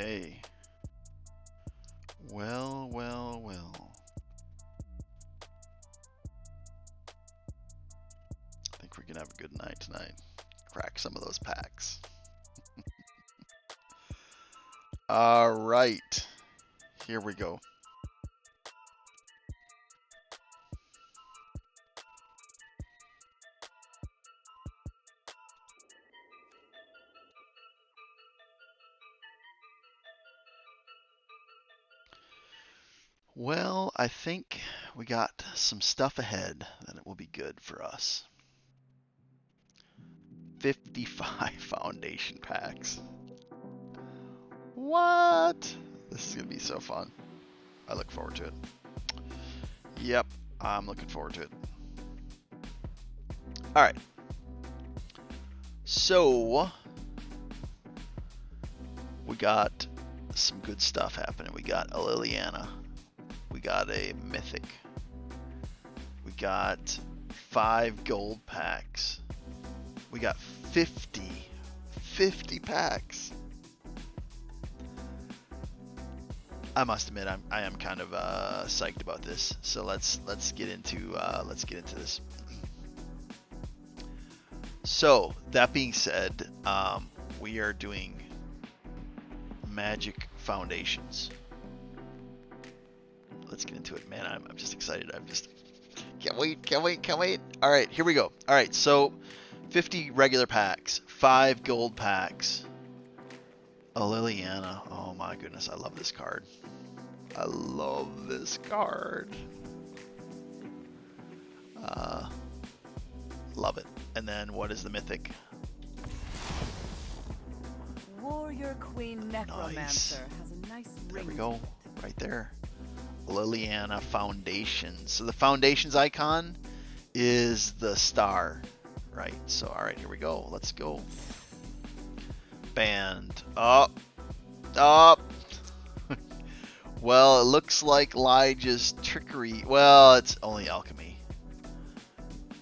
Okay. Well, well, well. I think we're gonna have a good night tonight. Crack some of those packs. All right. Here we go. Well, I think we got some stuff ahead that it will be good for us. 55 foundation packs. What? This is going to be so fun. I look forward to it. Yep, I'm looking forward to it. All right. So, we got some good stuff happening. We got a Liliana. We got a Mythic. We got 5 gold packs. We got 50 packs. I must admit, I am kind of psyched about this. So let's get into this. So that being said, we are doing Magic Foundations. Let's get into it, man. I'm just excited. I'm just can't wait. All right, here we go. All right, so 50 regular packs, 5 gold packs, a Liliana. Oh my goodness, I love this card. I love this card. Love it. And then what is the Mythic? Warrior Queen Necromancer Nice. has a nice ring. There we go, right there. Liliana Foundations. So the Foundations icon is the star, right? So all right, here we go. Let's go. Band up. Well, it looks like Elijah's trickery. Well, it's only alchemy.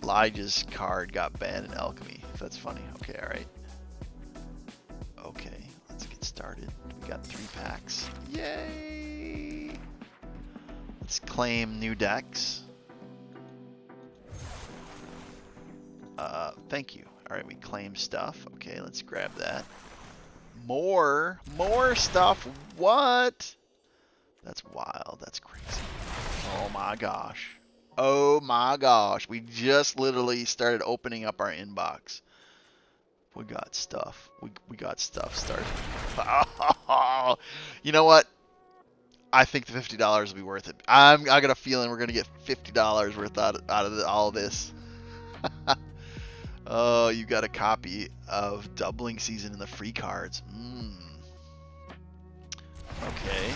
Elijah's card got banned in alchemy. If that's funny. Okay, all right. Okay, let's get started. We got 3 packs. Yay! Let's claim new decks. Thank you. All right, we claim stuff. Okay, let's grab that. More stuff. What? That's wild. That's crazy. Oh my gosh. Oh my gosh. We just literally started opening up our inbox. We got stuff. We got stuff started. You know what? I think the $50 will be worth it. I got a feeling we're gonna get $50 worth out of all this. Oh, you got a copy of Doubling Season in the free cards. Okay.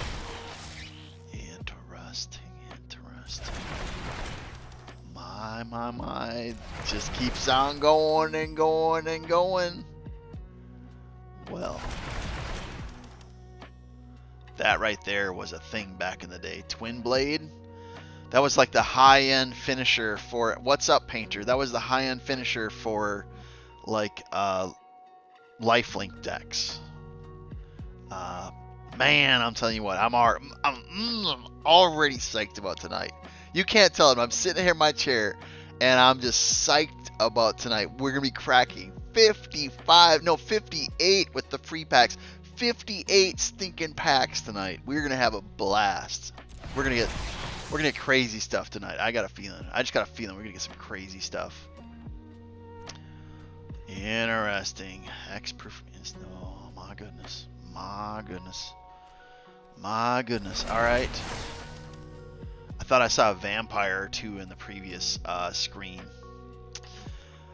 Interesting. My. Just keeps on going and going and going. Well. That right there was a thing back in the day. Twin Blade. That was like the high-end finisher for... What's up, Painter? That was the high-end finisher for, like, lifelink decks. Man, I'm telling you what, I'm already psyched about tonight. You can't tell it. I'm sitting here in my chair, and I'm just psyched about tonight. We're going to be cracking 58 with the free packs. 58 stinking packs tonight. We're going to have a blast. We're going to get crazy stuff tonight. I got a feeling. I just got a feeling we're going to get some crazy stuff. Interesting. Oh, my goodness. My goodness. All right. I thought I saw a vampire or two in the previous screen.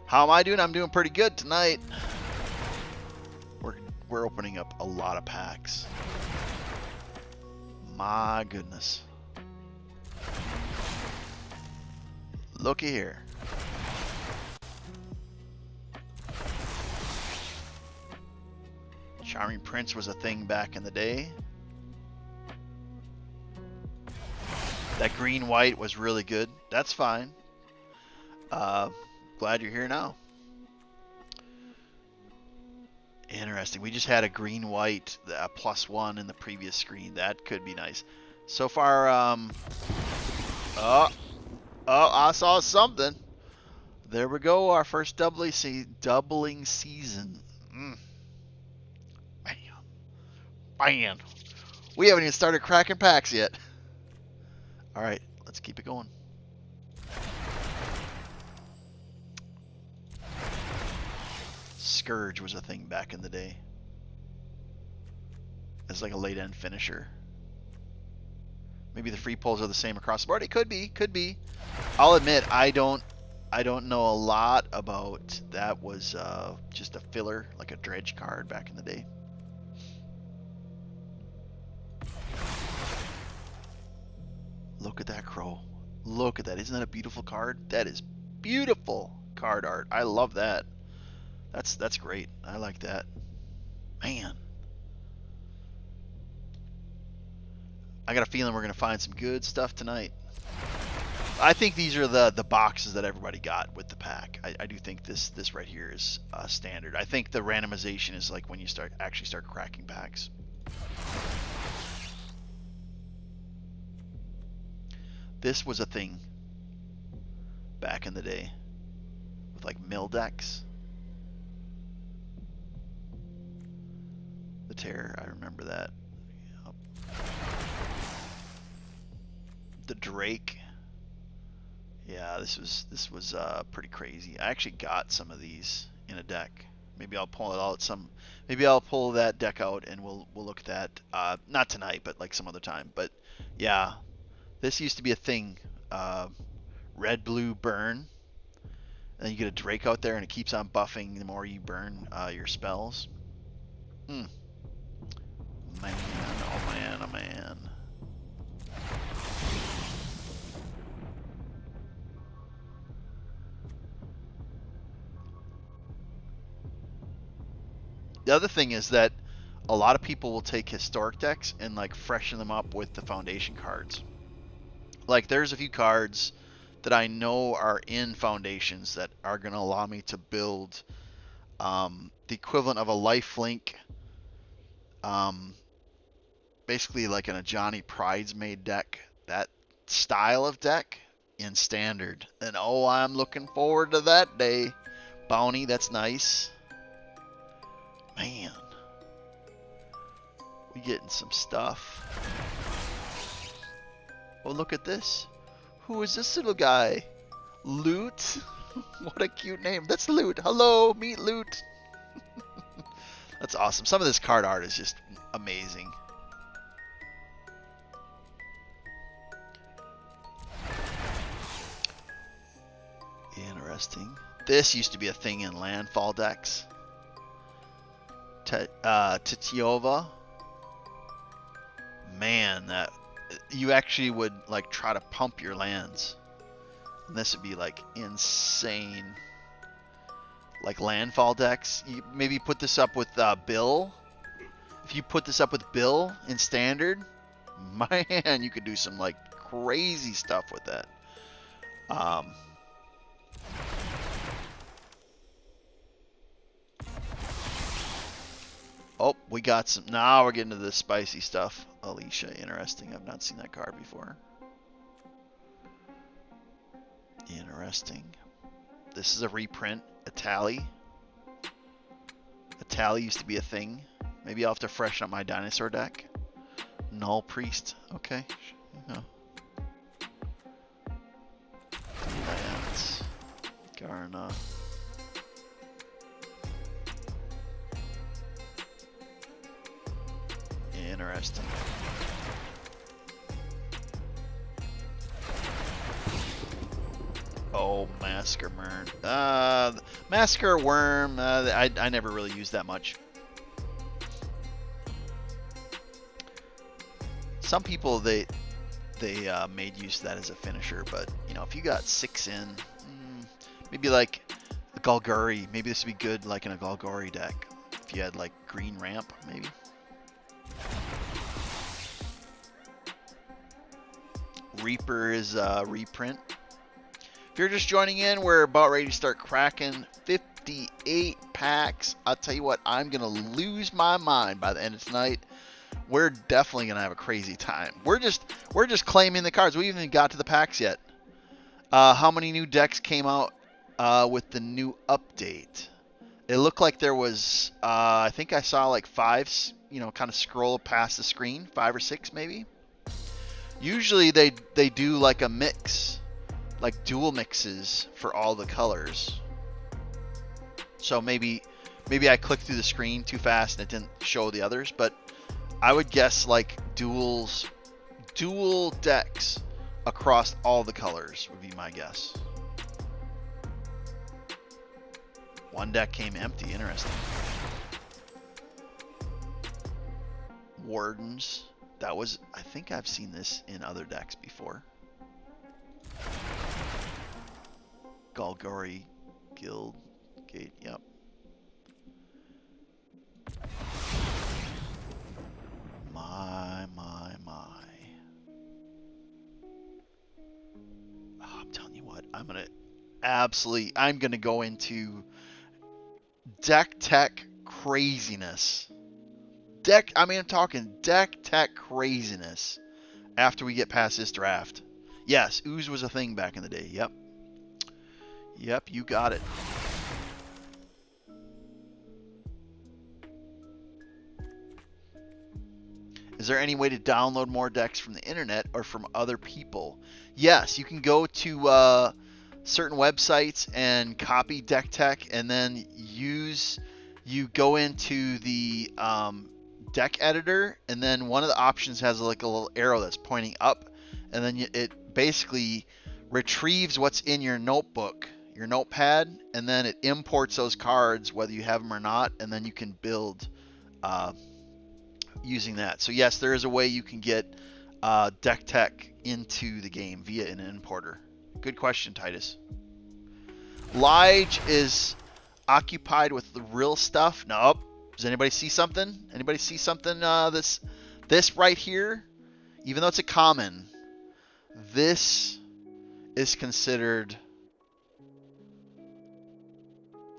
How am I doing? I'm doing pretty good tonight. We're opening up a lot of packs. My goodness. Looky here. Charming Prince was a thing back in the day. That green-white was really good. That's fine. Glad you're here now. Interesting. We just had a green-white +1 in the previous screen. That could be nice. So far, oh, I saw something. There we go. Our first doubling season. Man. We haven't even started cracking packs yet. All right, let's keep it going. Scourge was a thing back in the day. As like a late end finisher. Maybe the free pulls are the same across the board. It could be, could be. I'll admit I don't know a lot about that. Was just a filler, like a dredge card back in the day. Look at that crow. Look at that. Isn't that a beautiful card? That is beautiful card art. I love that. That's great. I like that. Man. I got a feeling we're going to find some good stuff tonight. I think these are the boxes that everybody got with the pack. I do think this right here is standard. I think the randomization is like when you actually start cracking packs. This was a thing back in the day with like mill decks. The Terror, I remember that. Yep. The Drake. Yeah, this was pretty crazy. I actually got some of these in a deck. Maybe I'll pull it out maybe I'll pull that deck out and we'll look at that. Not tonight, but like some other time. But yeah, this used to be a thing. Red, blue, burn. And then you get a Drake out there and it keeps on buffing the more you burn your spells. Man, oh man, oh man. The other thing is that a lot of people will take historic decks and like freshen them up with the foundation cards. Like there's a few cards that I know are in foundations that are going to allow me to build the equivalent of a lifelink, basically like in a Johnny Pridesmaid deck, that style of deck in standard. And oh, I'm looking forward to that day. Bounty, that's nice. Man, we getting some stuff. Oh, look at this. Who is this little guy? Loot? What a cute name. That's Loot. Hello, meet Loot. That's awesome. Some of this card art is just amazing. Interesting. This used to be a thing in landfall decks. Titiova. Man, that you actually would like try to pump your lands. And this would be like insane. Like landfall decks. You maybe put this up with Bill. If you put this up with Bill in standard, man, you could do some like crazy stuff with that. Oh, we got some. Now we're getting to the spicy stuff. Alicia, interesting. I've not seen that card before. Interesting. This is a reprint. Atali. Atali used to be a thing. Maybe I'll have to freshen up my dinosaur deck. Null Priest. Okay. No. Lance. Garna. Interesting. Oh, Masker Worm. Masker Worm, I never really used that much. Some people, they made use of that as a finisher, but, you know, if you got 6 in, maybe like a Golgari, maybe this would be good like in a Golgari deck. If you had like green ramp, maybe. Reaper is reprint. If you're just joining in, we're about ready to start cracking 58 packs. I'll tell you what, I'm going to lose my mind by the end of tonight. We're definitely going to have a crazy time. We're just claiming the cards. We haven't even got to the packs yet. How many new decks came out with the new update? It looked like there was, I think I saw like 5, kind of scroll past the screen, 5 or 6 maybe. Usually they do like a mix, like dual mixes for all the colors. So maybe I clicked through the screen too fast and it didn't show the others, but I would guess like dual decks across all the colors would be my guess. One deck came empty. Interesting. Wardens. That was, I think I've seen this in other decks before. Golgari Guild Gate. Yep. My. Oh, I'm telling you what. I'm going to go into deck tech craziness. I'm talking deck tech craziness after we get past this draft. Yes, ooze was a thing back in the day. Yep, you got it. Is there any way to download more decks from the internet or from other people? Yes, you can go to certain websites and copy deck tech, and then you go into the deck editor, and then one of the options has like a little arrow that's pointing up, and then it basically retrieves what's in your notebook, your notepad, and then it imports those cards whether you have them or not, and then you can build using that. So yes, there is a way you can get deck tech into the game via an importer. Good question, Titus. Lige is occupied with the real stuff. Nope. Does anybody see something? Anybody see something? This right here, even though it's a common, this is considered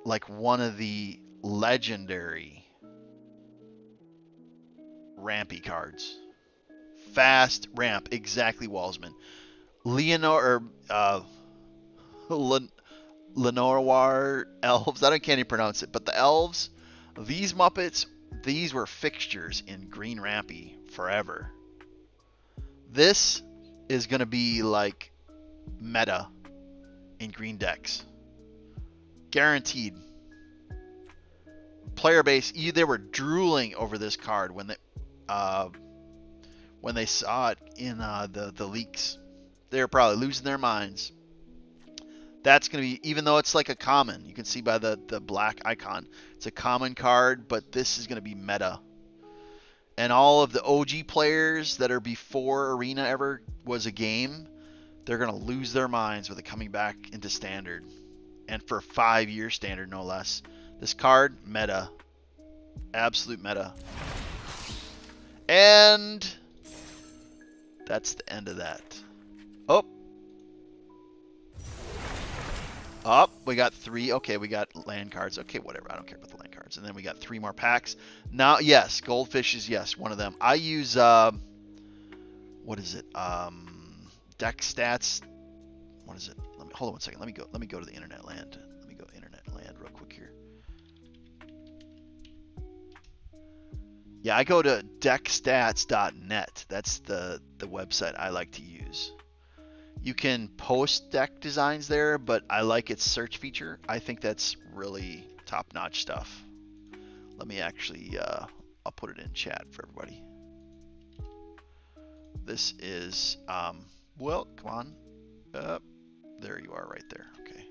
like one of the legendary rampy cards. Fast ramp, exactly, Walsman. Lenoir elves. I can't even pronounce it, but the elves, these Muppets, these were fixtures in Green Rampy forever. This is going to be like meta in green decks. Guaranteed. Player base, they were drooling over this card when they saw it in the leaks. They were probably losing their minds. That's going to be, even though it's like a common, you can see by the black icon, it's a common card, but this is going to be meta. And all of the OG players that are before Arena ever was a game, they're going to lose their minds with it coming back into Standard. And for a 5-year Standard, no less. This card, meta. Absolute meta. And that's the end of that. We got 3. Okay, we got land cards. Okay, whatever. I don't care about the land cards. And then we got 3 more packs. Now, yes, goldfish is, yes, one of them. I use, what is it? Deck stats. What is it? Hold on one second. Let me go to the internet land. Let me go internet land real quick here. Yeah, I go to deckstats.net. That's the website I like to use. You can post deck designs there, but I like its search feature. I think that's really top-notch stuff. Let me actually, I'll put it in chat for everybody. This is, well, come on. There you are right there. Okay.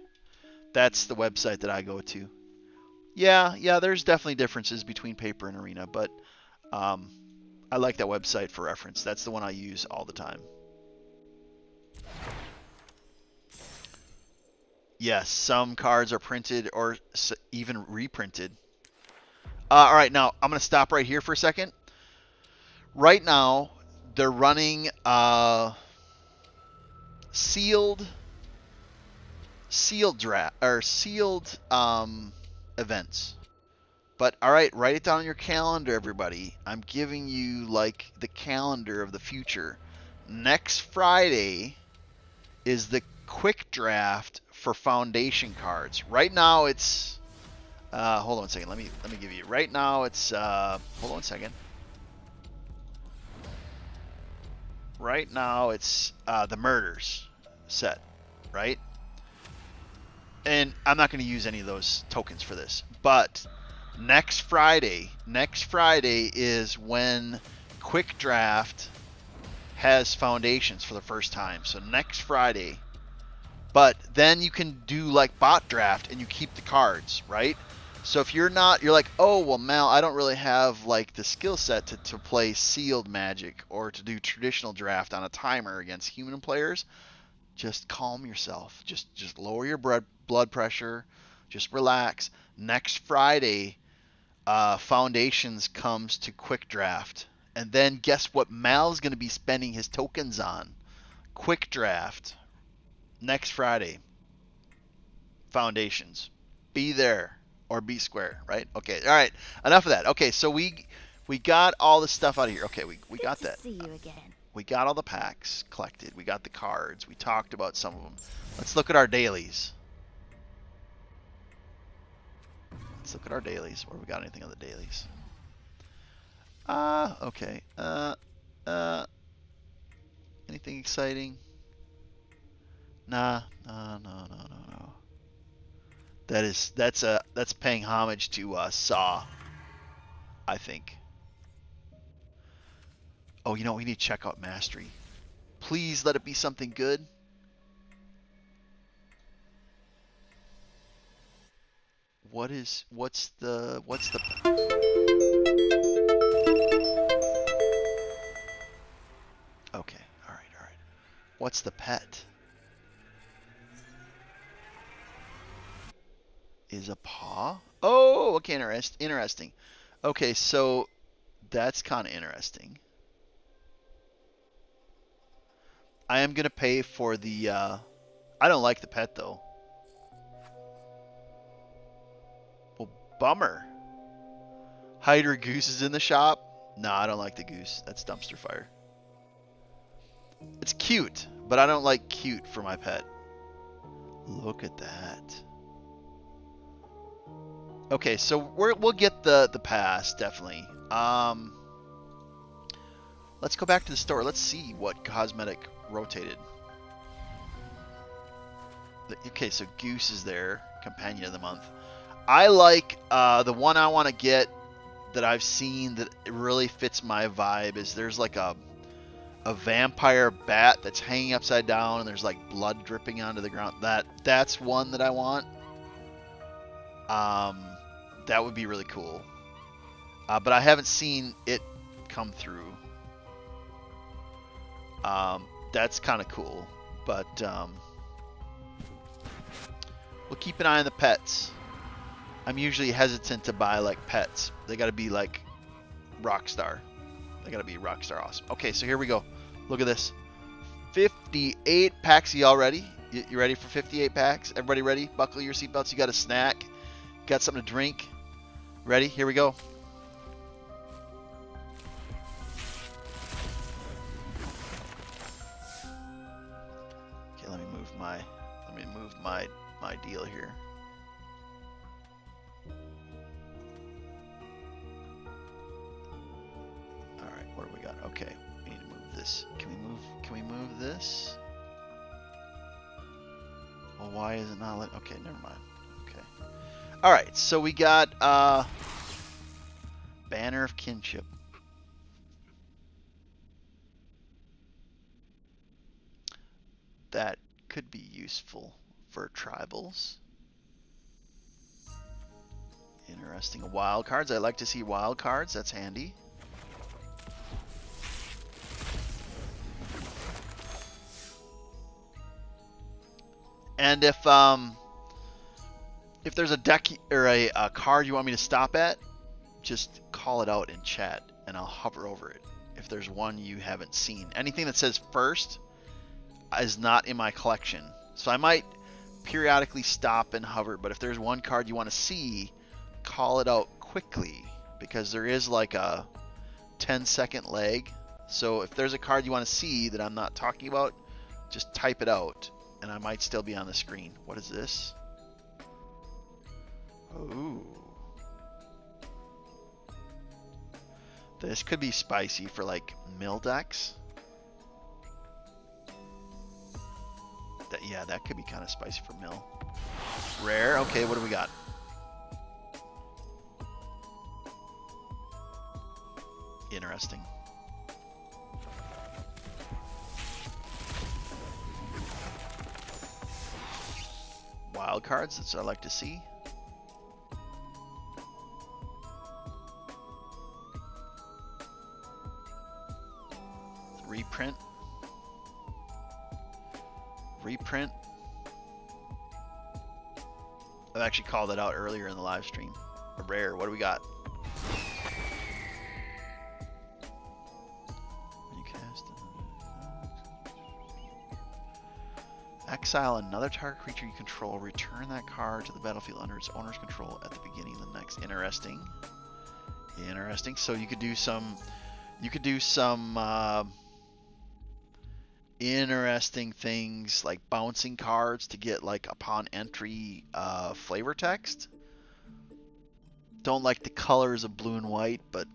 That's the website that I go to. Yeah, there's definitely differences between paper and arena, but I like that website for reference. That's the one I use all the time. Yes, some cards are printed or even reprinted. All right, now I'm going to stop right here for a second. Right now, they're running sealed draft or sealed events. But all right, write it down on your calendar, everybody. I'm giving you like the calendar of the future. Next Friday is the quick draft for foundation cards. Right now it's hold on a second. Let me give you. Right now it's hold on a second. Right now it's the murders set, right? And I'm not going to use any of those tokens for this, but next Friday is when quick draft has foundations for the first time. So next Friday. But then you can do like bot draft and you keep the cards, right? So if you're like, oh, well, Mal, I don't really have like the skill set to play sealed magic or to do traditional draft on a timer against human players. Just calm yourself. Just lower your blood pressure. Just relax. Next Friday, Foundations comes to quick draft. And then guess what Mal's going to be spending his tokens on? Quick draft. Next Friday. Foundations. Be there or be square, right? Okay. All right. Enough of that. Okay, so we got all the stuff out of here. Okay, we got that. See you again. We got all the packs collected. We got the cards. We talked about some of them. Let's look at our dailies. Let's look at our dailies. Where we got anything on the dailies? Okay. Anything exciting? Nah. No. That's paying homage to Saw, I think. Oh, you know, we need to check out Mastery. Please let it be something good. What's the Okay, all right. What's the pet? Is a paw? Oh, okay, interesting. Okay, so that's kind of interesting. I am going to pay for the I don't like the pet though. Well, bummer. Hydra Goose is in the shop. No, I don't like the goose. That's dumpster fire. It's cute, but I don't like cute for my pet. Look at that. Okay, so we'll get the pass, definitely. Let's go back to the store. Let's see what cosmetic rotated. Okay, so Goose is there. Companion of the month. I like the one I want to get that I've seen that really fits my vibe is there's like a vampire bat that's hanging upside down and there's like blood dripping onto the ground. That's one that I want. That would be really cool. But I haven't seen it come through. That's kind of cool. But we'll keep an eye on the pets. I'm usually hesitant to buy like pets. They got to be like Rockstar. They got to be Rockstar awesome. Okay, so here we go. Look at this. 58 packs. You all ready? You ready for 58 packs? Everybody ready? Buckle your seatbelts. You got a snack? Got something to drink? Ready? Here we go. Okay, let me move my deal here. All right, what do we got? Okay, we need to move this. Can we move this? Well, why is it not okay, never mind. Okay. All right, so we got Banner of Kinship. That could be useful for tribals. Interesting. Wild cards. I like to see wild cards. That's handy. And if there's a deck or a card you want me to stop at, just call it out in chat and I'll hover over it. If there's one you haven't seen. Anything that says first is not in my collection. So I might periodically stop and hover, but if there's one card you want to see call it out quickly because there is like a 10-second lag. So if there's a card you want to see that I'm not talking about, just type it out and I might still be on the screen. What is this? Ooh. This could be spicy for like mill decks. Yeah, that could be kind of spicy for mill. Rare. Okay, what do we got? Interesting. Wild cards, that's what I like to see. Reprint. Reprint. I've actually called that out earlier in the live stream. A rare. What do we got? Exile another target creature you control. Return that card to the battlefield under its owner's control at the beginning of the next. Interesting. Interesting. So you could do some. Interesting things like bouncing cards to get like upon entry flavor text. Don't like the colors of blue and white, but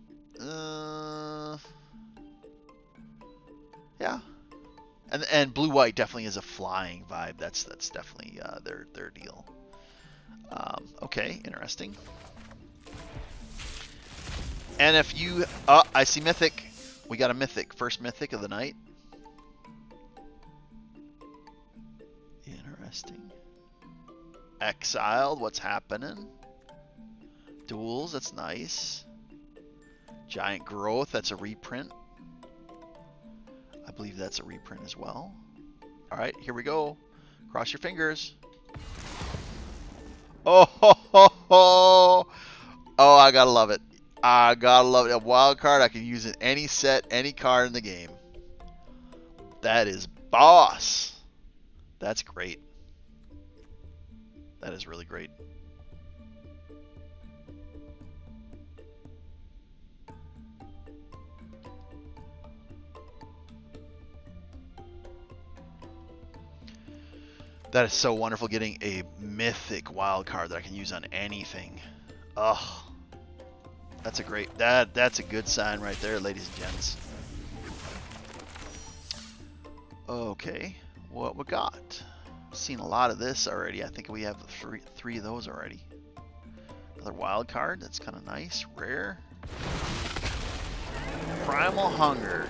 yeah. And blue white definitely is a flying vibe. That's definitely their deal. Okay, interesting. And if you I see mythic. We got a mythic, first mythic of the night. Interesting. Exiled, what's happening? Duels, that's nice. Giant Growth, that's a reprint. I believe that's a reprint as well. Alright, here we go. Cross your fingers. Oh, ho, ho, ho. Oh, I gotta love it. I gotta love it. A wild card I can use in any set, any card in the game. That is boss. That's great. That is really great. That is so wonderful getting a mythic wild card that I can use on anything. Ugh. That's a great that's a good sign right there, ladies and gents. Okay, what we got? Seen a lot of this already. I think we have three of those already. Another wild card. That's kind of nice. Rare. Primal Hunger.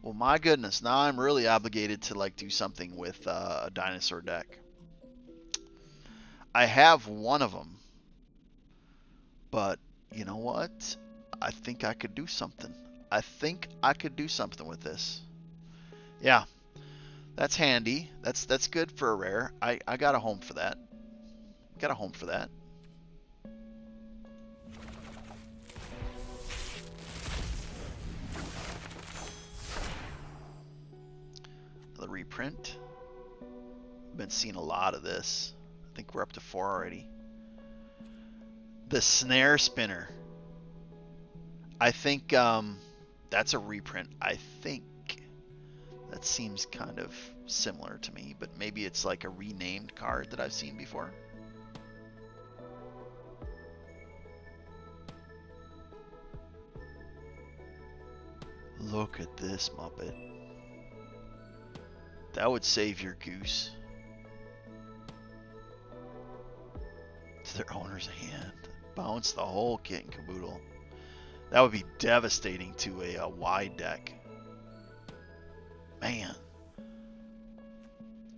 Well, my goodness. Now I'm really obligated to like do something with a dinosaur deck. I have one of them, but you know what? I think I could do something. I think I could do something with this. Yeah. That's handy. That's good for a rare. I got a home for that. Got a home for that. The reprint. I've been seeing a lot of this. I think we're up to 4 already. The Snare Spinner. I think that's a reprint. I think. That seems kind of similar to me, but maybe it's like a renamed card that I've seen before. Look at this Muppet. That would save your goose. To their owner's hand. Bounce the whole kit and caboodle. That would be devastating to a wide deck. Man.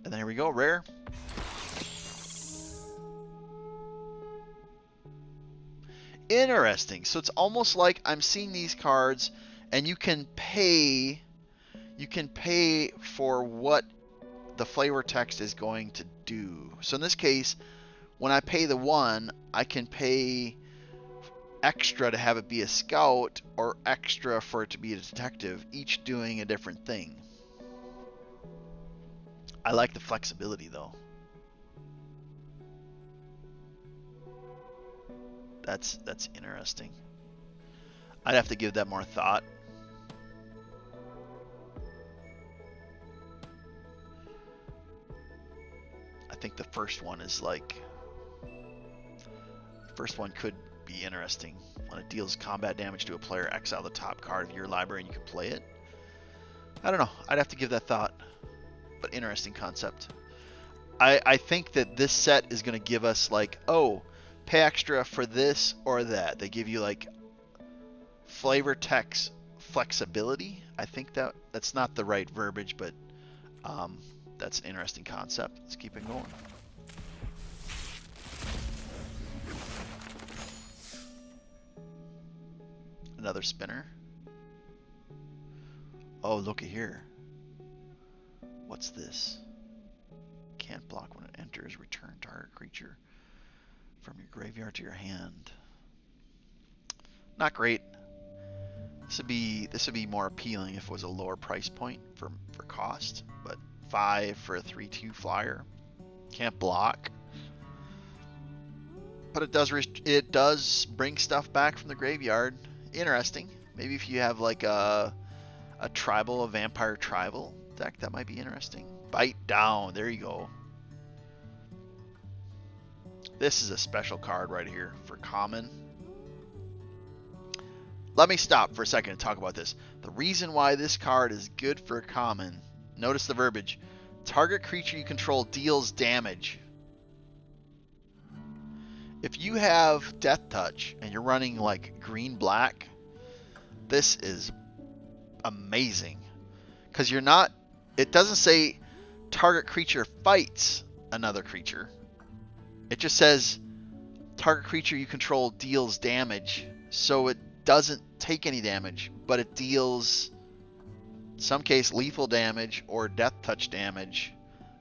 And then here we go, rare. Interesting. So it's almost like I'm seeing these cards and you can pay for what the flavor text is going to do. So in this case, when I pay the 1, I can pay extra to have it be a scout or extra for it to be a detective, each doing a different thing. I like the flexibility though. That's interesting. I'd have to give that more thought. I think the first one is like... First one could be interesting. When it deals combat damage to a player, exile the top card of your library and you can play it. I don't know. I'd have to give that thought. But interesting concept. I think that this set is going to give us like, oh, pay extra for this or that. They give you like flavor text flexibility. I think that's not the right verbiage, but that's an interesting concept. Let's keep it going. Another spinner. Oh, look at here. What's this? Can't block when it enters. Return target creature from your graveyard to your hand. Not great. This would be more appealing if it was a lower price point for cost. But 5 for a 3/2 flyer. Can't block. But it does bring stuff back from the graveyard. Interesting. Maybe if you have like a vampire tribal deck, that might be interesting. Bite down. There you go. This is a special card right here for common. Let me stop for a second and talk about this. The reason why this card is good for common, notice the verbiage. Target creature you control deals damage. If you have Death Touch and you're running like green-black, this is amazing. Because you're not... It doesn't say target creature fights another creature. It just says target creature you control deals damage. So it doesn't take any damage, but it deals, in some case, lethal damage or Death Touch damage.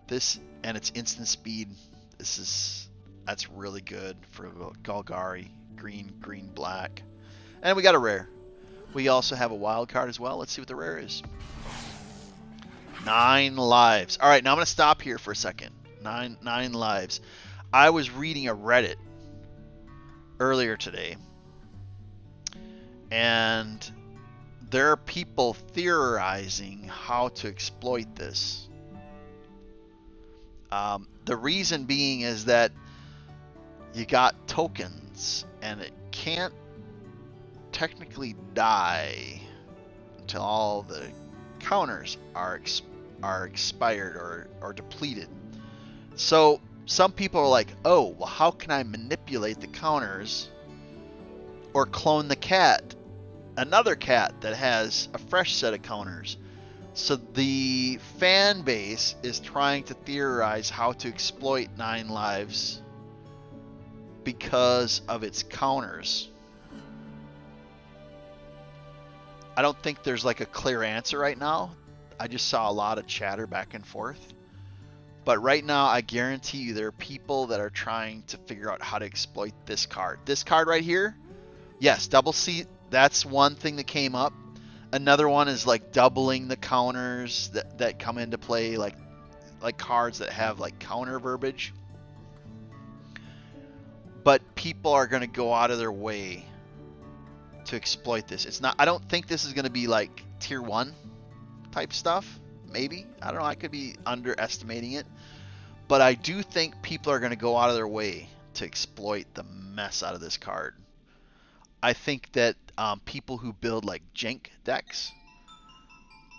This, and it's instant speed. That's really good for Golgari. Green, black. And we got a rare. We also have a wild card as well. Let's see what the rare is. 9 lives. All right, now I'm going to stop here for a second. 9 lives. I was reading a Reddit earlier today, and there are people theorizing how to exploit this. The reason being is that you got tokens, and it can't technically die until all the counters are expired or depleted. So some people are like, oh, well, how can I manipulate the counters or clone the cat, another cat that has a fresh set of counters? So the fan base is trying to theorize how to exploit 9 lives because of its counters. I don't think there's like a clear answer right now. I just saw a lot of chatter back and forth. But right now, I guarantee you there are people that are trying to figure out how to exploit this card. This card right here, yes, double C, that's one thing that came up. Another one is like doubling the counters that come into play, like cards that have like counter verbiage. But people are going to go out of their way to exploit this. It's not. I don't think this is going to be like tier 1 type stuff. Maybe. I don't know. I could be underestimating it. But I do think people are going to go out of their way to exploit the mess out of this card. I think that people who build like jank decks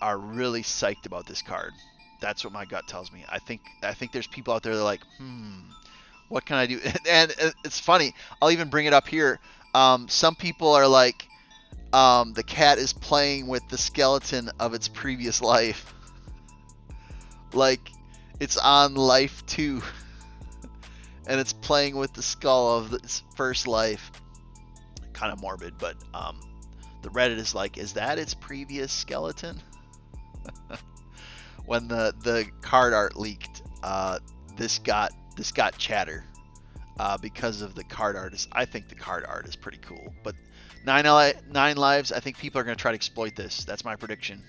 are really psyched about this card. That's what my gut tells me. I think there's people out there that are like, what can I do? And it's funny. I'll even bring it up here. Some people are like, the cat is playing with the skeleton of its previous life. Like, it's on life 2. And it's playing with the skull of its first life. Kind of morbid, but the Reddit is like, is that its previous skeleton? When the card art leaked, this got chatter because of the card artist. I think the card art is pretty cool, but 9 lives. I think people are going to try to exploit this. That's my prediction.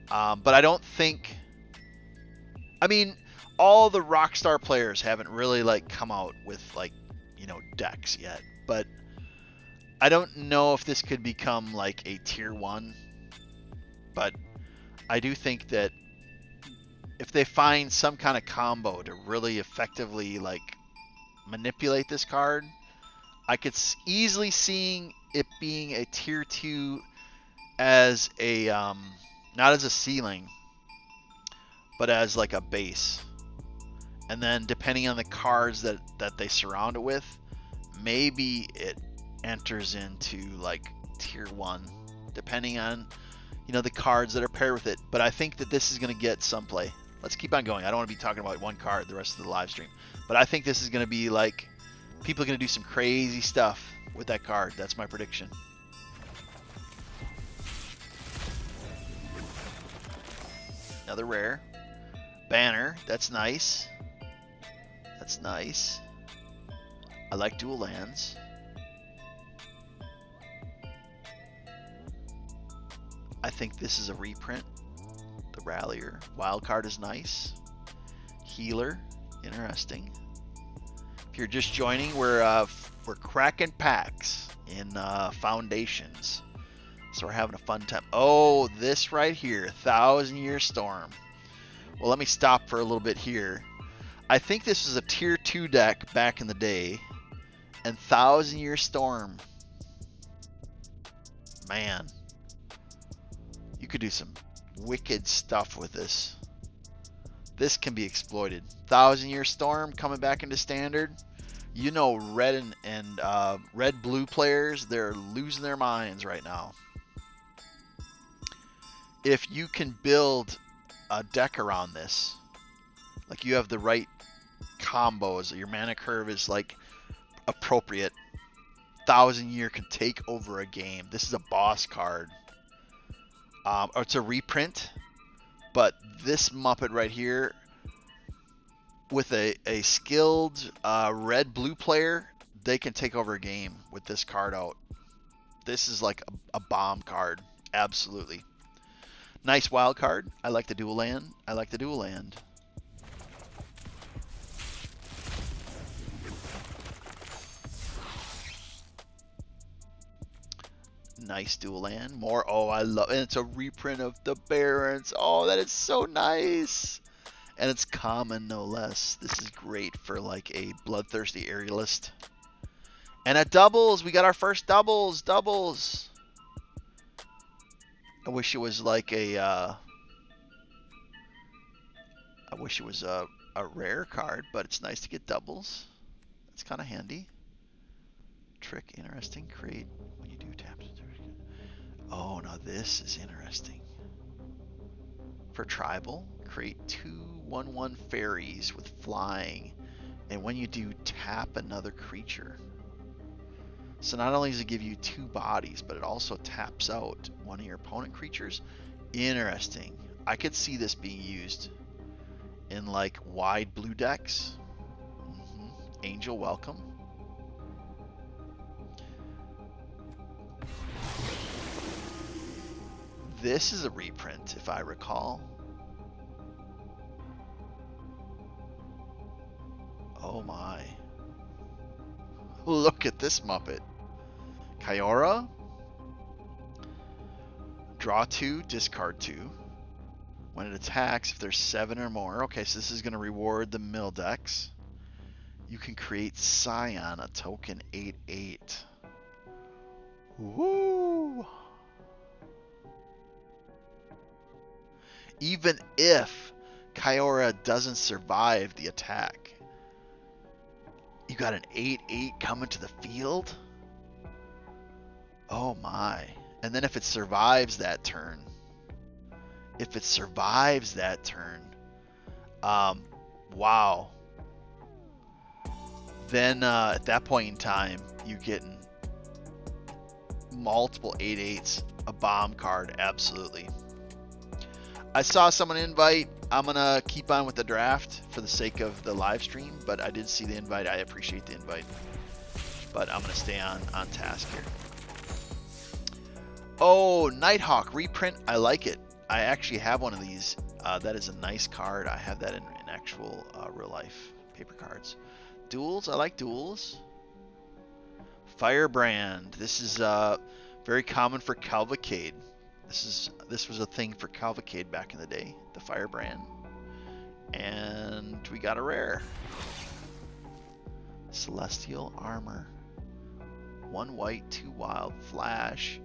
But I don't think. I mean, all the Rockstar players haven't really like come out with like decks yet. but I don't know if this could become like a tier 1, but I do think that if they find some kind of combo to really effectively like manipulate this card, I could easily seeing it being a tier 2 as a not as a ceiling, but as like a base. And then depending on the cards that they surround it with, maybe it enters into like tier 1, depending on, you know, the cards that are paired with it. But I think that this is going to get some play. Let's keep on going. I don't want to be talking about one card the rest of the live stream, but I think this is going to be like, people are going to do some crazy stuff with that card. That's my prediction. Another rare. Banner. That's nice. That's nice. I like dual lands. I think this is a reprint. The Rallier. Wild card is nice. Healer. Interesting. If you're just joining, we're cracking packs in Foundations. So we're having a fun time. Oh, this right here. 1,000-Year Storm. Well, let me stop for a little bit here. I think this was a tier 2 deck back in the day. And 1,000-Year Storm. Man. You could do some wicked stuff with this. This can be exploited. 1,000-Year Storm coming back into Standard. You know, red and red-blue players, they're losing their minds right now. If you can build a deck around this, like you have the right combos, your mana curve is like appropriate, 1,000-Year can take over a game. This is a boss card. Or it's a reprint, but this Muppet right here, with a skilled red-blue player, they can take over a game with this card out. This is like a bomb card. Absolutely. Nice wild card. I like the dual land. I like the dual land. Nice dual land. More. Oh, I love it. And it's a reprint of the Barons. Oh, that is so nice. And it's common, no less. This is great for like a bloodthirsty aerialist. And at doubles, we got our first doubles. Doubles. I wish it was like a. I wish it was a rare card, but it's nice to get doubles. That's kind of handy. Trick, interesting. Create when you do tap. Oh, now this is interesting. For tribal, create 2/1/1 fairies with flying, and when you do, tap another creature. So not only does it give you 2 bodies, but it also taps out one of your opponent creatures. Interesting. I could see this being used in like wide blue decks. Angel, welcome. This is a reprint, if I recall. Oh my. Look at this Muppet. Kyora. Draw 2, discard 2. When it attacks, if there's 7 or more. Okay, so this is going to reward the mill decks. You can create Scion, a token 8/8. Woo! Even if Kyora doesn't survive the attack, you got an 8/8 coming to the field? Oh my. And then if it survives that turn, wow. Then at that point in time, you getting multiple 8/8s, a bomb card, absolutely. I saw someone invite. I'm going to keep on with the draft for the sake of the live stream, but I did see the invite. I appreciate the invite. But I'm going to stay on task here. Oh, Nighthawk reprint. I like it. I actually have one of these. That is a nice card. I have that in actual real life paper cards. Duels. I like duels. Firebrand. This is very common for Cavalcade. This was a thing for Cavalcade back in the day, the Firebrand. And we got a rare. Celestial Armor. 1 white, 2 wild, flash.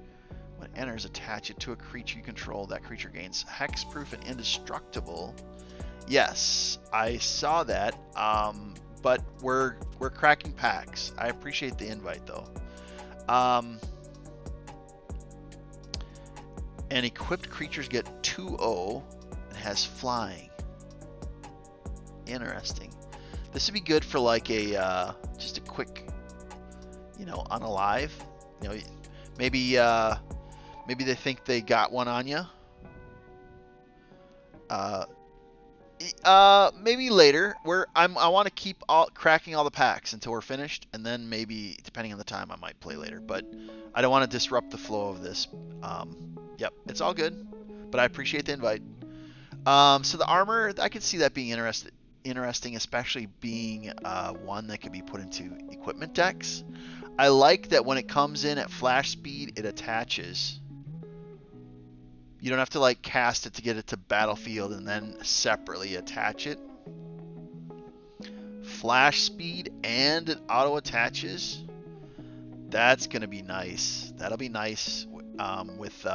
When it enters, attach it to a creature you control. That creature gains hexproof and indestructible. Yes, I saw that. But we're cracking packs. I appreciate the invite though. And equipped creatures get 2/0 and has flying. Interesting. This would be good for like a just a quick, you know, unalive. You know, maybe they think they got one on you. Maybe later. I want to keep cracking all the packs until we're finished, and then maybe depending on the time I might play later. But I don't want to disrupt the flow of this. Yep, it's all good. But I appreciate the invite. So the armor, I could see that being interesting, especially being one that could be put into equipment decks. I like that when it comes in at flash speed, it attaches. You don't have to like cast it to get it to battlefield and then separately attach it. Flash speed and it auto attaches. That's gonna be nice. That'll be nice with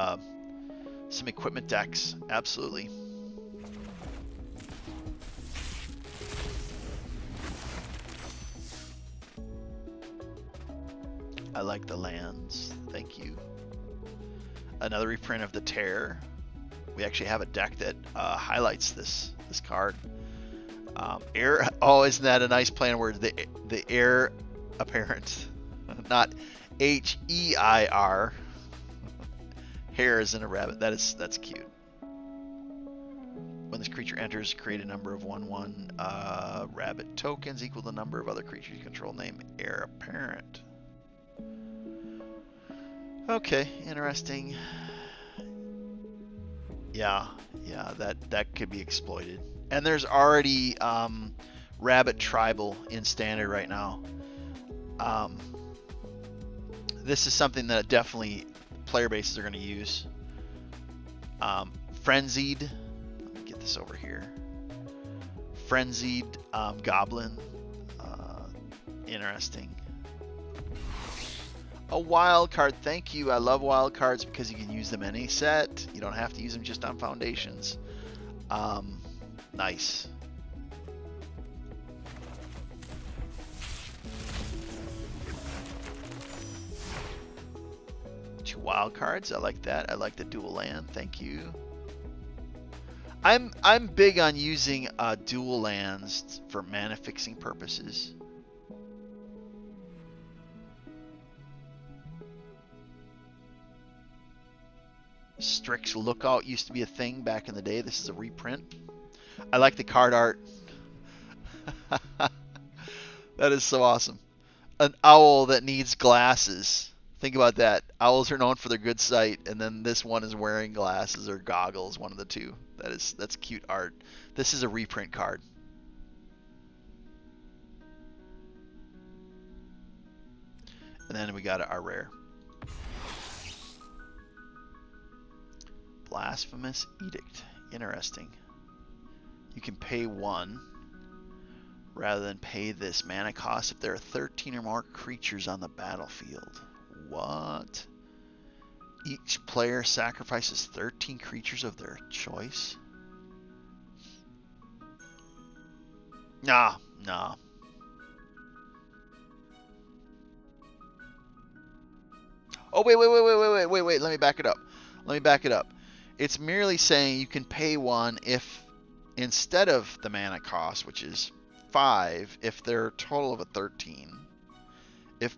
some equipment decks. Absolutely. I like the lands. Thank you. Another reprint of the Tear. We actually have a deck that highlights this card. Air. Oh, isn't that a nice play on words? The heir apparent, not H-E-I-R. Hair is in a rabbit. That's cute. When this creature enters, create a number of 1/1 rabbit tokens equal the number of other creatures you control. Name heir apparent. Okay, interesting. Yeah, that could be exploited. And there's already Rabbit Tribal in Standard right now. This is something that definitely player bases are going to use. Frenzied. Let me get this over here. Frenzied Goblin. Interesting. A wild card, thank you. I love wild cards because you can use them in any set. You don't have to use them just on foundations. Nice. Two wild cards, I like that. I like the dual land, thank you. I'm big on using dual lands for mana fixing purposes. Strix Lookout used to be a thing back in the day. This is a reprint. I like the card art. That is so awesome. An owl that needs glasses. Think about that. Owls are known for their good sight, and then this one is wearing glasses or goggles, one of the two. That's cute art. This is a reprint card. And then we got our rare. Blasphemous Edict. Interesting. You can pay 1 rather than pay this mana cost if there are 13 or more creatures on the battlefield. What? Each player sacrifices 13 creatures of their choice? Nah. Oh, wait. Let me back it up. It's merely saying you can pay 1 if, instead of the mana cost, which is 5, if they're a total of a 13. If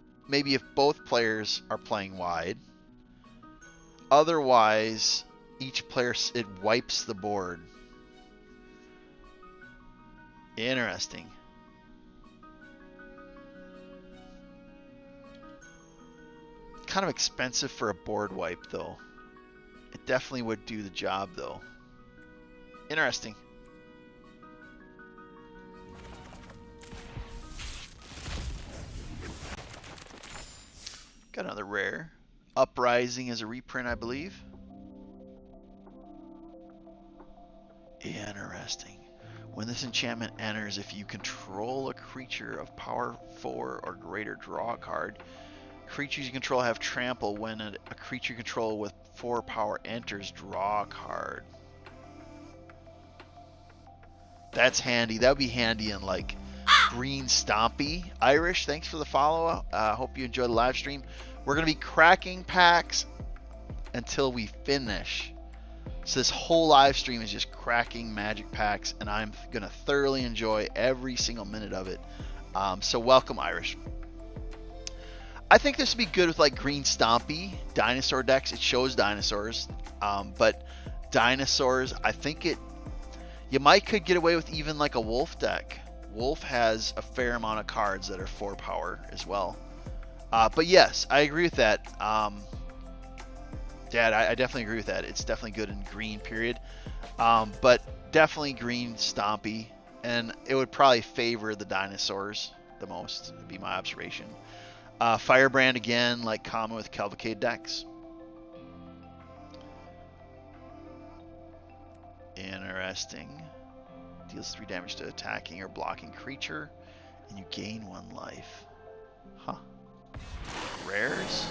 both players are playing wide. Otherwise, each player, it wipes the board. Interesting. Kind of expensive for a board wipe, though. It definitely would do the job, though. Interesting. Got another rare. Uprising is a reprint, I believe. Interesting. When this enchantment enters, if you control a creature of power 4 or greater, draw a card. Creatures you control have trample. When a creature you control with 4 power enters, draw a card. That's handy. That would be handy in like Green Stompy. Irish, thanks for the follow. Hope you enjoyed the live stream. We're going to be cracking packs until we finish. So this whole live stream is just cracking magic packs, and I'm going to thoroughly enjoy every single minute of it. So welcome, Irish. I think this would be good with like Green Stompy dinosaur decks. It shows dinosaurs, but dinosaurs, I think you might could get away with even like a wolf deck. Wolf has a fair amount of cards that are 4 power as well. But yes, I agree with that. Dad, I definitely agree with that. It's definitely good in green, period. But definitely Green Stompy, and it would probably favor the dinosaurs the most, would be my observation. Firebrand again, like common with Cavalcade decks. Interesting. Deals 3 damage to attacking or blocking creature, and you gain 1 life. Huh. Rares?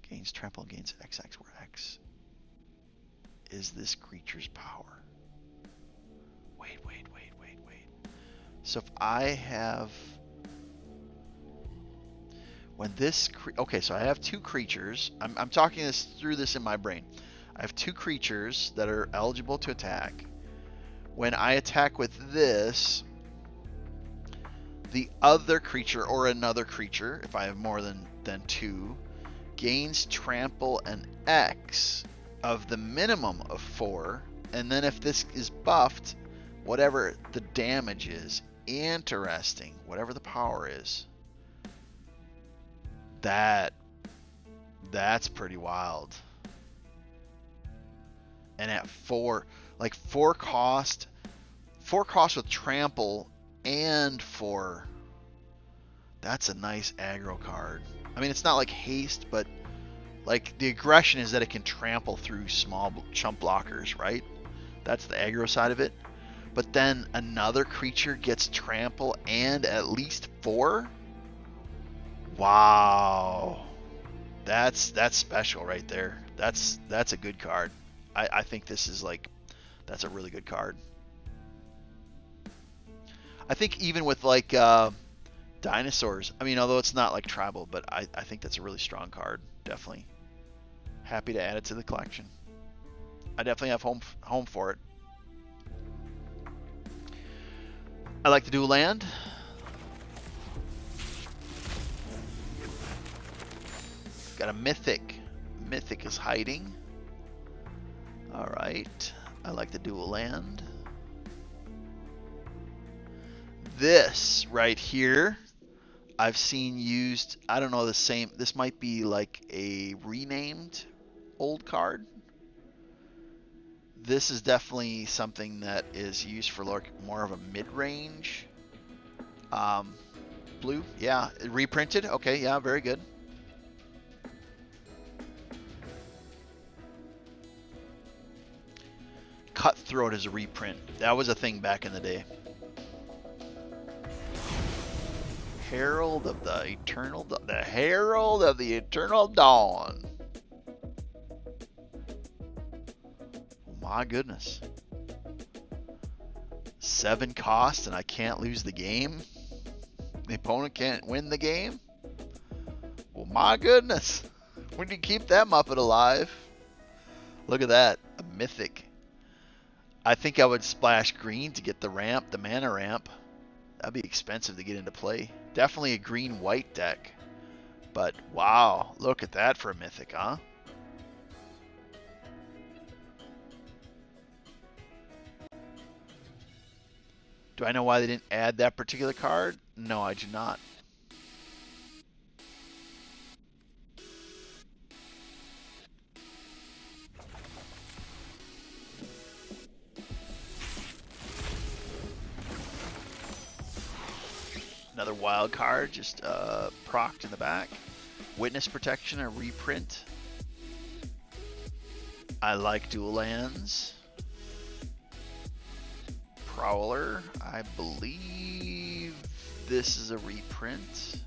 Gains trample, gains XX, where X is this creature's power. Wait. So if I have... When this... Okay, so I have 2 creatures. I'm talking through this in my brain. I have 2 creatures that are eligible to attack. When I attack with this, the other creature or another creature, if I have more than 2, gains trample and X of the minimum of 4. And then if this is buffed, whatever the damage is. Interesting. Whatever the power is. That's pretty wild. And at 4, like 4 cost with trample and 4. That's a nice aggro card. I mean, it's not like haste, but like the aggression is that it can trample through small chump blockers, right? That's the aggro side of it. But then another creature gets trample and at least 4. Wow, that's special right there. That's a good card. I think this is like, that's a really good card. I think even with like dinosaurs, I mean, although it's not like tribal, but I think that's a really strong card. Definitely happy to add it to the collection. I definitely have home for it. I like to do land. Got a mythic. Mythic is hiding. Alright. I like the dual land. This right here, I've seen used, I don't know, the same. This might be like a renamed old card. This is definitely something that is used for more of a mid-range. Blue, yeah. Reprinted, okay, yeah, very good. Cutthroat is a reprint. That was a thing back in the day. Herald of the Eternal Dawn. The Herald of the Eternal Dawn. My goodness. 7 cost and I can't lose the game? The opponent can't win the game? Well, my goodness. When do you keep that Muppet alive? Look at that. A mythic. I think I would splash green to get the ramp, the mana ramp. That'd be expensive to get into play. Definitely a green-white deck. But, wow. Look at that for a mythic, huh? Do I know why they didn't add that particular card? No, I do not. Another another wild card, just procced in the back. Witness Protection, a reprint. I like dual lands. Prowler, I believe this is a reprint.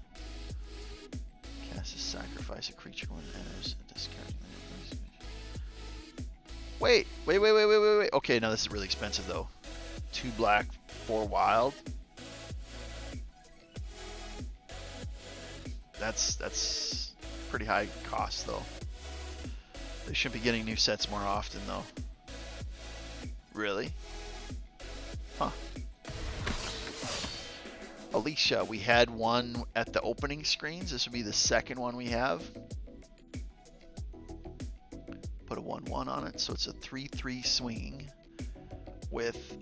Cast a sacrifice a creature when it enters a discarding land. Wait. Okay, no, this is really expensive though. 2 black, 4 wild. That's pretty high cost though. They should be getting new sets more often though. Really? Huh. Alicia, we had one at the opening screens. This would be the second one we have. Put a 1/1 on it, so it's a 3/3 swing with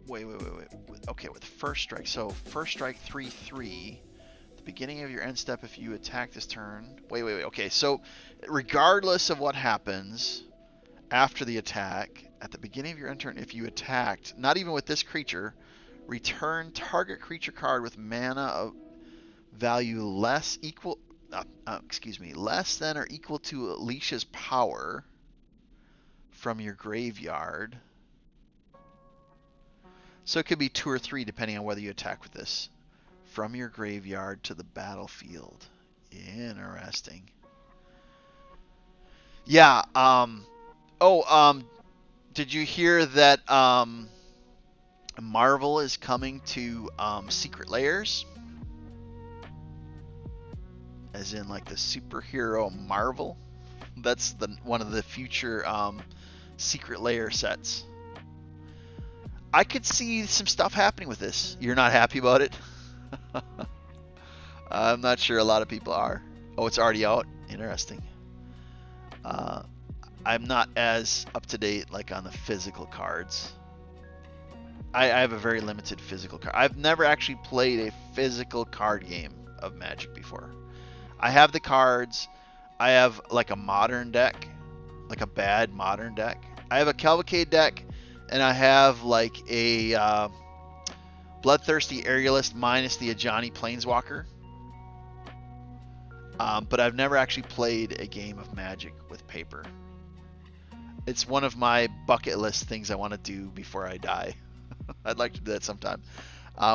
wait. Okay, with first strike. So first strike 3/3. The beginning of your end step if you attack this turn. Wait. Okay, so regardless of what happens after the attack, at the beginning of your end turn, if you attacked, not even with this creature, return target creature card with mana of value less than or equal to Alicia's power from your graveyard. So it could be 2 or 3 depending on whether you attack with this. From your graveyard to the battlefield. Interesting. Yeah, did you hear that Marvel is coming to Secret Layers? As in like the superhero Marvel? That's one of the future Secret Layer sets. I could see some stuff happening with this. You're not happy about it? I'm not sure a lot of people are. Oh, it's already out? Interesting. I'm not as up to date like on the physical cards. I have a very limited physical card. I've never actually played a physical card game of Magic before. I have the cards. I have like a modern deck, like a bad modern deck. I have a Cavalcade deck, and I have like a Bloodthirsty Aerialist minus the Ajani Planeswalker. But I've never actually played a game of Magic with paper. It's one of my bucket list things I want to do before I die. I'd like to do that sometime.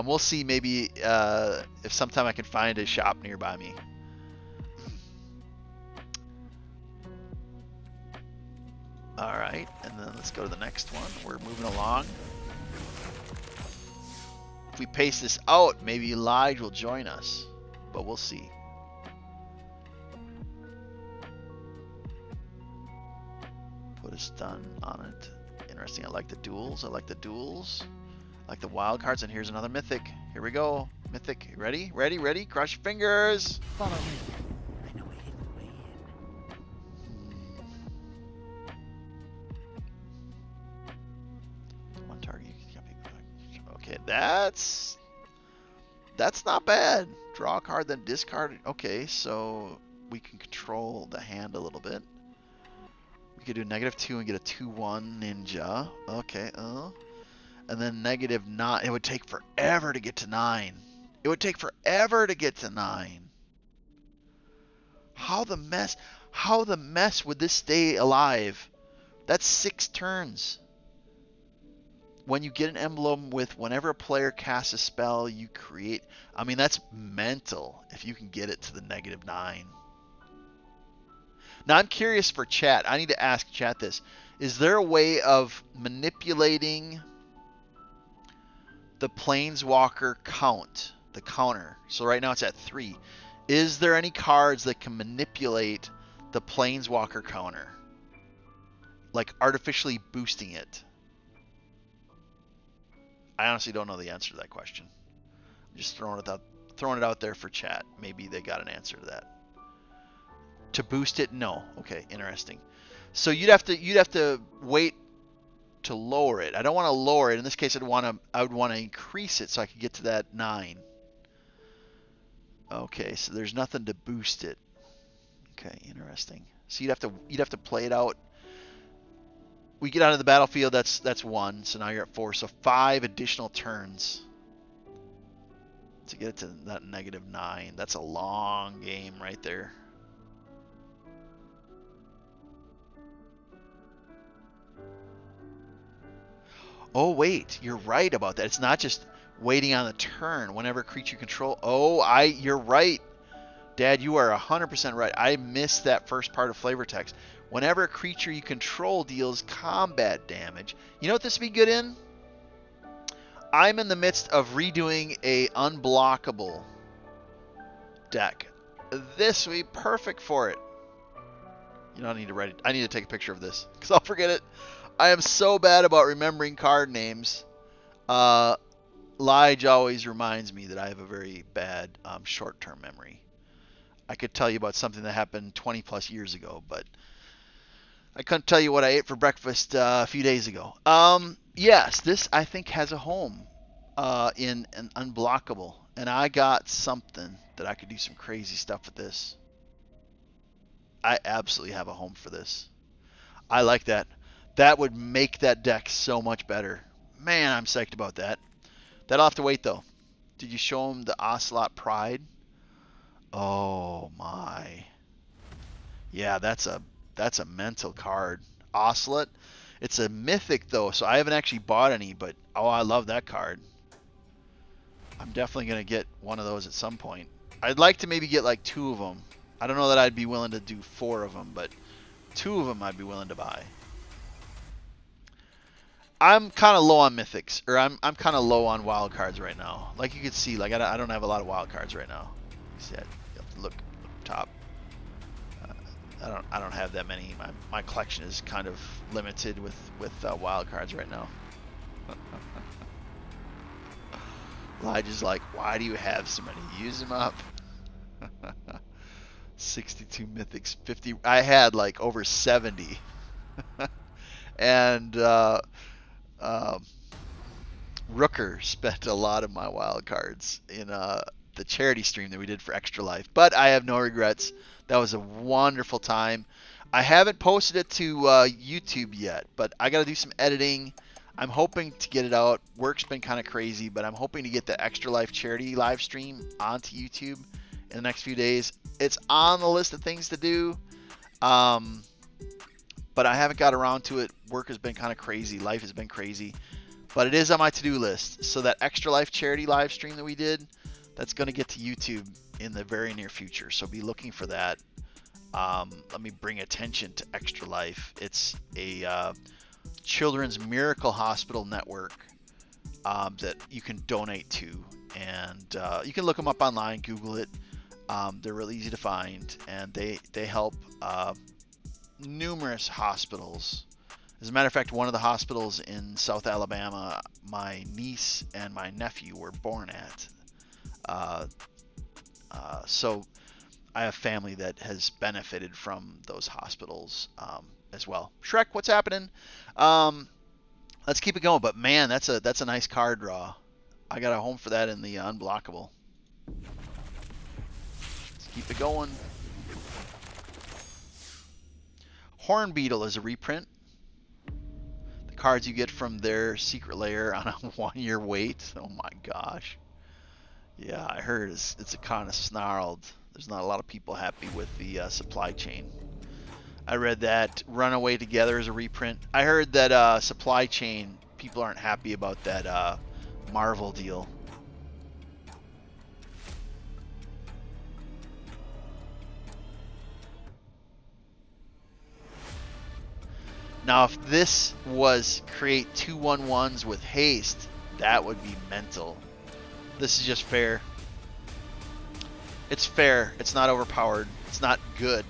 We'll see maybe if sometime I can find a shop nearby me. Alright, and then let's go to the next one. We're moving along. If we pace this out, maybe Elijah will join us. But we'll see. Put a stun on it. Interesting. I like the duels. I like the wild cards. And here's another mythic. Here we go. Mythic. Ready? Ready? Cross your fingers. Follow me. I know a hidden way in. One target. Okay, that's not bad. Draw a card, then discard it. Okay, so we can control the hand a little bit. We could do -2 and get a 2/1 ninja. Okay, and then -9. It would take forever to get to 9. It would take forever to get to 9. How the mess would this stay alive? That's 6 turns. When you get an emblem with whenever a player casts a spell, you create. I mean, that's mental if you can get it to the -9. Now, I'm curious for chat. I need to ask chat this. Is there a way of manipulating the Planeswalker count, the counter? So right now it's at 3. Is there any cards that can manipulate the Planeswalker counter? Like artificially boosting it? I honestly don't know the answer to that question. I'm just throwing it out there for chat. Maybe they got an answer to that. To boost it, no. Okay, interesting. So you'd have to wait to lower it. I don't want to lower it. In this case, I would want to increase it so I could get to that 9. Okay, so there's nothing to boost it. Okay, interesting. So you'd have to play it out We get onto the battlefield, that's 1, so now you're at 4, so 5 additional turns to get it to that -9. That's a long game right there. Oh wait, you're right about that. It's not just waiting on the turn. Whenever creature control. Oh, you're right. Dad, you are 100% right. I missed that first part of flavor text. Whenever a creature you control deals combat damage. You know what this would be good in? I'm in the midst of redoing a unblockable deck. This would be perfect for it. You know, I need to write it. I need to take a picture of this because I'll forget it. I am so bad about remembering card names. Lige always reminds me that I have a very bad short-term memory. I could tell you about something that happened 20 plus years ago, but I couldn't tell you what I ate for breakfast a few days ago. Yes, this I think has a home in an unblockable, and I got something that I could do some crazy stuff with this. I absolutely have a home for this. I like that. That would make that deck so much better. Man, I'm psyched about that. That'll have to wait though. Did you show him the Ocelot Pride? Oh my. Yeah, that's a mental card. Ocelot. It's a mythic though, so I haven't actually bought any, but oh, I love that card. I'm definitely going to get one of those at some point. I'd like to maybe get like 2 of them. I don't know that I'd be willing to do 4 of them, but 2 of them I'd be willing to buy. I'm kind of low on mythics, or I'm kind of low on wild cards right now. Like you can see, like I don't have a lot of wild cards right now. See that? You have to look up top. I don't have that many. My collection is kind of limited with wild cards right now. Elijah's like, why do you have so many? Use them up. 62 mythics, 50. I had like over 70. And Rooker spent a lot of my wild cards in the charity stream that we did for Extra Life, but I have no regrets. That was a wonderful time. I haven't posted it to YouTube yet, but I got to do some editing. I'm hoping to get it out. Work's been kind of crazy, but I'm hoping to get the Extra Life charity live stream onto YouTube in the next few days. It's on the list of things to do, but I haven't got around to it. Work has been kind of crazy. Life has been crazy, but it is on my to-do list. So that Extra Life charity live stream that we did, that's going to get to YouTube in the very near future. So be looking for that. Let me bring attention to Extra Life. It's a Children's Miracle Hospital network that you can donate to, and you can look them up online, Google it. They're really easy to find, and they help numerous hospitals. As a matter of fact, one of the hospitals in South Alabama, my niece and my nephew were born at. So I have family that has benefited from those hospitals as well. Shrek, what's happening? Let's keep it going. But man, that's a nice card draw. I got a home for that in the unblockable. Let's keep it going. Horn Beetle is a reprint. The cards you get from their secret lair on a 1-year wait. Oh my gosh. Yeah, I heard it's a kind of snarled. There's not a lot of people happy with the supply chain. I read that Runaway Together is a reprint. I heard that supply chain people aren't happy about that Marvel deal. Now, if this was create 2/1/1s with haste, that would be mental. This is just fair. It's fair. It's not overpowered. It's not good.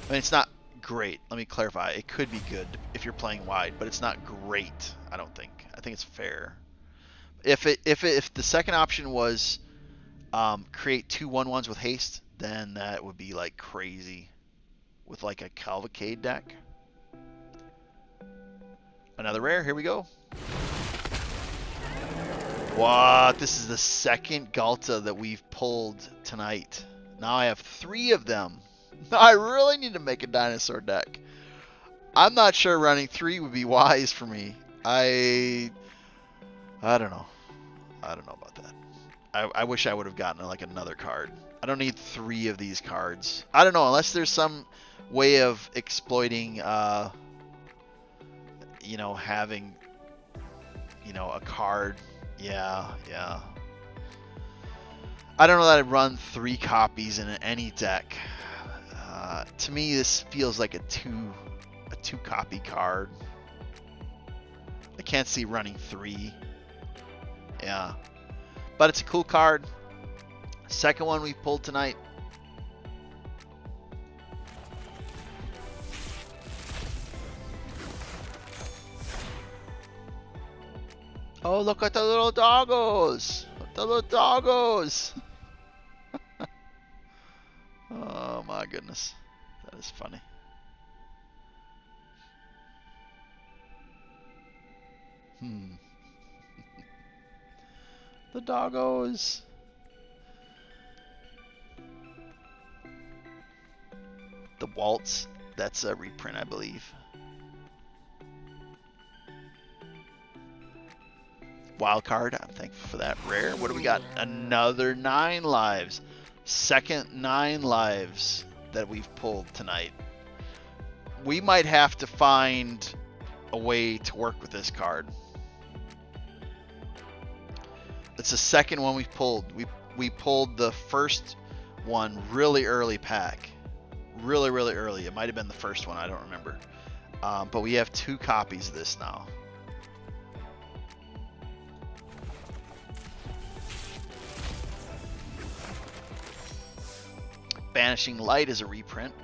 I mean, it's not great. Let me clarify. It could be good if you're playing wide, but it's not great. I don't think. I think it's fair. If the second option was create 2/1/1s with haste, then that would be like crazy. With like a Cavalcade deck. Another rare. Here we go. What? This is the second Galta that we've pulled tonight. Now I have 3 of them. I really need to make a dinosaur deck. I'm not sure running 3 would be wise for me. I don't know. I don't know about that. I wish I would have gotten like another card. I don't need 3 of these cards. I don't know, unless there's some way of exploiting, you know, having, you know, a card. Yeah. I don't know that I'd run 3 copies in any deck. To me, this feels like a two copy card. I can't see running 3. Yeah. But it's a cool card. Second one we pulled tonight. Oh, look at the little doggos. The little doggos. Oh my goodness. That is funny. The doggos. The Waltz. That's a reprint, I believe. Wild card. I'm thankful for that. Rare. What do we got? Another 9 lives. Second 9 lives that we've pulled tonight. We might have to find a way to work with this card. It's the second one we've pulled. We pulled the first one really early pack. Really early. It might have been the first one. I don't remember. But we have 2 copies of this now. Banishing Light is a reprint.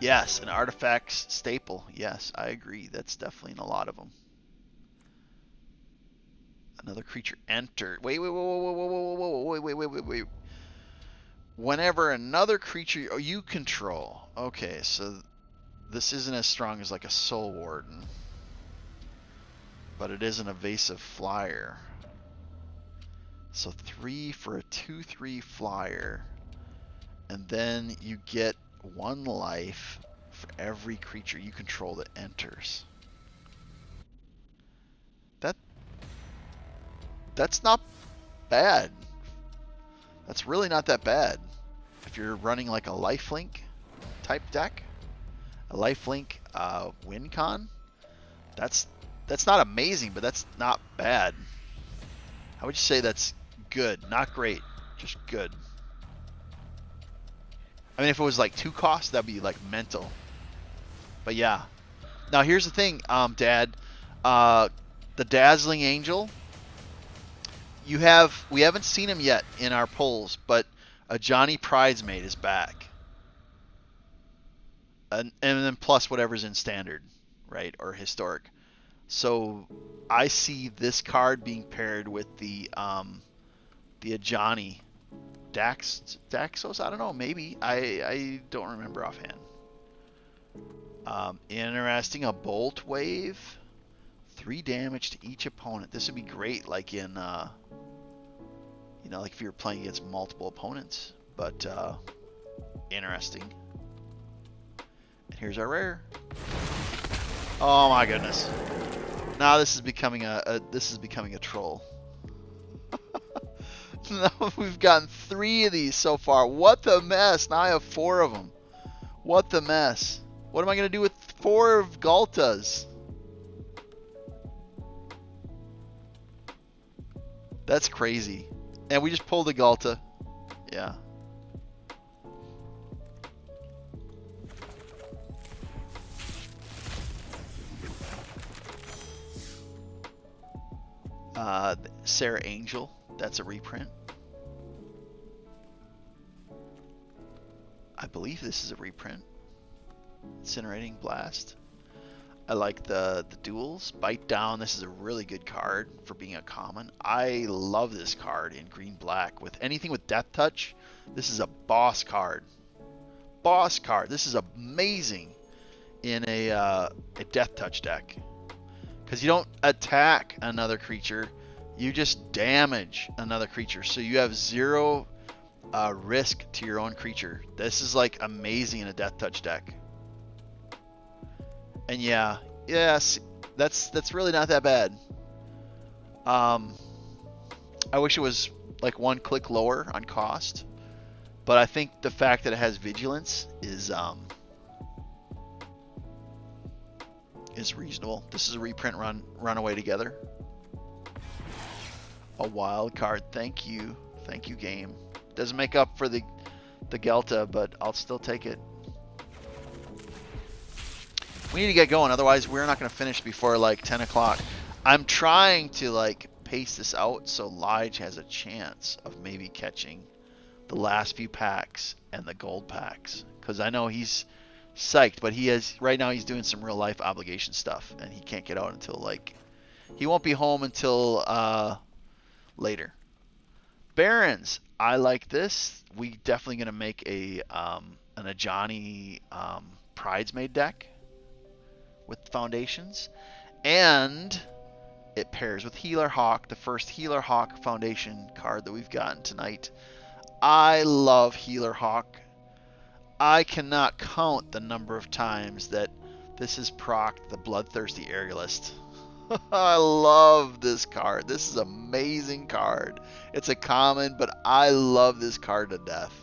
Yes, an artifacts staple. Yes, I agree. That's definitely in a lot of them. Another creature enter. Wait. Whenever another creature you control. Okay, so this isn't as strong as like a Soul Warden, but it is an evasive flyer. So 3 for a 2/3 flyer, and then you get 1 life for every creature you control that enters. That's not bad. That's really not that bad. If you're running like a lifelink type deck, a lifelink win con, that's not amazing, but that's not bad. How would you say that's good? Not great, just good. I mean, if it was like 2 costs, that'd be like mental. But yeah. Now here's the thing, Dad. The Dazzling Angel. We haven't seen him yet in our polls, but a Johnny Pridesmaid is back. And then plus whatever's in standard, right? Or historic. So I see this card being paired with the Ajani Daxos. I don't know, maybe. I don't remember offhand. Interesting. A Bolt Wave. 3 damage to each opponent. This would be great, like in you know, like if you were playing against multiple opponents. But interesting. And here's our rare. Oh my goodness. Now this is becoming a troll. Now we've gotten 3 of these so far. What the mess? Now I have 4 of them. What the mess? What am I gonna do with 4 of Galtas? That's crazy. And we just pulled a Galta. Yeah. Sarah Angel. That's a reprint. I believe this is a reprint. Incinerating Blast. I like the duels. Bite Down. This is a really good card for being a common. I love this card in green-black. With anything with Death Touch, this is a boss card. Boss card. This is amazing in a Death Touch deck. Because you don't attack another creature. You just damage another creature. So you have 0 risk to your own creature. This is like amazing in a Death Touch deck. And yeah, yes, that's really not that bad. I wish it was like one click lower on cost, but I think the fact that it has vigilance is reasonable. This is a reprint run away together. A wild card. Thank you game. Doesn't make up for the Gelta, but I'll still take it. We need to get going, otherwise we're not going to finish before like 10 o'clock. I'm trying to like pace this out so Lige has a chance of maybe catching the last few packs and the gold packs, because I know he's psyched, but right now he's doing some real life obligation stuff and he can't get out until like, he won't be home until later. Barons, I like this. We definitely going to make an Ajani Pridesmaid deck with foundations, and it pairs with Healer Hawk, the first Healer Hawk Foundation card that we've gotten tonight. I love Healer Hawk. I cannot count the number of times that this has procced the Bloodthirsty Aerialist. I love this card. This is an amazing card. It's a common, but I love this card to death.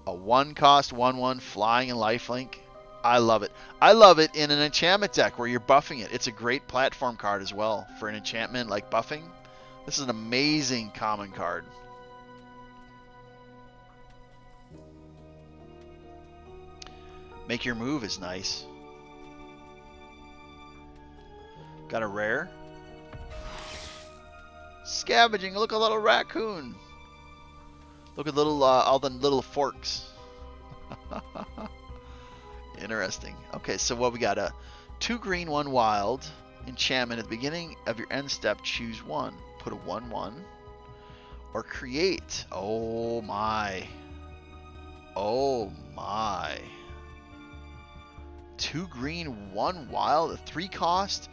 A 1-cost 1/1 flying and lifelink. I love it. I love it in an enchantment deck where you're buffing it. It's a great platform card as well for an enchantment like buffing. This is an amazing common card. Make your move is nice. Got a rare. Scavenging. Look, a little raccoon. Look at little all the little forks. Interesting. Okay, so what we got? A 2 green, 1 wild enchantment. At the beginning of your end step, choose one. Put a 1/1 or create. Oh my. Oh my. 2 green, 1 wild, a 3-cost,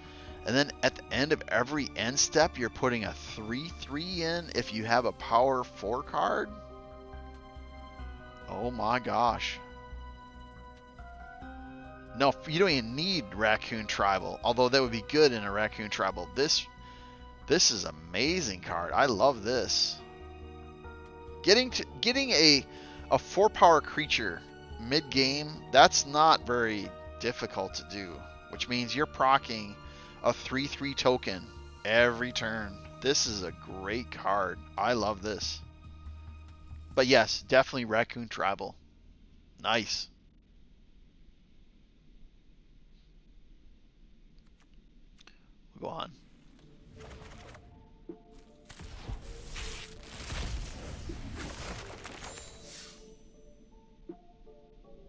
and then at the end of every end step, you're putting a 3/3 in if you have a power 4 card. Oh my gosh. No, you don't even need Raccoon Tribal, although that would be good in a Raccoon Tribal. This is an amazing card. I love this. Getting a 4-power creature mid-game, that's not very difficult to do, which means you're proccing a 3/3 token every turn. This is a great card. I love this. But yes, definitely Raccoon Tribal. Nice. We'll go on.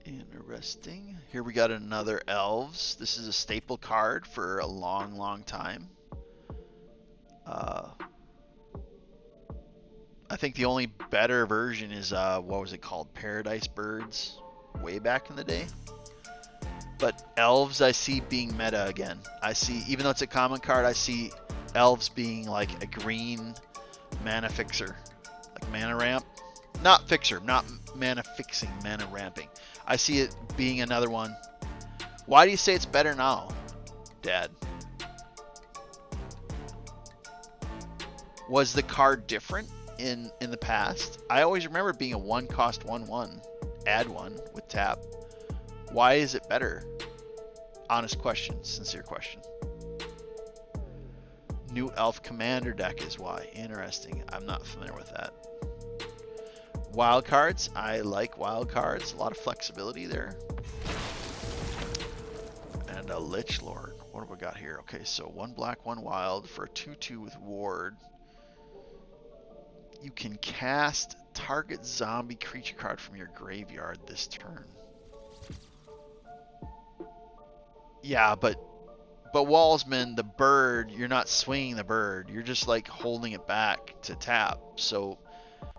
Interesting. Here we got another Elves. This is a staple card for a long time. I think the only better version is, what was it called? Paradise Birds, way back in the day. But Elves I see being meta again. I see, even though it's a common card, I see Elves being like a green mana fixer. Like mana ramp. Not fixer, not mana fixing, mana ramping. I see it being another one. Why do you say it's better now, Dad? Was the card different in the past? I always remember it being a 1-cost 1/1. Add 1 with tap. Why is it better? Honest question, sincere question. New Elf Commander deck is why. Interesting. I'm not familiar with that. Wild cards. I like wild cards. A lot of flexibility there. And a Lich Lord. What have we got here? Okay, so 1 black, 1 wild for a 2/2 with ward. You can cast target zombie creature card from your graveyard this turn. Yeah, but Wallsman, the bird, you're not swinging the bird. You're just like holding it back to tap. So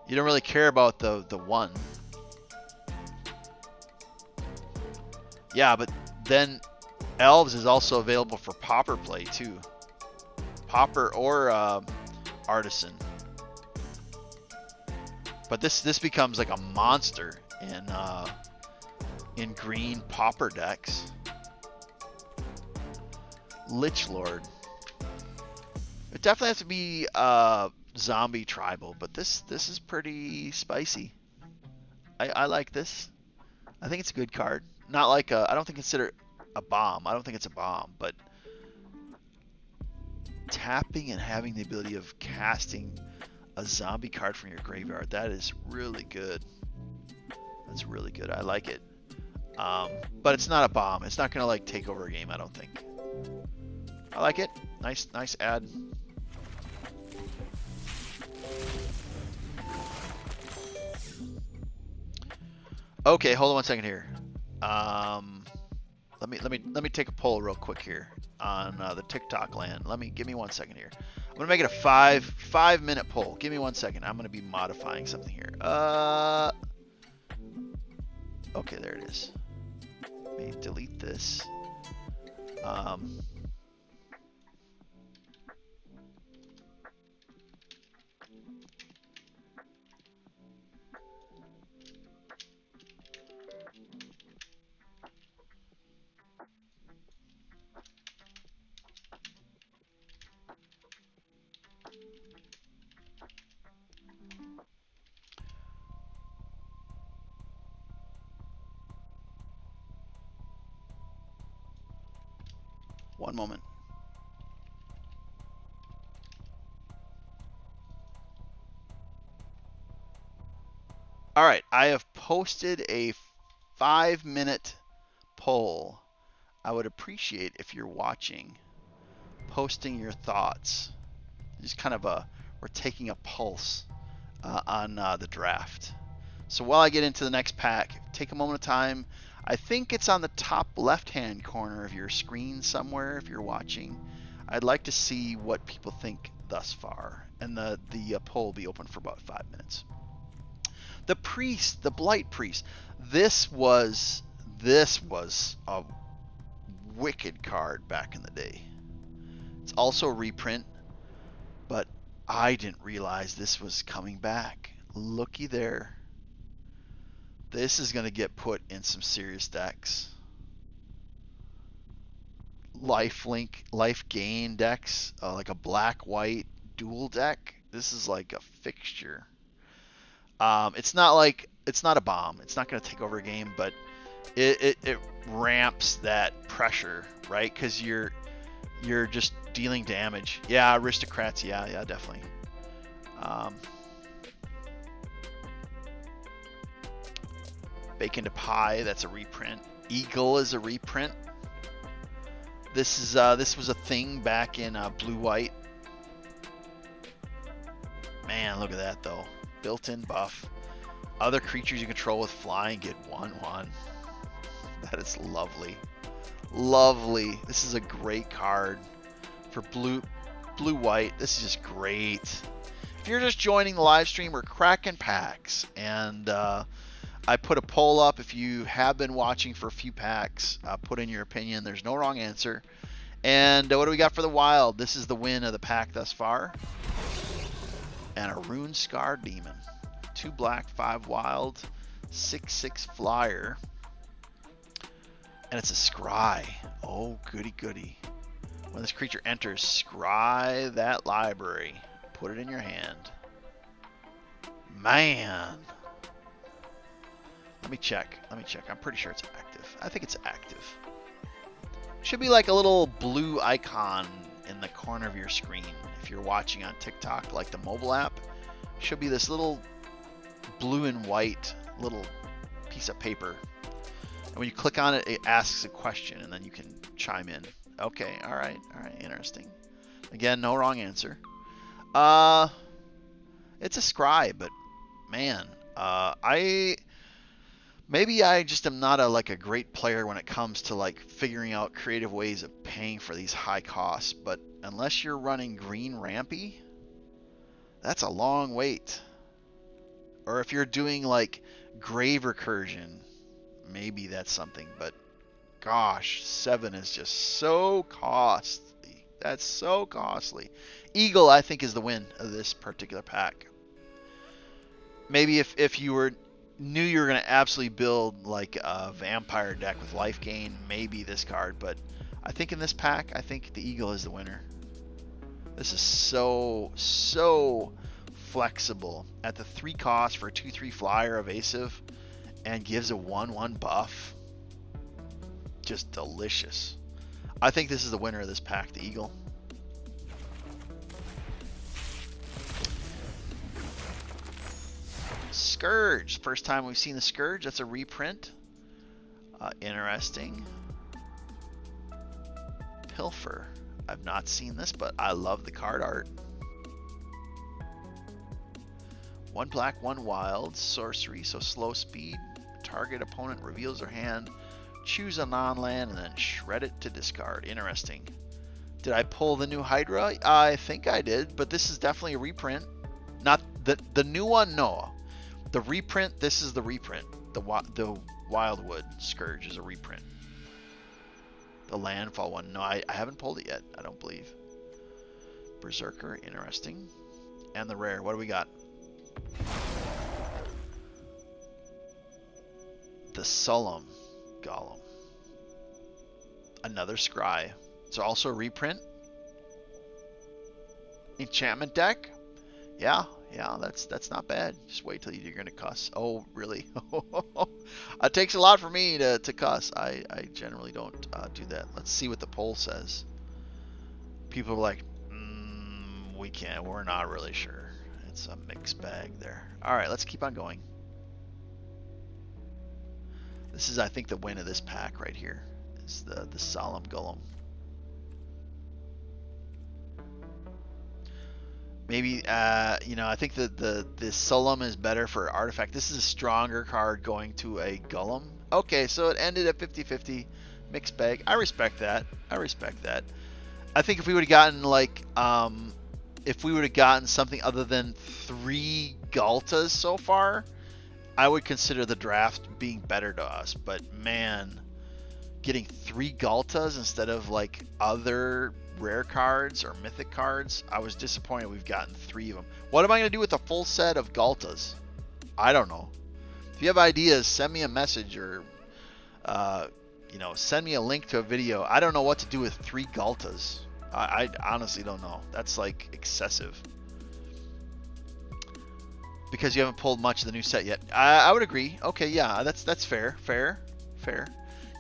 you don't really care about the 1. Yeah, but then Elves is also available for Pauper play too. Pauper or Artisan. But this becomes like a monster in green pauper decks. Lich Lord. It definitely has to be zombie tribal, but this is pretty spicy. I like this. I think it's a good card. Not like I don't think consider it a bomb. I don't think it's a bomb, but tapping and having the ability of casting a zombie card from your graveyard, that is really good. That's really good. I like it. But it's not a bomb. It's not gonna like take over a game, I don't think. I like it. Nice add. Okay, hold on one second here. Let me take a poll real quick here on the TikTok land. Give me 1 second here. I'm gonna make it a 5-minute poll. Give me 1 second. I'm gonna be modifying something here. Okay, there it is. Let me delete this. One moment. All right, I have posted a 5-minute poll. I would appreciate if you're watching, posting your thoughts. Just kind of we're taking a pulse on the draft. So while I get into the next pack, take a moment of time. I think it's on the top left-hand corner of your screen somewhere if you're watching. I'd like to see what people think thus far, and the poll will be open for about 5 minutes. The Priest, the Blight Priest. This was a wicked card back in the day. It's also a reprint, but I didn't realize this was coming back. Looky there. This is going to get put in some serious decks. Life gain decks, like a black-white dual deck. This is like a fixture. It's not a bomb. It's not going to take over a game, but it ramps that pressure, right? Because you're just dealing damage. Yeah, aristocrats. Yeah, definitely. Bake into Pie, that's a reprint. Eagle is a reprint. This was a thing back in blue-white. Man, look at that though. Built-in buff. Other creatures you control with flying get 1/1. That is lovely. Lovely. This is a great card for blue-white. This is just great. If you're just joining the live stream, we're cracking packs, and I put a poll up. If you have been watching for a few packs, put in your opinion. There's no wrong answer. And what do we got for the wild? This is the win of the pack thus far. And a Rune Scar Demon. 2 black, 5 wild, 6/6 flyer. And it's a scry. Oh, goody goody. When this creature enters, scry that library. Put it in your hand. Man. Let me check. I'm pretty sure it's active. I think it's active. Should be like a little blue icon in the corner of your screen. If you're watching on TikTok, like the mobile app, should be this little blue and white little piece of paper. And when you click on it, it asks a question, and then you can chime in. Okay, all right, interesting. Again, no wrong answer. It's a scry, but man, maybe I just am not a great player when it comes to like figuring out creative ways of paying for these high costs. But unless you're running green rampy, that's a long wait. Or if you're doing like grave recursion, maybe that's something. But gosh, 7 is just so costly. That's so costly. Eagle, I think, is the win of this particular pack. maybe if you knew you were going to absolutely build like a vampire deck with life gain, maybe this card. But I think in this pack, I think the Eagle is the winner. This is so flexible at the 3 cost for a 2/3 flyer evasive, and gives a 1/1 buff. Just delicious. I think this is the winner of this pack, the Eagle. Scourge. First time we've seen the Scourge. That's a reprint. Interesting. Pilfer. I've not seen this, but I love the card art. 1 black, 1 wild. Sorcery, so slow speed. Target opponent reveals their hand. Choose a non-land and then shred it to discard. Interesting. Did I pull the new Hydra? I think I did, but this is definitely a reprint. Not the new one, no. The reprint, this is the reprint. The Wildwood Scourge is a reprint. The Landfall one, no, I haven't pulled it yet, I don't believe. Berserker, interesting. And the rare, what do we got? The Solemn Golem. Another Scry. It's also a reprint. Enchantment deck. Yeah, that's not bad. Just wait till you're gonna cuss. Oh, really? It takes a lot for me to cuss. I generally don't do that. Let's see what the poll says. People are like, we can't. We're not really sure. It's a mixed bag there. All right, let's keep on going. This is, I think, the win of this pack right here. Is the Solemn Golem. Maybe, I think the Solemn is better for artifact. This is a stronger card going to a Golem. Okay, so it ended at 50-50. Mixed bag. I respect that. I think if we would have gotten, like, if we would have gotten something other than 3 Galtas so far, I would consider the draft being better to us. But, man, getting 3 Galtas instead of, like, other rare cards or mythic cards, I was disappointed we've gotten 3 of them. What am I going to do with a full set of Galtas? I don't know. If you have ideas, send me a message or send me a link to a video. I don't know what to do with 3 Galtas. I honestly don't know. That's like excessive. Because you haven't pulled much of the new set yet. I would agree. Okay, yeah, that's fair.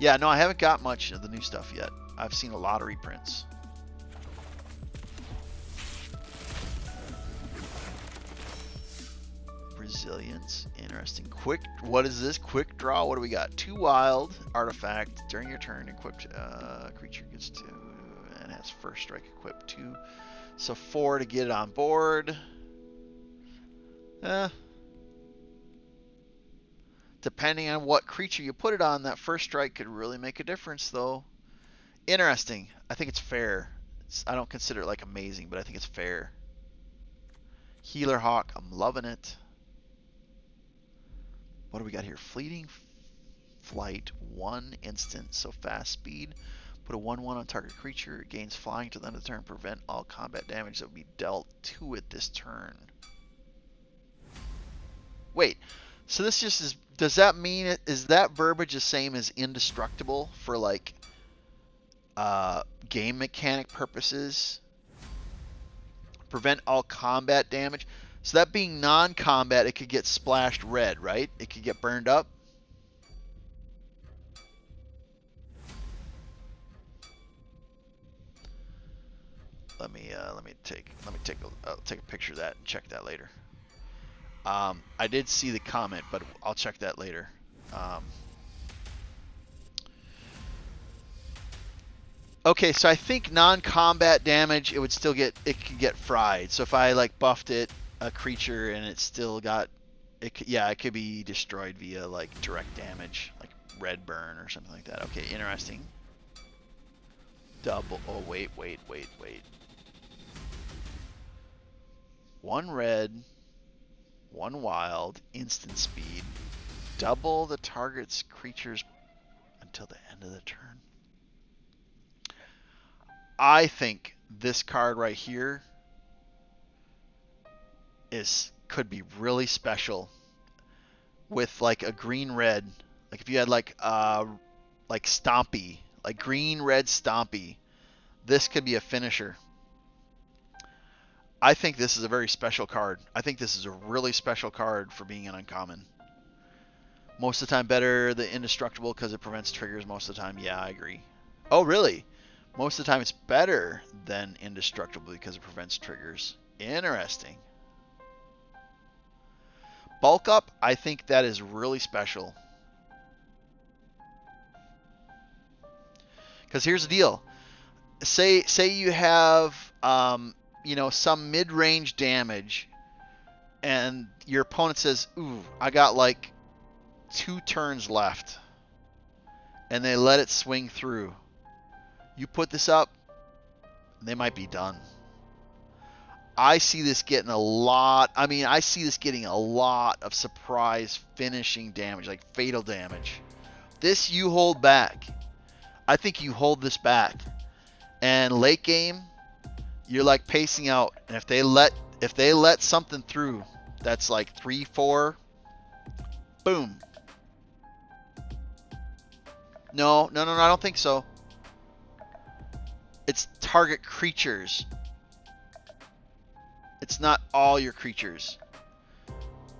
Yeah, no, I haven't got much of the new stuff yet. I've seen a lot of reprints. Resilience, interesting. Quick, what is this? Quick draw. What do we got? 2 wild artifact during your turn. Equipped creature gets 2 and has first strike equipped 2. So 4 to get it on board. Depending on what creature you put it on, that first strike could really make a difference, though. Interesting. I think it's fair. I don't consider it like amazing, but I think it's fair. Healer Hawk, I'm loving it. What do we got here? Fleeting Flight, 1 instant, so fast speed. Put a 1/1 on target creature. It gains flying to the end of the turn. Prevent all combat damage that would be dealt to it this turn. Wait, so this just is. Does that mean is that verbiage the same as indestructible for like game mechanic purposes? Prevent all combat damage. So that being non-combat, it could get splashed red, right? It could get burned up. Let me take a picture of that and check that later. I did see the comment, but I'll check that later. Okay, so I think non-combat damage, it could get fried. So if I like buffed it, a creature, and it still got, it could be destroyed via like direct damage, like red burn or something like that. Okay, interesting. Double. Oh wait. 1 red, 1 wild, instant speed. Double the target's creatures until the end of the turn. I think this card right here is could be really special with like a green red. Like if you had like Stompy, like green red Stompy, this could be a finisher. I think this is a very special card. I think this is a really special card for being an uncommon. Most of the time better the indestructible because it prevents triggers most of the time. Yeah, I agree. Oh, really? Most of the time it's better than indestructible because it prevents triggers. Interesting. Bulk up, I think that is really special. Because here's the deal. Say you have you know, some mid-range damage and your opponent says, ooh, I got like 2 turns left, and they let it swing through. You put this up, they might be done. I see this getting a lot. I mean, I see this getting a lot of surprise finishing damage, like fatal damage. This you hold back. I think you hold this back, and late game, you're like pacing out. And if they let something through, that's like 3-4. Boom. No, I don't think so. It's target creatures. It's not all your creatures.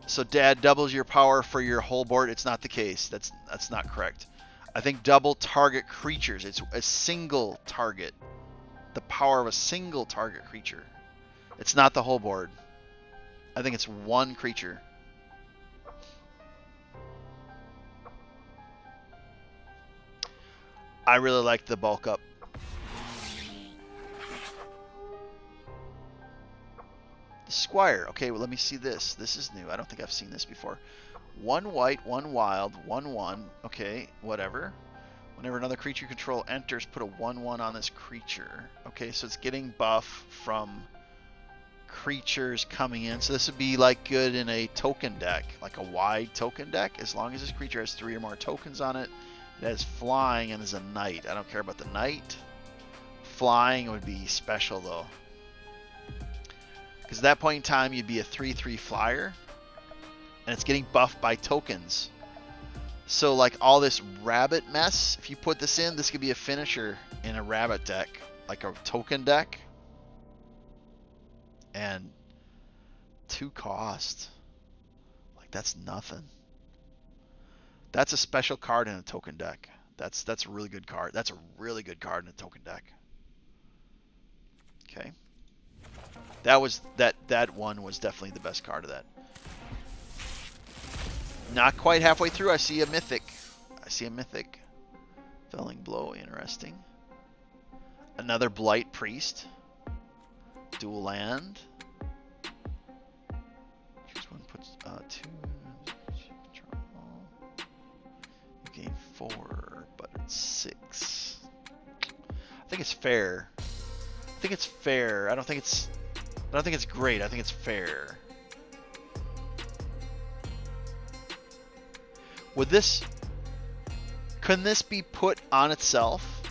So Dad doubles your power for your whole board. It's not the case. That's not correct. I think double target creatures. It's a single target. The power of a single target creature. It's not the whole board. I think it's one creature. I really like the bulk up. The Squire. Okay, well, let me see this. This is new. I don't think I've seen this before. 1 white, 1 wild, 1/1. Okay, whatever. Whenever another creature you control enters, put a 1/1 on this creature. Okay, so it's getting buff from creatures coming in. So this would be like good in a token deck, like a wide token deck, as long as this creature has 3 or more tokens on it. It has flying and is a knight. I don't care about the knight. Flying would be special though. Because at that point in time, you'd be a 3/3 flyer. And it's getting buffed by tokens. So like all this rabbit mess, if you put this in, this could be a finisher in a rabbit deck. Like a token deck. And 2 cost. Like that's nothing. That's a special card in a token deck. That's a really good card. That's a really good card in a token deck. Okay. That one was definitely the best card of that. Not quite halfway through. I see a mythic. Felling Blow, interesting. Another Blight Priest. Dual land. Choose one, puts 2. You gain 4, but it's 6. I think it's fair. I don't think it's great. I think it's fair. Can this be put on itself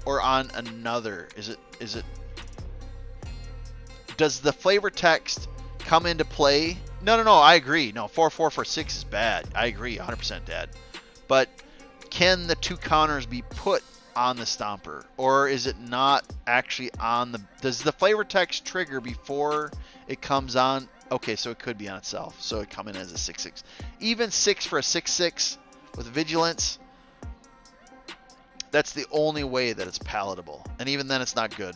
or on another? Does the flavor text come into play? No, I agree. No, 4/4 for 6 is bad. I agree 100%, Dad. But can the 2 counters be put on the Stomper, or is it not actually on the... Does the flavor text trigger before it comes on? Okay, so it could be on itself. So it come in as a 6/6. Even 6 for a 6/6 with Vigilance, that's the only way that it's palatable. And even then, it's not good.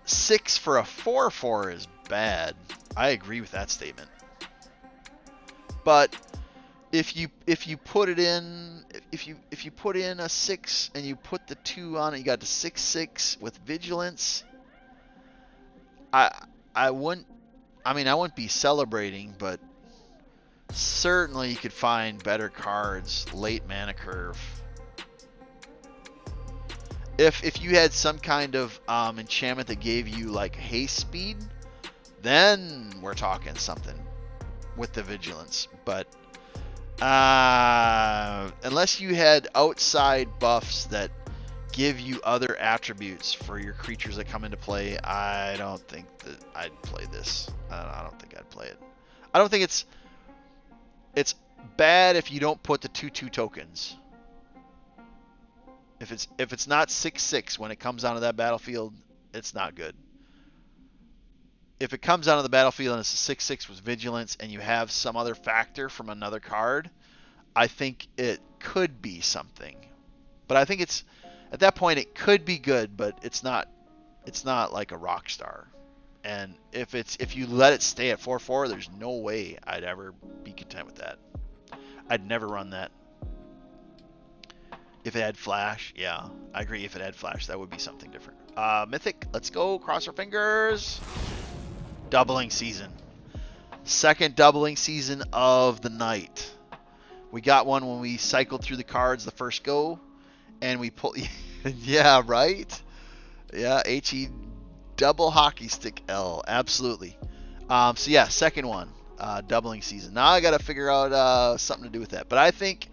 6 for a 4/4 is bad. I agree with that statement. But if you put it in, if you put in a 6 and you put the 2 on it, you got the 6/6 with Vigilance. I wouldn't be celebrating, but certainly you could find better cards late mana curve. If you had some kind of enchantment that gave you like haste speed, then we're talking something with the Vigilance. But unless you had outside buffs that give you other attributes for your creatures that come into play, I don't think that I'd play this. I don't think I'd play it. I don't think it's bad if you don't put the 2/2 tokens. If it's not 6/6 when it comes onto that battlefield, it's not good. If it comes onto the battlefield and it's a 6/6 with vigilance and you have some other factor from another card, I think it could be something. But I think it's at that point it could be good, but it's not like a rock star. And if you let it stay at 4/4, there's no way I'd ever be content with that. I'd never run that. If it had flash, yeah, I agree. If it had flash, that would be something different. Mythic, let's go. Cross our fingers. Doubling season. Second doubling season of the night. We got one when we cycled through the cards the first go, and we pulled. Yeah, right. Yeah, HE double hockey stick L. Absolutely. So yeah, second one. Doubling season. Now I got to figure out something to do with that. But I think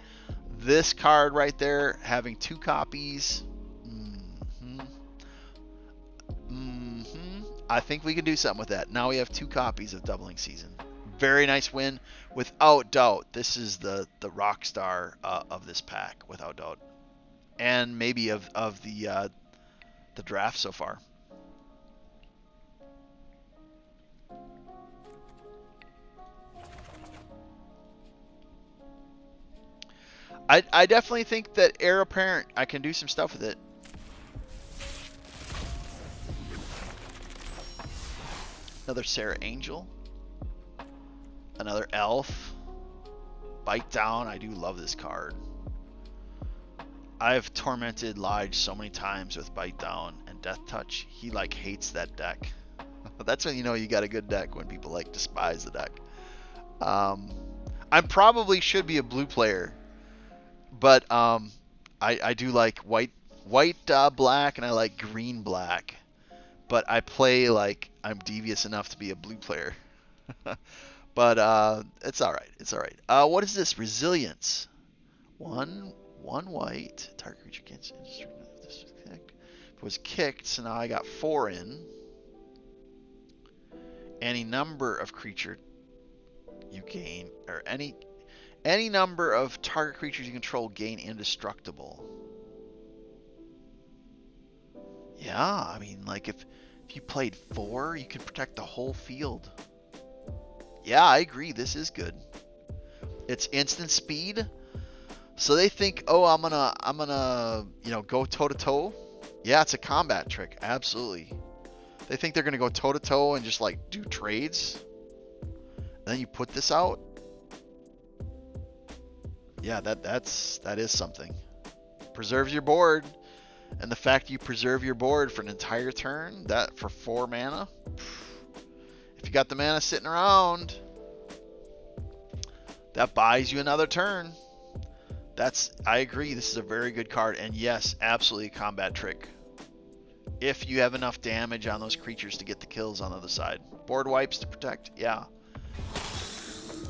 this card right there, having 2 copies, I think we can do something with that. Now we have 2 copies of doubling season. Very nice win, without doubt. This is the rock star of this pack, without doubt, and maybe of the draft so far. I definitely think that Heir Apparent, I can do some stuff with it. Another Sarah Angel. Another Elf. Bite Down. I do love this card. I've tormented Lige so many times with Bite Down and Death Touch. He like hates that deck. That's when you know you got a good deck, when people like despise the deck. I probably should be a blue player. But I do like white black, and I like green black. But I play like I'm devious enough to be a blue player. But it's all right. It's all right. What is this? Resilience. One white. Target creature can't. If it was kicked, so now I got 4 in. Any number of creature you gain, or any number of target creatures you control gain indestructible. Yeah, I mean, like if you played 4, you could protect the whole field. Yeah, I agree. This is good. It's instant speed. So they think, oh, I'm gonna, go toe to toe. Yeah, it's a combat trick. Absolutely. They think they're gonna go toe to toe and just like do trades. And then you put this out. Yeah, that is something. Preserves your board, and the fact you preserve your board for an entire turn, that for 4 mana. If you got the mana sitting around, that buys you another turn. I agree. This is a very good card, and yes, absolutely a combat trick. If you have enough damage on those creatures to get the kills on the other side. Board wipes to protect. Yeah.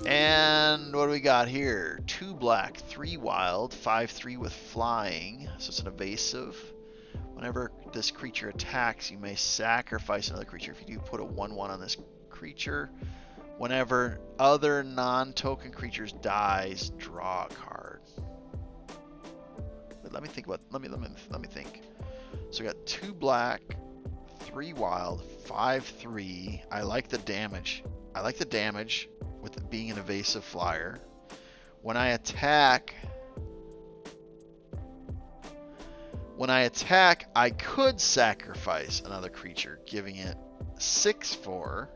And what do we got here? 2 black, 3 wild, 5/3 with flying. So it's an evasive. Whenever this creature attacks, you may sacrifice another creature. If you do, put a 1/1 on this creature. Whenever other non-token creatures dies, draw a card. But let me think about. Let me think. So we got 2 black, 3 wild, 5/3. I like the damage. With it being an evasive flyer. When I attack, I could sacrifice another creature, giving it 6/4,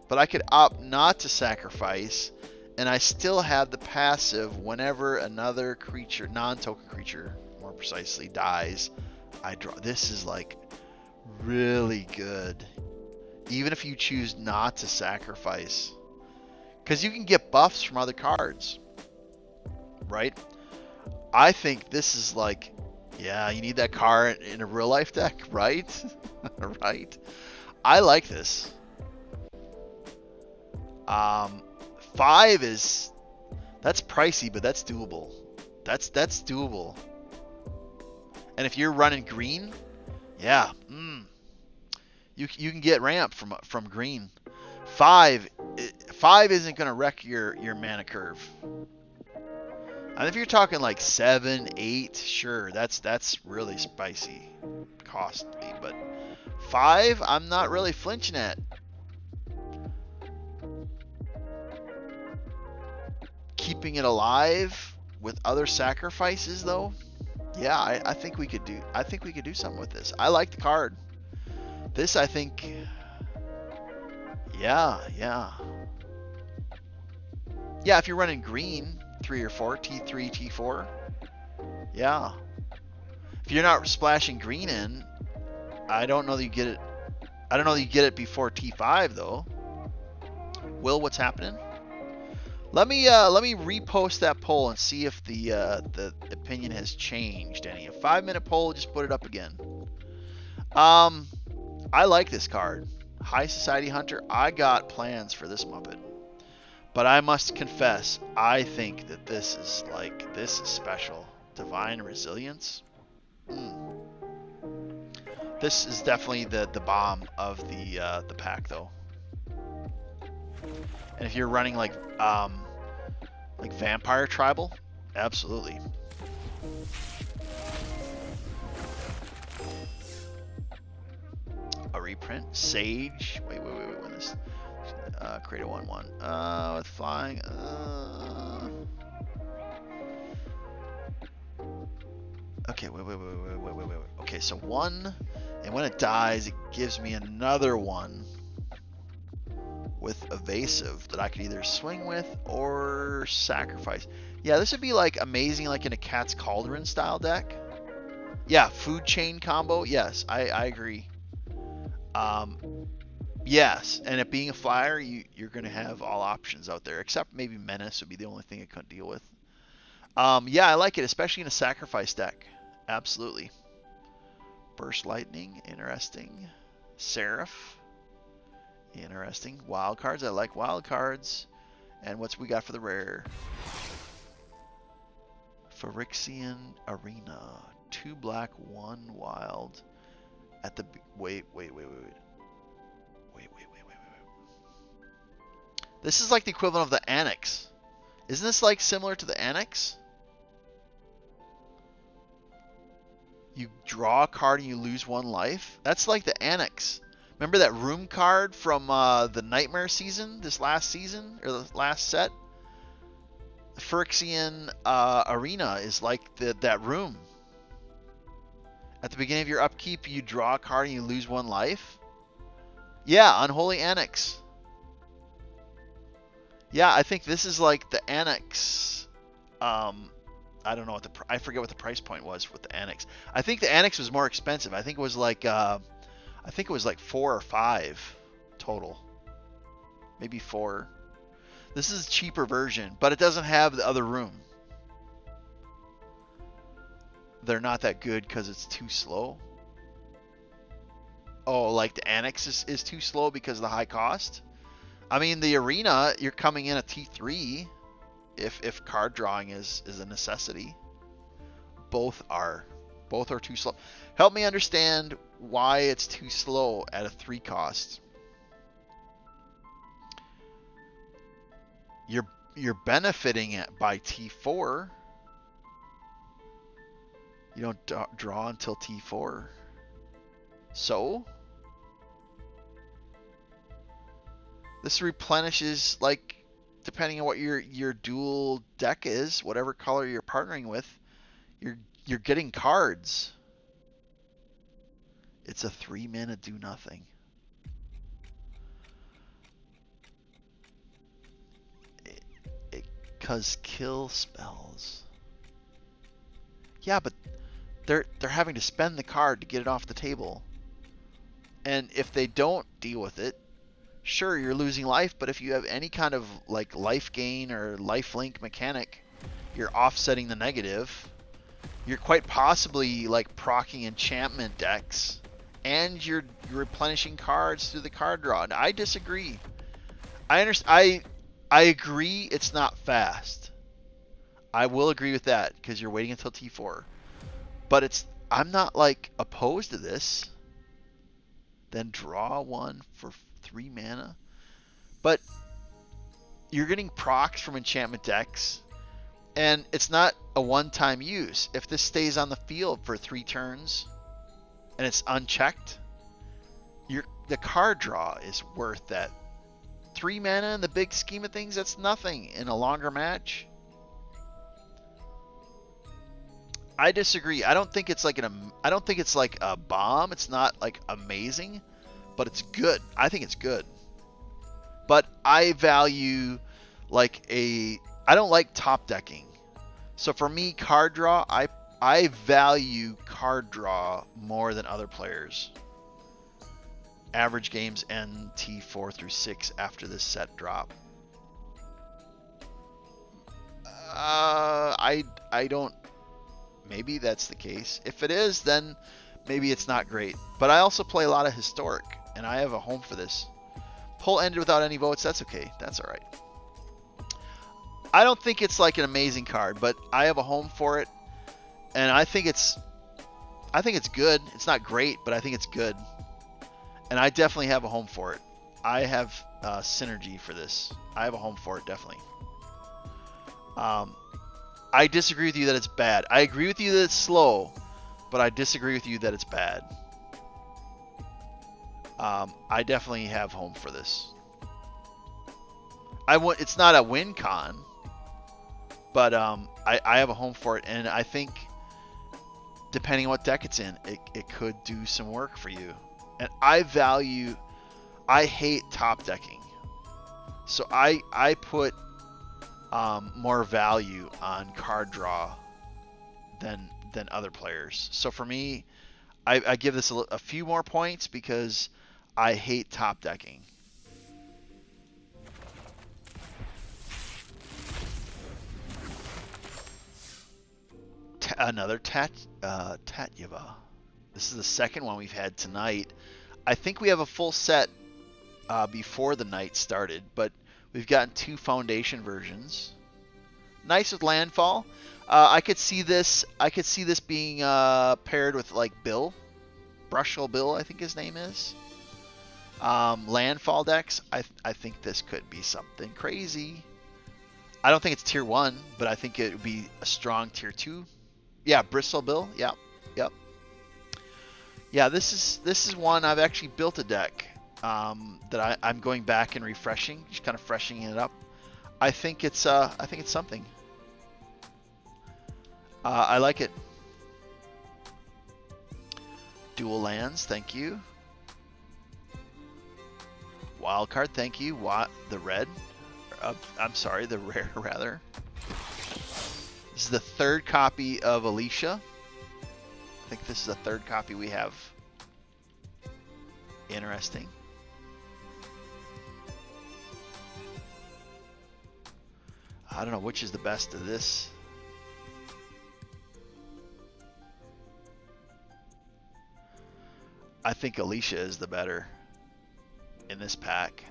but I could opt not to sacrifice, and I still have the passive. Whenever another creature, non-token creature, more precisely, dies, I draw. This is like really good, even if you choose not to sacrifice. Because you can get buffs from other cards, right? I think this is like, yeah, you need that card in a real life deck, right? Right? I like this. 5 that's pricey, but that's doable. That's doable. And if you're running green, yeah, you can get ramp from green. 5 isn't going to wreck your mana curve. And if you're talking like 7, 8, sure, that's really spicy, costly. But 5, I'm not really flinching at. Keeping it alive with other sacrifices, though, yeah, I think we could do. I think we could do something with this. I like the card. This, I think, yeah. If you're running green, 3 or 4, T3, T4, yeah. If you're not splashing green in, I don't know that you get it. I don't know that you get it before T5 though. Will, what's happening? Let me repost that poll and see if the opinion has changed any. A 5-minute poll, just put it up again. I like this card. High Society Hunter. I got plans for this Muppet. But I must confess, I think that this is special. Divine Resilience. This is definitely the bomb of the pack though. And if you're running like Vampire Tribal, absolutely. A reprint. Sage. Wait. When this create a 1/1 with flying. Okay, wait. Okay, so 1, and when it dies, it gives me another 1 with evasive that I could either swing with or sacrifice. Yeah, this would be like amazing, like in a Cat's Cauldron style deck. Yeah, food chain combo. Yes, I agree. Yes, and it being a flyer, you're going to have all options out there, except maybe Menace would be the only thing I couldn't deal with. Yeah, I like it, especially in a sacrifice deck. Absolutely. Burst Lightning, interesting. Seraph, interesting. Wild cards, I like wild cards. And what's we got for the rare? Phyrexian Arena. 2 black, 1 wild. At the wait. This is like the equivalent of the Annex. Isn't this like similar to the Annex? You draw a card and you lose 1 life. That's like the Annex. Remember that room card from the Nightmare season, this last season, or the last set? Phyrexian Arena is like that room. At the beginning of your upkeep, you draw a card and you lose 1 life. Yeah, Unholy Annex. Yeah, I think this is like the Annex. I don't know what I forget what the price point was with the Annex. I think the Annex was more expensive. I think it was like 4 or 5 total. Maybe 4. This is a cheaper version, but it doesn't have the other room. They're not that good because it's too slow. Oh, like the Annex is too slow because of the high cost? I mean, the Arena, you're coming in at T3 if card drawing is a necessity. Both are too slow. Help me understand why it's too slow at a 3 cost. You're benefiting it by T4. You don't draw until T4. So this replenishes, like, depending on what your dual deck is, whatever color you're partnering with, you're getting cards. It's a 3-mana do nothing. Because kill spells. Yeah, but they're having to spend the card to get it off the table. And if they don't deal with it, sure, you're losing life, but if you have any kind of like life gain or life link mechanic, you're offsetting the negative. You're quite possibly like proccing enchantment decks, and you're replenishing cards through the card draw. And I disagree. I understand. I agree it's not fast. I will agree with that because you're waiting until T4. But I'm not like opposed to this. Then draw one for 3 mana. But you're getting procs from enchantment decks, and it's not a one-time use. If this stays on the field for 3 turns and it's unchecked, the card draw is worth that. 3 mana in the big scheme of things, that's nothing in a longer match. I disagree. I don't think it's like a bomb. It's not like amazing, but it's good. I think it's good. But I value I don't like top decking. So for me, card draw, I value card draw more than other players. Average games NT 4 through 6 after this set drop. I don't. Maybe that's the case. If it is, then maybe it's not great. But I also play a lot of historic, and I have a home for this. Poll ended without any votes. That's okay. That's all right. I don't think it's like an amazing card, but I have a home for it, and I think it's good. It's not great, but I think it's good, and I definitely have a home for it. I have synergy for this. I have a home for it, definitely. I disagree with you that it's bad. I agree with you that it's slow, but I disagree with you that it's bad. I definitely have home for this. It's not a win con, but I have a home for it, and I think depending on what deck it's in, it could do some work for you. And I hate top decking, so I put more value on card draw than other players. So for me, I give this a few more points because I hate top decking. Another Tatyava. This is the second one we've had tonight. I think we have a full set before the night started, but we've gotten 2 foundation versions. Nice with landfall. I could see this being paired with like Bill, Brushel Bill, I think his name is. Landfall decks. I think this could be something crazy. I don't think it's tier 1, but I think it would be a strong tier 2. Yeah, Bristle Bill. Yep. Yeah, this is one I've actually built a deck that I'm going back and refreshing, just kind of freshening it up. I think it's something. I like it. Dual lands, thank you. Wild card, thank you. The red? I'm sorry, the rare rather. This is the 3rd copy of Alicia. I think this is the 3rd copy we have. Interesting. I don't know which is the best of this. I think Alicia is the better in this pack.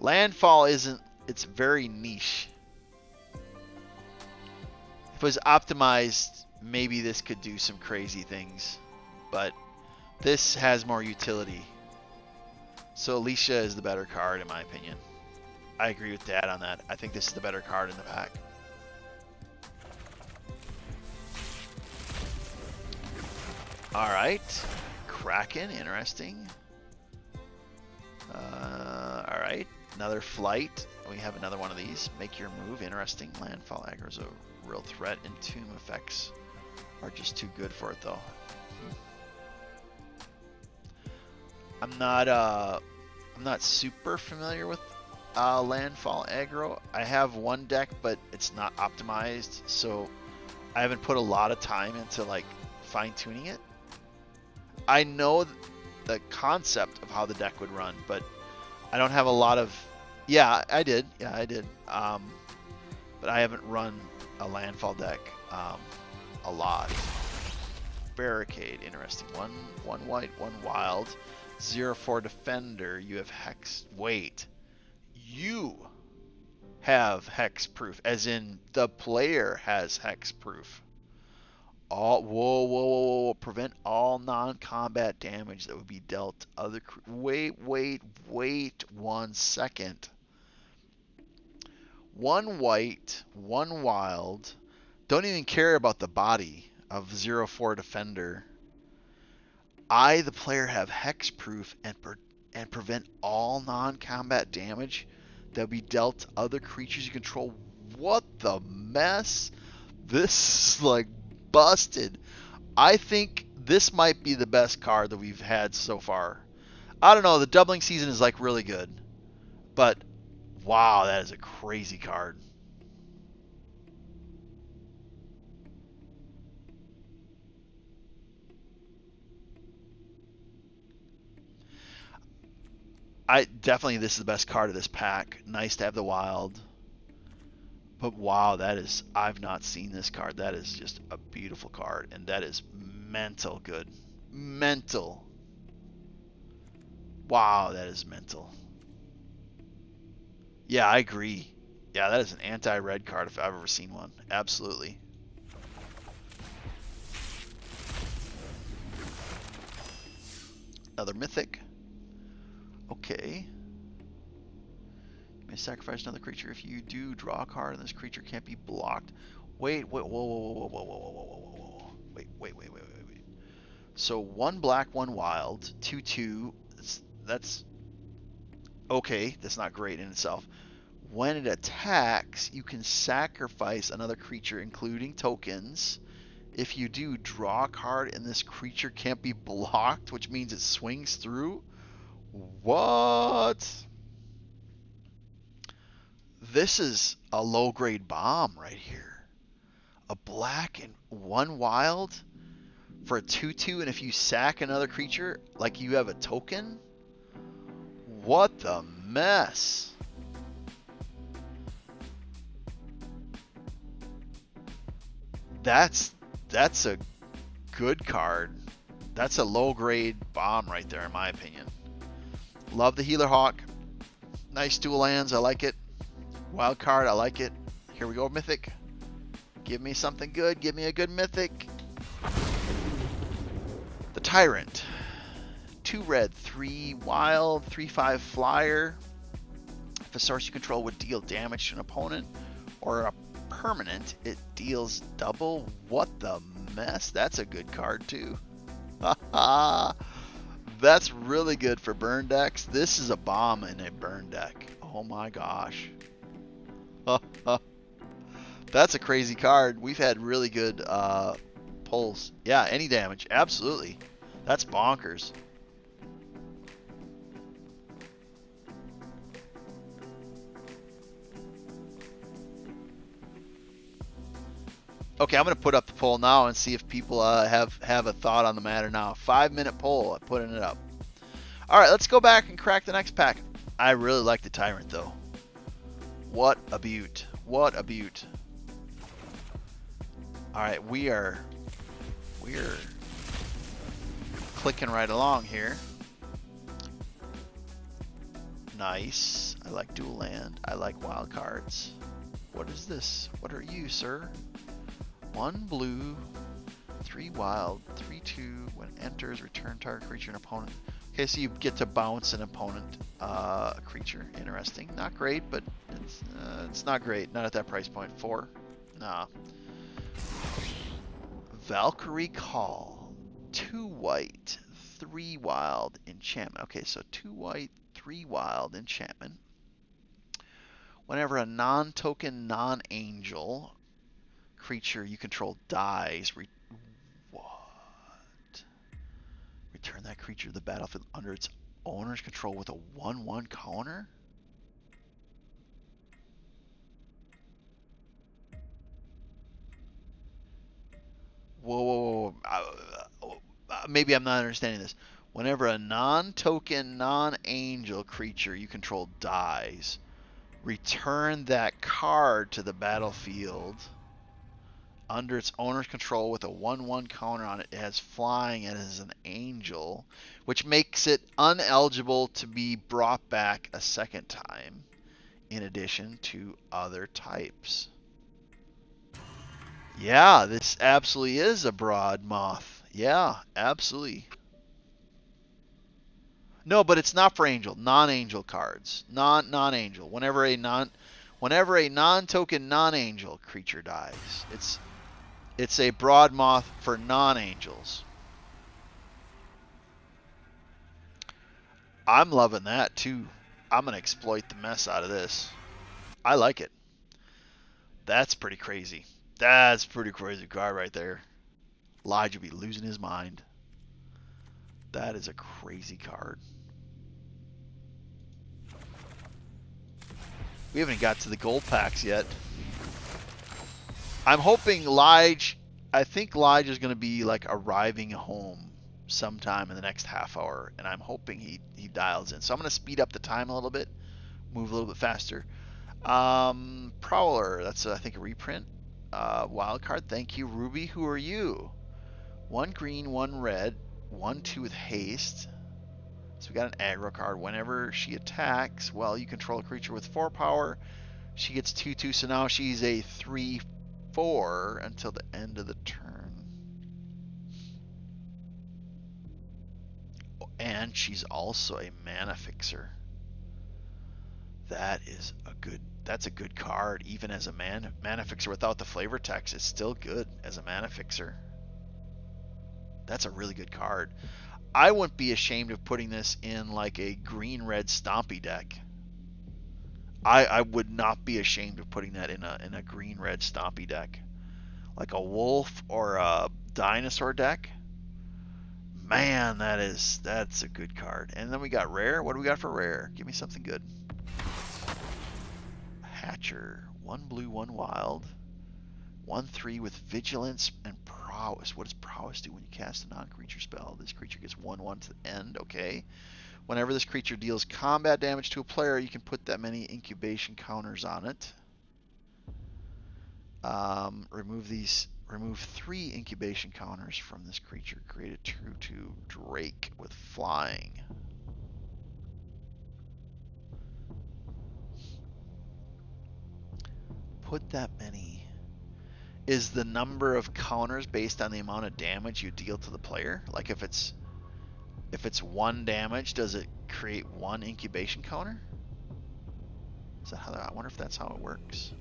Landfall it's very niche. If it was optimized, maybe this could do some crazy things, but this has more utility. So Alicia is the better card in my opinion. I agree with Dad on that. I think this is the better card in the pack. Alright. Kraken, interesting. Alright. Another flight. We have another one of these. Make your move, interesting. Landfall aggro is a real threat, and tomb effects are just too good for it though. I'm not super familiar with landfall aggro. I have one deck, but it's not optimized, so I haven't put a lot of time into like fine-tuning it. I know the concept of how the deck would run, but I don't have a lot of. Yeah, I did. But I haven't run a landfall deck a lot. Barricade, interesting. One white, one wild. 0/4 defender. You have hex. Wait, you have hex proof, as in the player has hex proof. all whoa. Prevent all non-combat damage that would be dealt other wait 1 second. 1 white, 1 wild. Don't even care about the body of 0/4 defender. I, the player, have hexproof and prevent all non-combat damage that will be dealt other creatures you control. What the mess? This is like busted. I think this might be the best card that we've had so far. I don't know. The doubling season is like really good, but wow, that is a crazy card. This is the best card of this pack. Nice to have the wild. But wow, I've not seen this card. That is just a beautiful card, and that is mental good. Mental. Wow, that is mental. Yeah, I agree. Yeah, that is an anti-red card if I've ever seen one. Absolutely. Another mythic. Okay. You may sacrifice another creature. If you do, draw a card, and this creature can't be blocked. Wait, whoa. Wait. So 1 black, 1 wild, 2/2. That's okay. That's not great in itself. When it attacks, you can sacrifice another creature, including tokens. If you do, draw a card, and this creature can't be blocked, which means it swings through. What? This is a low-grade bomb right here. A black and 1 wild for a 2/2, and if you sack another creature, like you have a token? What the mess? That's a good card. That's a low-grade bomb right there, in my opinion. Love the Healer Hawk. Nice dual lands. I like it. Wild card. I like it. Here we go, Mythic. Give me something good. Give me a good Mythic. The Tyrant. 2 red, 3 wild, 3/5 flyer. If a source you control would deal damage to an opponent or a permanent, it deals double. What the mess? That's a good card too. That's really good for burn decks. This is a bomb in a burn deck. Oh my gosh. That's a crazy card. We've had really good pulls. Yeah, any damage. Absolutely. That's bonkers. Okay, I'm going to put up the poll now and see if people have a thought on the matter now. 5-minute poll. I'm putting it up. All right, let's go back and crack the next pack. I really like the Tyrant, though. What a beaut. What a beaut. All right, we're clicking right along here. Nice. I like dual land. I like wild cards. What is this? What are you, sir? 1 blue, 3 wild, 3/2. When it enters, return target creature and opponent. Okay, so you get to bounce an opponent creature. Interesting. Not great, but it's not great. Not at that price point. 4. Nah. Valkyrie Call. 2 white, 3 wild enchantment. Okay, so 2 white, 3 wild enchantment. Whenever a non-token, non-angel creature you control dies, return that creature to the battlefield under its owner's control with a 1/1 counter? Whoa. Maybe I'm not understanding this. Whenever a non-token, non-angel creature you control dies, return that card to the battlefield under its owner's control with a 1/1 counter on it. It has flying and is an angel, which makes it ineligible to be brought back a second time, in addition to other types. Yeah, this absolutely is a broad moth. Yeah, absolutely. No, but it's not for angel, non-angel cards. Non-angel. Whenever a non-token non-angel creature dies, it's a broad moth for non-angels. I'm loving that too. I'm gonna exploit the mess out of this. I like it. That's pretty crazy. That's pretty crazy card right there. Elijah be losing his mind. That is a crazy card. We haven't got to the gold packs yet. I'm hoping Lige. I think Lige is going to be like arriving home sometime in the next half hour, and I'm hoping he dials in. So I'm going to speed up the time a little bit, move a little bit faster. Prowler. That's I think a reprint. Wild card. Thank you, Ruby. Who are you? 1 green, 1 red, 1/2 with haste. So we got an aggro card. Whenever she attacks, well, you control a creature with 4 power. She gets 2/2, so now she's a 3/4 until the end of the turn. And she's also a mana fixer. That's a good card, even as a mana fixer without the flavor text. It's still good as a mana fixer. That's a really good card. I wouldn't be ashamed of putting this in like a green-red stompy deck. I would not be ashamed of putting that in a green-red stompy deck. Like a wolf or a dinosaur deck. Man, that's a good card. And then we got rare. What do we got for rare? Give me something good. Hatcher. 1 blue, 1 wild. 1/3 with vigilance and prowess. What does prowess do when you cast a non-creature spell? This creature gets 1/1 to the end. Okay. Whenever this creature deals combat damage to a player, you can put that many incubation counters on it. Remove 3 incubation counters from this creature. Create a 2/2 Drake with flying. Put that many. Is the number of counters based on the amount of damage you deal to the player? Like if it's 1 damage, does it create 1 incubation counter? Is that how? I wonder if that's how it works.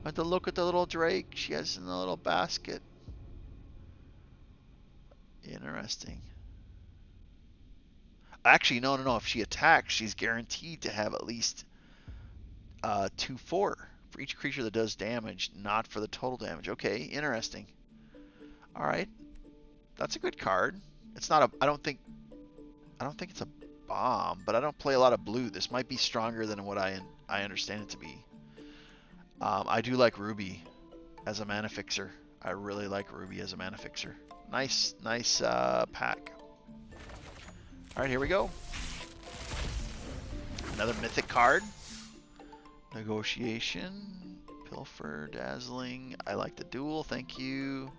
I have to look at the little Drake she has in the little basket. Interesting. Actually, no. If she attacks, she's guaranteed to have at least 2/4 for each creature that does damage, not for the total damage. Okay, interesting. All right, that's a good card. It's not a. I don't think it's a bomb, but I don't play a lot of blue. This might be stronger than what I understand it to be. I do like Ruby as a mana fixer. I really like Ruby as a mana fixer. Nice pack. All right, here we go. Another mythic card. Negotiation. Pilfer, dazzling. I like the duel. Thank you.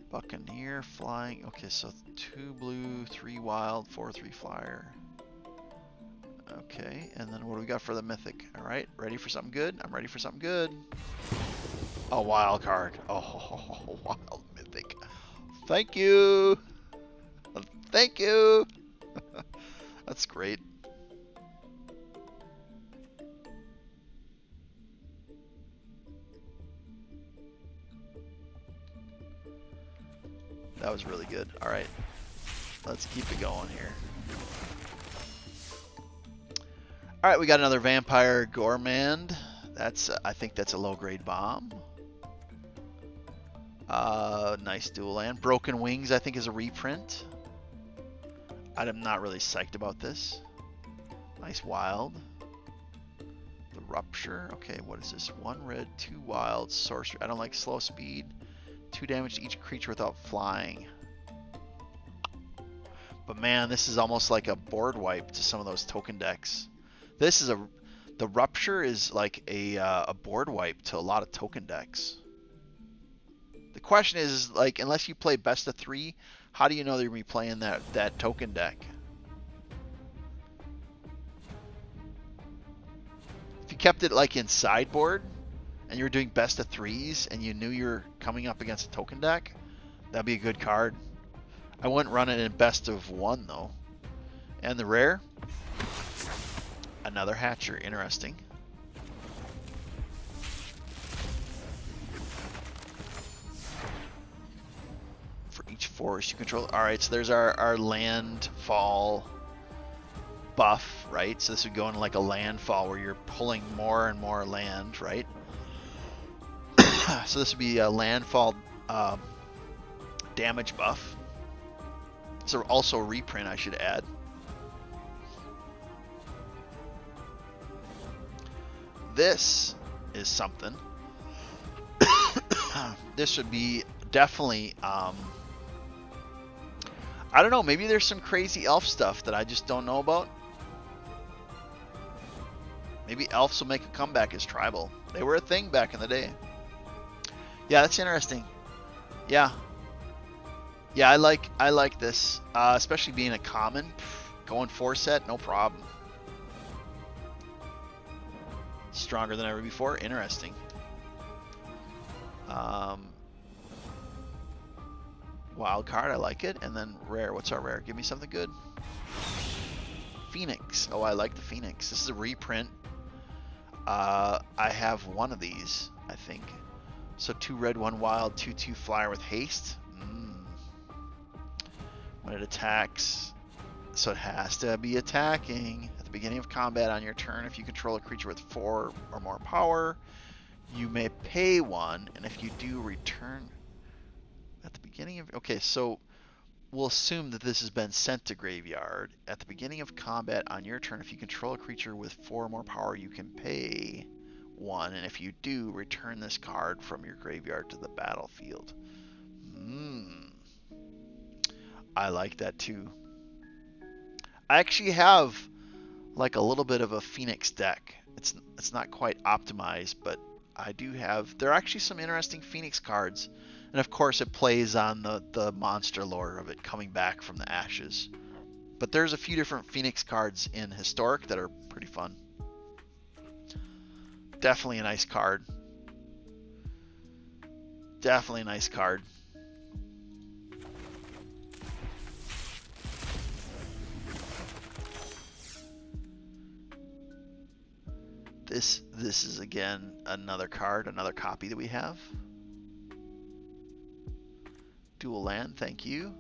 Buccaneer, flying. Okay, so 2 blue, 3 wild, 4/3 flyer. Okay, and then what do we got for the mythic? All right, ready for something good? I'm ready for something good. A wild card. Oh, wild mythic. Thank you. Thank you. That's great. That was really good. All right, let's keep it going here. All right, we got another Vampire Gourmand. That's I think that's a low-grade bomb. Nice dual land. Broken Wings, I think, is a reprint. I'm not really psyched about this. Nice wild. The Rupture. Okay, what is this? 1 red, 2 wild, sorcery. I don't like slow speed. 2 damage to each creature without flying. But man, this is almost like a board wipe to some of those token decks. This is the Rupture is like a board wipe to a lot of token decks. The question is, like, unless you play best of 3, how do you know they're going to be playing that token deck? If you kept it like in sideboard, and you were doing best of threes and you knew you were coming up against a token deck, that'd be a good card. I wouldn't run it in best of one though. And the rare, another Hatcher, interesting. For each forest you control. Alright, so there's our landfall buff, right? So this would go into like a landfall where you're pulling more and more land, right? So this would be a landfall damage buff. So also a reprint, I should add. This is something. This would be definitely, I don't know, maybe there's some crazy elf stuff that I just don't know about. Maybe elves will make a comeback as tribal. They were a thing back in the day. Yeah, that's interesting. Yeah. Yeah, I like this. Especially being a common. Going 4-set, no problem. Stronger than ever before. Interesting. Wild card, I like it. And then rare. What's our rare? Give me something good. Phoenix. Oh, I like the Phoenix. This is a reprint. I have one of these, I think. So 2 red, 1 wild, 2/2 flyer with haste. When it attacks, so it has to be attacking. At the beginning of combat on your turn, if you control a creature with 4 or more power, you may pay 1, and if you do, return at the beginning of... Okay, so we'll assume that this has been sent to graveyard. At the beginning of combat on your turn, if you control a creature with 4 or more power, you can pay 1, and if you do, return this card from your graveyard to the battlefield. I like that too. I actually have like a little bit of a Phoenix deck. It's not quite optimized, but I do have... There are actually some interesting Phoenix cards. And of course it plays on the monster lore of it coming back from the ashes. But there's a few different Phoenix cards in Historic that are pretty fun. Definitely a nice card. Definitely a nice card. This is again another card, another copy that we have. Dual land, thank you.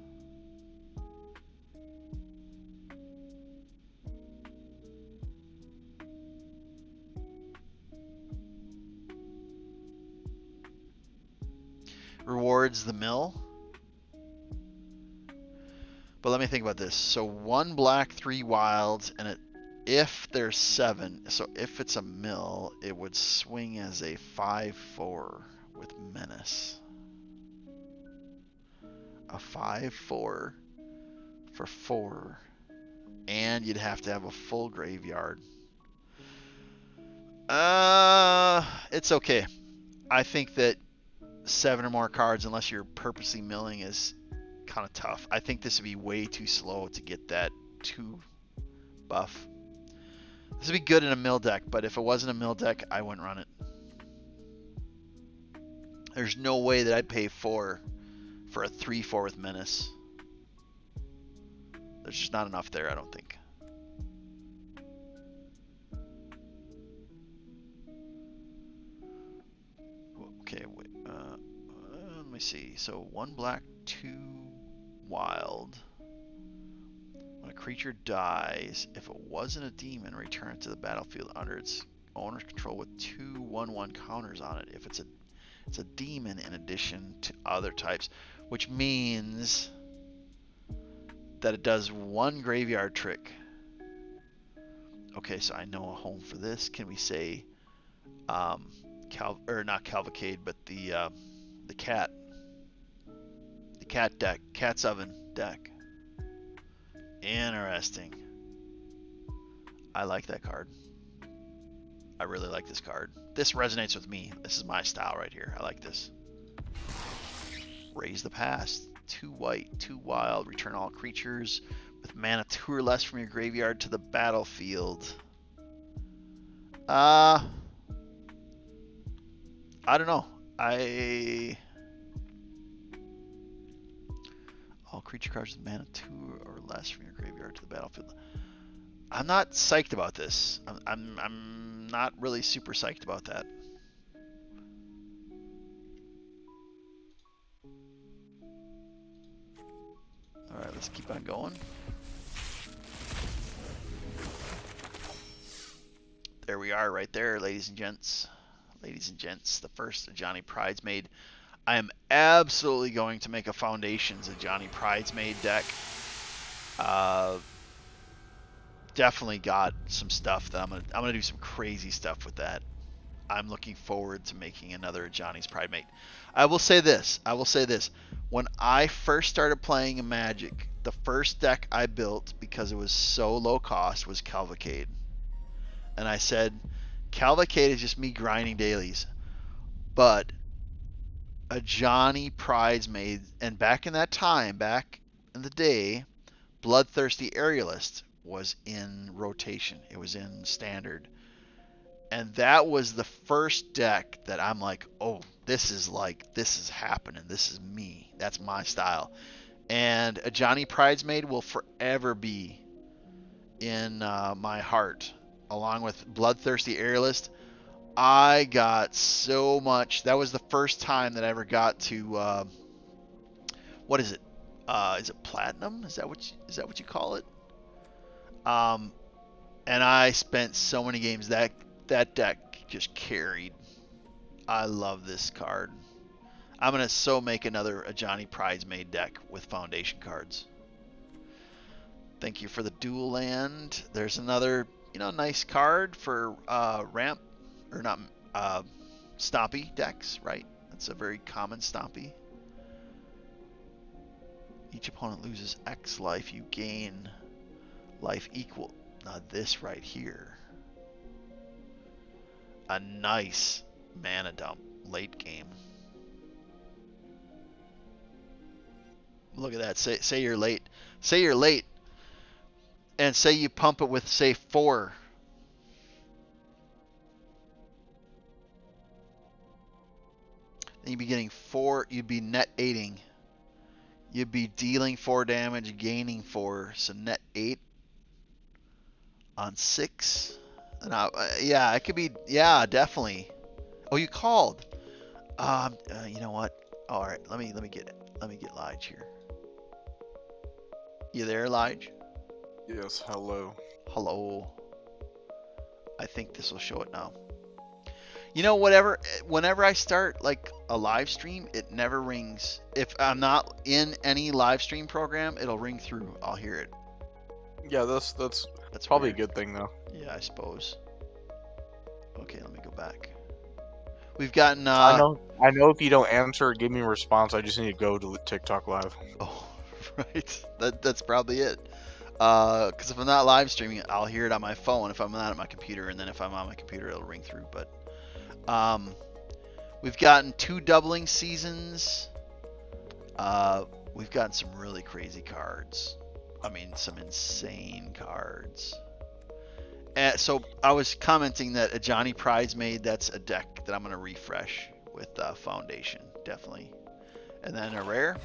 Rewards the mill. But let me think about this. So 1 black, 3 wilds, and if there's 7, so if it's a mill, it would swing as a 5/4 with menace. A 5/4 for 4, and you'd have to have a full graveyard. It's okay. I think that 7 or more cards, unless you're purposely milling, is kind of tough. I think this would be way too slow to get that 2 buff. This would be good in a mill deck, but if it wasn't a mill deck, I wouldn't run it. There's no way that I'd pay 4 for a 3/4 with menace. There's just not enough there, I don't think. Okay, wait. Let me see. So 1 black, 2 wild. When a creature dies, if it wasn't a demon, return it to the battlefield under its owner's control with 2 1/1 counters on it. If it's a demon in addition to other types, which means that it does 1 graveyard trick. Okay, so I know a home for this. Can we say not Cavalcade, but the cat deck, Cat's Oven deck. Interesting. I like that card. I really like this card. This resonates with me. This is my style right here. I like this. Raise the Past. 2 white, 2 wild. Return all creatures with mana 2 or less from your graveyard to the battlefield. I don't know. All creature cards with mana 2 or less from your graveyard to the battlefield. I'm not psyched about this. I'm not really super psyched about that. All right, let's keep on going. There we are, right there, ladies and gents. Ladies and gents, the first Johnny Pridesmaid. I am absolutely going to make a Foundations of Johnny Pridesmaid deck. Definitely got some stuff that I'm gonna do some crazy stuff with that. I'm looking forward to making another Johnny's Pridemate. I will say this. When I first started playing Magic, the first deck I built because it was so low cost was Cavalcade. And I said, Cavalcade is just me grinding dailies. But a Johnny Pridesmaid, and back in that time, back in the day, Bloodthirsty Aerialist was in rotation. It was in standard. And that was the first deck that I'm like, oh, this is happening. This is me. That's my style. And a Johnny Pridesmaid will forever be in my heart, along with Bloodthirsty Aerialist. I got so much. That was the first time that I ever got to what is it? Is it platinum? Is that what you call it? And I spent so many games. That deck just carried. I love this card. I'm gonna make a Johnny Pridesmaid deck with Foundation cards. Thank you for the dual land. There's another nice card for ramp. Or not, Stompy decks, right? That's a very common Stompy. Each opponent loses X life. You gain life equal. Now this right here. A nice mana dump late game. Look at that. Say you're late. Say you're late. And say you pump it with, say, 4. Then you'd be getting 4. You'd be net 8ing. You'd be dealing 4 damage, gaining 4. So net 8 on 6. Now, yeah, it could be. Yeah, definitely. Oh, you called. You know what? All right, let me get it. Let me get Lige here. You there, Lige? Yes. Hello. Hello. I think this will show it now. Whenever I start like a live stream, it never rings. If I'm not in any live stream program, it'll ring through. I'll hear it. Yeah, that's probably weird. a good thing though. Yeah, I suppose. Okay, let me go back. We've gotten. I know if you don't answer or give me a response, I just need to go to TikTok live. Oh, right. That's probably it. Because if I'm not live streaming, I'll hear it on my phone if I'm not at my computer, and then if I'm on my computer, it'll ring through. But we've gotten 2 doubling seasons. We've gotten some really crazy cards. I mean, some insane cards. And so I was commenting that a Johnny Pridesmaid, that's a deck that I'm going to refresh with Foundation, definitely. And then a rare.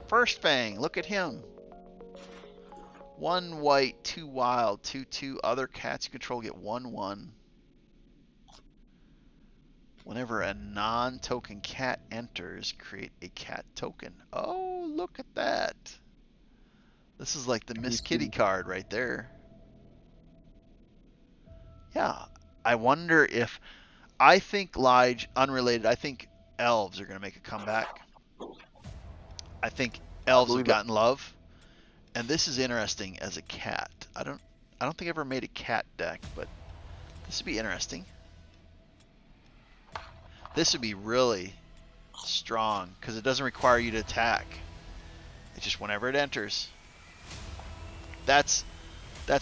First Fang, look at him. 1 white, 2 wild, 2/2. Other cats you control get 1/1. Whenever a non-token cat enters, create a cat token. Oh, look at that. This is like the Miss Kitty card right there. Yeah, I wonder if... I think, Lige, unrelated, I think elves are going to make a comeback. I think elves have gotten love. And this is interesting as a cat. I don't think I ever made a cat deck, but this would be interesting. This would be really strong because it doesn't require you to attack. It's just whenever it enters. That's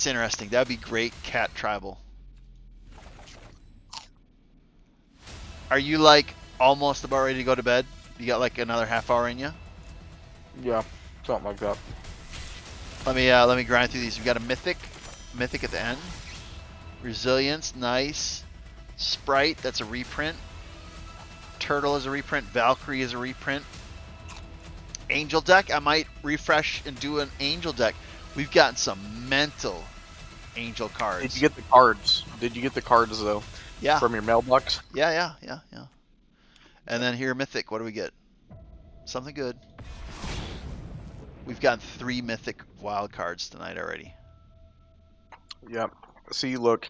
interesting. That would be great cat tribal. Are you like almost about ready to go to bed? You got like another half hour in you? Yeah, something like that. Let me grind through these. We got a mythic at the end. Resilience, nice. Sprite, that's a reprint. Turtle is a reprint. Valkyrie is a reprint. Angel deck, I might refresh and do an Angel deck. We've gotten some mental Angel cards. Did you get the cards? Did you get the cards though? Yeah. From your mailbox? Yeah. And then here, Mythic, what do we get? Something good. We've gotten 3 Mythic wild cards tonight already. Yep. See, look,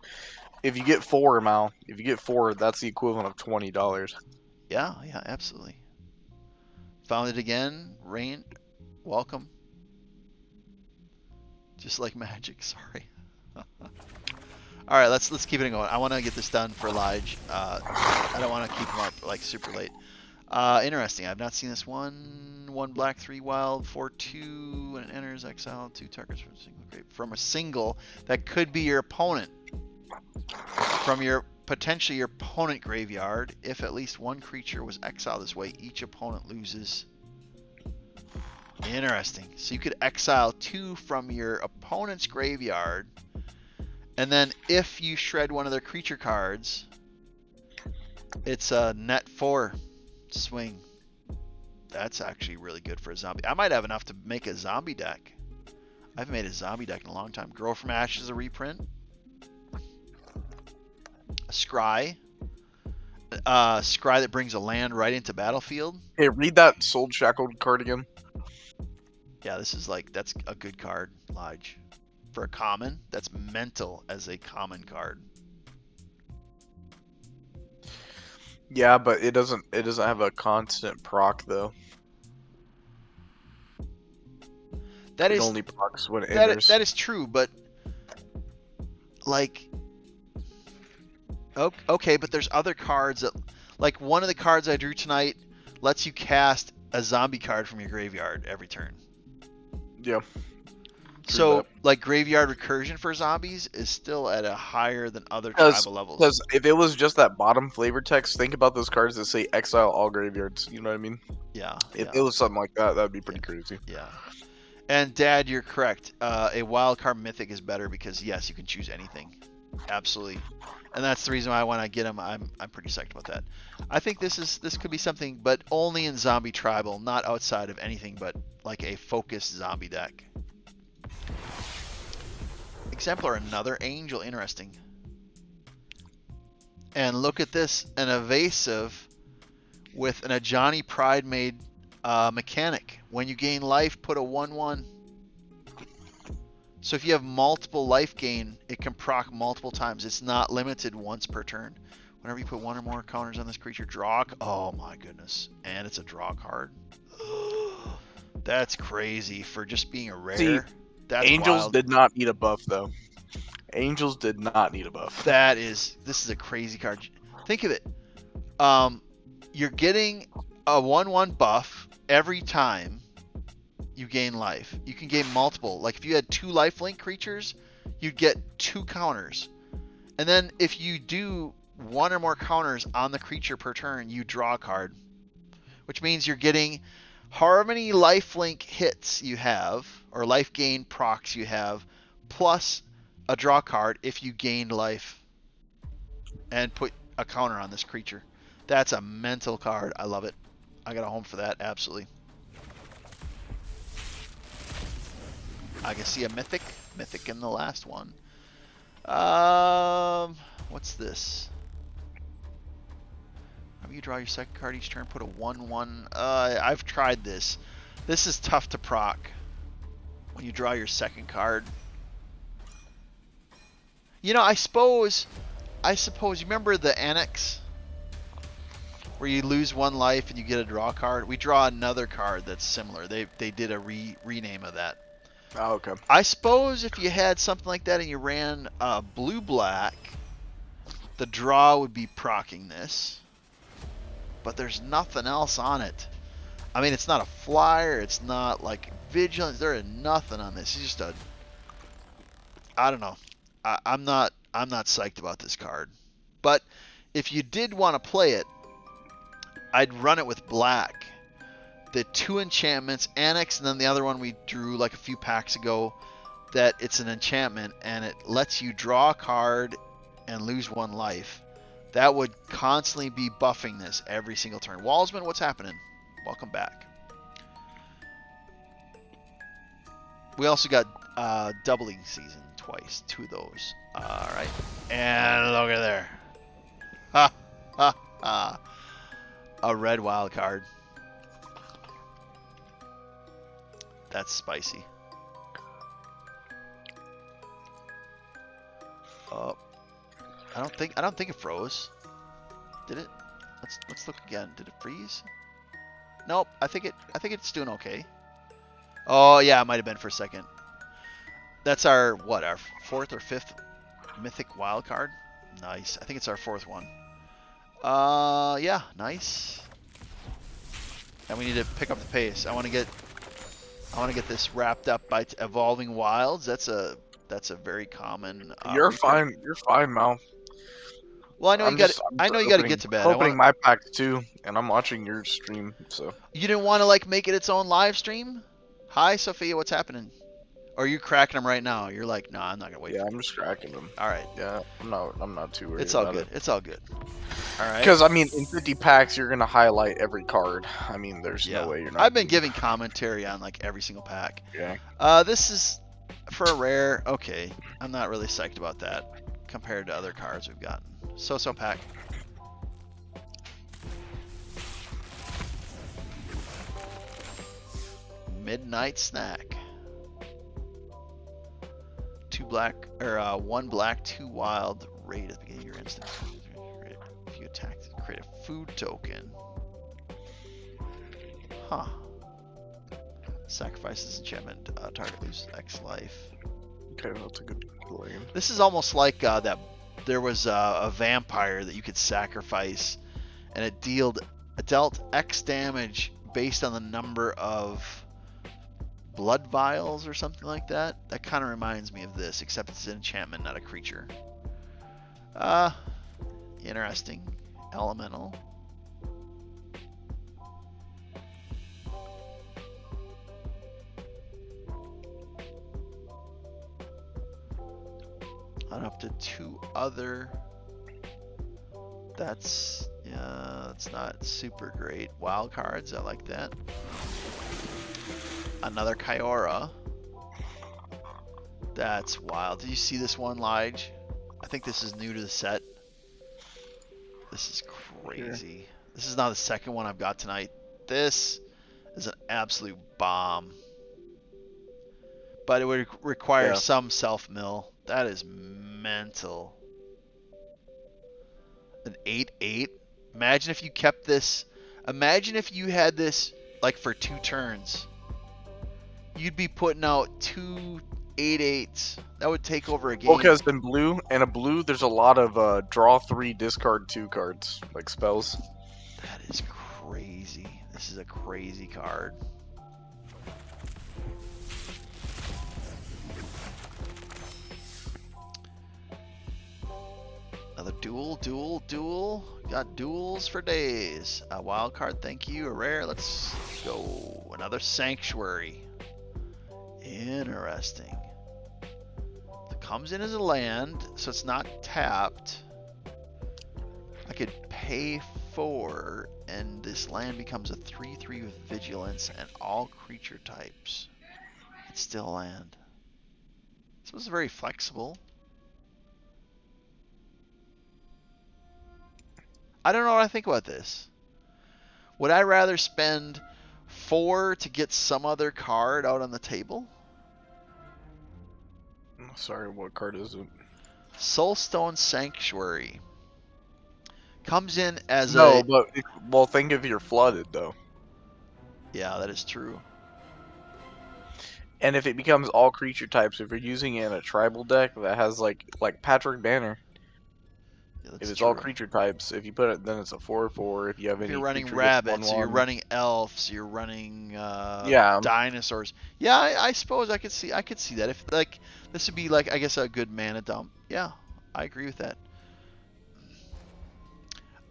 if you get 4, Mal, if you get 4, that's the equivalent of $20. Yeah, absolutely. Found it again. Rain, welcome. Just like magic, sorry. All right, let's keep it going. I want to get this done for Lige. I don't want to keep him up like super late. Interesting. I've not seen this one. 1 black, 3 wild, 4/2, and it enters exile 2 targets from a single grave. From a single that could be your opponent. From your potentially your opponent graveyard. If at least 1 creature was exiled this way, each opponent loses. Interesting. So you could exile 2 from your opponent's graveyard. And then if you shred one of their creature cards, it's a net 4 swing. That's actually really good for a zombie. I might have enough to make a zombie deck. I haven't made a zombie deck in a long time. Grow from Ashes is a reprint. A Scry. Scry that brings a land right into battlefield. Hey, read that Soul Shackled card again. Yeah, this is like, that's a good card, Lige. For a common, that's mental as a common card. Yeah, but it doesn't have a constant proc though. That it is only procs when it enters. That is true, but like, okay, but there's other cards that, like one of the cards I drew tonight lets you cast a zombie card from your graveyard every turn. Yeah. So, like, graveyard recursion for zombies is still at a higher than other tribal levels. Because if it was just that bottom flavor text, think about those cards that say exile all graveyards. You know what I mean? Yeah. If it was something like that, that'd be pretty crazy. Yeah. And Dad, you're correct. A wild card mythic is better because yes, you can choose anything. Absolutely. And that's the reason why when I get them, I'm pretty psyched about that. I think this could be something, but only in zombie tribal, not outside of anything but like a focused zombie deck. Exemplar, another angel, interesting. And look at this, an evasive with an Ajani Pride made mechanic. When you gain life, put a 1/1. So if you have multiple life gain, it can proc multiple times. It's not limited once per turn. Whenever you put 1 or more counters on this creature, draw. Oh my goodness. And it's a draw card. That's crazy for just being a rare. See, that's Angels wild. did not need a buff though. Angels did not need a buff. This is a crazy card. Think of it. You're getting a 1/1 buff every time you gain life. You can gain multiple. Like if you had 2 lifelink creatures, you'd get 2 counters. And then if you do 1 or more counters on the creature per turn, you draw a card. Which means you're getting however many lifelink hits you have, or life gain procs you have, plus a draw card if you gained life and put a counter on this creature. That's a mental card. I love it. I got a home for that, absolutely. I can see a mythic in the last one. What's this? How you draw your second card each turn, put a 1/1. I've tried this. This is tough to proc when you draw your second card. You know, I suppose you remember the Annex where you lose 1 life and you get a draw card? We draw another card that's similar. They did a rename of that. Oh, okay. I suppose if you had something like that and you ran blue-black, the draw would be proccing this. But there's nothing else on it. I mean, it's not a flyer. It's not like vigilance. There is nothing on this. It's just a... I don't know. I'm not psyched about this card. But if you did want to play it, I'd run it with black. The 2 enchantments, Annex, and then the other one we drew like a few packs ago, that it's an enchantment and it lets you draw a card and lose 1 life. That would constantly be buffing this every single turn. Wallsman, what's happening? Welcome back. We also got doubling season twice. 2 of those. Alright. And look at there. Ha! Ha! Ha! A red wild card. That's spicy. Oh. I don't think it froze. Did it? Let's look again. Did it freeze? Nope. I think it's doing okay. Oh yeah, it might have been for a second. That's our what? Our 4th or 5th mythic wild card. Nice. I think it's our 4th one. Yeah, nice. And we need to pick up the pace. I want to get this wrapped up by evolving wilds. That's a very common. You're fine. You're fine, Mal. Well, I know you got. I know you got to get to bed. I'm opening my pack too, and I'm watching your stream. So you didn't want to like make it its own live stream? Hi, Sophia. What's happening? Or are you cracking them right now? You're like, no, I'm not gonna wait. Yeah, I'm just cracking them. All right. Yeah, I'm not too worried. It's all good. It's all good. All right. Because I mean, in 50 packs, you're gonna highlight every card. I mean, there's no way you're not. I've been giving commentary on like every single pack. Yeah. This is for a rare. Okay, I'm not really psyched about that compared to other cards we've gotten. So pack. Midnight snack. 2 black or 1 black, 2 wild. Raid at the beginning of your instant. If you attack, create a food token. Huh. Sacrifices enchantment. Target loses X life. Okay, that's a good lane. This is almost like that. There was a vampire that you could sacrifice, and it dealt X damage based on the number of blood vials or something like that. That kind of reminds me of this, except it's an enchantment, not a creature. Interesting. Elemental. On up to 2 other. That's not super great. Wild cards, I like that. Another Kyora. That's wild. Did you see this one, Lige? I think this is new to the set. This is crazy. Yeah. This is not the second one I've got tonight. This is an absolute bomb. But it would require some self-mill. That is mental. An 8/8. Imagine if you kept this. Imagine if you had this like for 2 turns. You'd be putting out 2 8/8s. That would take over a game. Well, because in blue, there's a lot of draw 3, discard 2 cards, like spells. That is crazy. This is a crazy card. Another duel. Got duels for days. A wild card, thank you. A rare, let's go. Another sanctuary. Interesting. It comes in as a land, so it's not tapped. I could pay 4, and this land becomes a 3/3 with vigilance and all creature types. It's still a land. This was very flexible. I don't know what I think about this. Would I rather spend 4 to get some other card out on the table? Sorry, what card is it? Soulstone Sanctuary. Comes in as well, think if you're flooded, though. Yeah, that is true. And if it becomes all creature types, if you're using it in a tribal deck that has like Patrick Banner, if it's all creature types, if you put it, then it's a 4/4. If you have any, you're running rabbits, you're running elves, you're running dinosaurs. Yeah, I suppose I could see that. If like this would be like, I guess, a good mana dump. Yeah, I agree with that.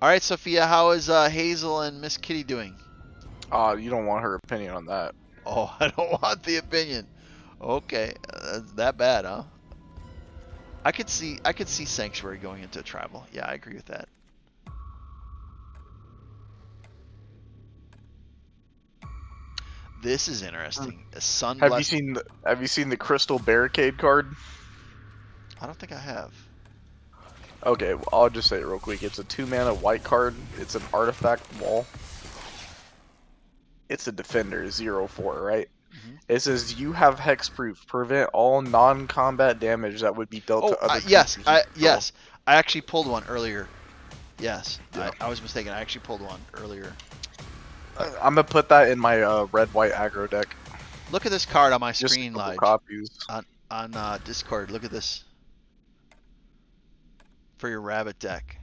All right, Sophia, how is Hazel and Miss Kitty doing? You don't want her opinion on that. Oh, I don't want the opinion. Okay, that bad, huh? I could see Sanctuary going into a tribal. Yeah, I agree with that. This is interesting. A Have you Sunblessed. seen the Crystal Barricade card? I don't think I have. Okay, well, I'll just say it real quick. It's a 2-mana white card. It's an artifact wall. It's a defender, 0/4, right? Hmm. It says you have hexproof. Prevent all non-combat damage that would be dealt Oh, to other yes, creatures you control. yes. I actually pulled one earlier. Yes, Yeah. I was mistaken. I actually pulled one earlier. I'm gonna put that in my red-white aggro deck. Look at this card on my Just a screen, couple Lige. copies. On Discord. Look at this for your rabbit deck.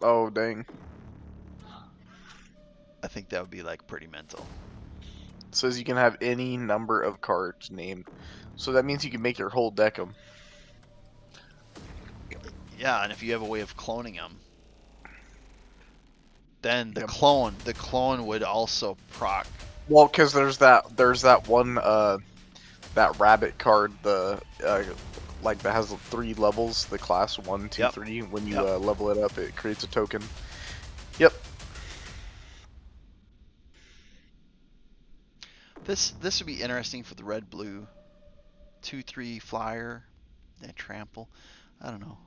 Oh dang! I think that would be like pretty mental. It says you can have any number of cards named, so that means you can make your whole deck them. Yeah, and if you have a way of cloning them, then the Yep. clone would also proc. Well, because there's that one that rabbit card, the like that has 3 levels, the class 1, 2, Yep. 3. When you Yep. level it up, it creates a token. Yep. This would be interesting for the red blue 2/3 flyer and trample. I don't know.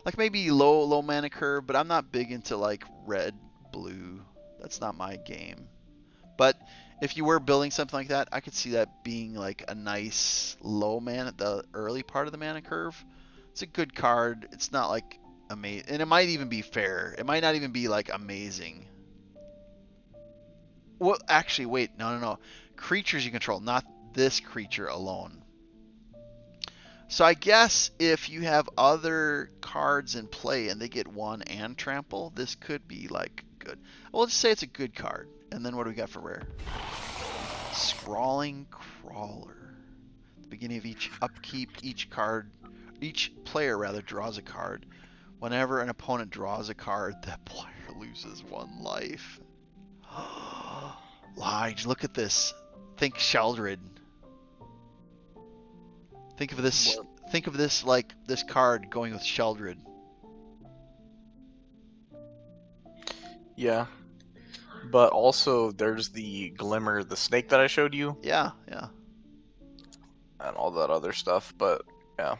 Like maybe low mana curve, but I'm not big into like red blue. That's not my game. But if you were building something like that, I could see that being like a nice low mana at the early part of the mana curve. It's a good card. It's not like amazing, and it might even be fair. It might not even be like amazing. Well, actually, wait, no. Creatures you control, not this creature alone. So I guess if you have other cards in play and they get 1 and trample, this could be like good. Well, let's say it's a good card. And then what do we got for rare? Scrawling Crawler. At the beginning of each upkeep, each player rather draws a card. Whenever an opponent draws a card, that player loses 1 life. Lige, look at this. Think Sheldred. Think of this. What? Think of this like this card going with Sheldred. Yeah. But also, there's the Glimmer, the snake that I showed you, Yeah. and all that other stuff. But yeah.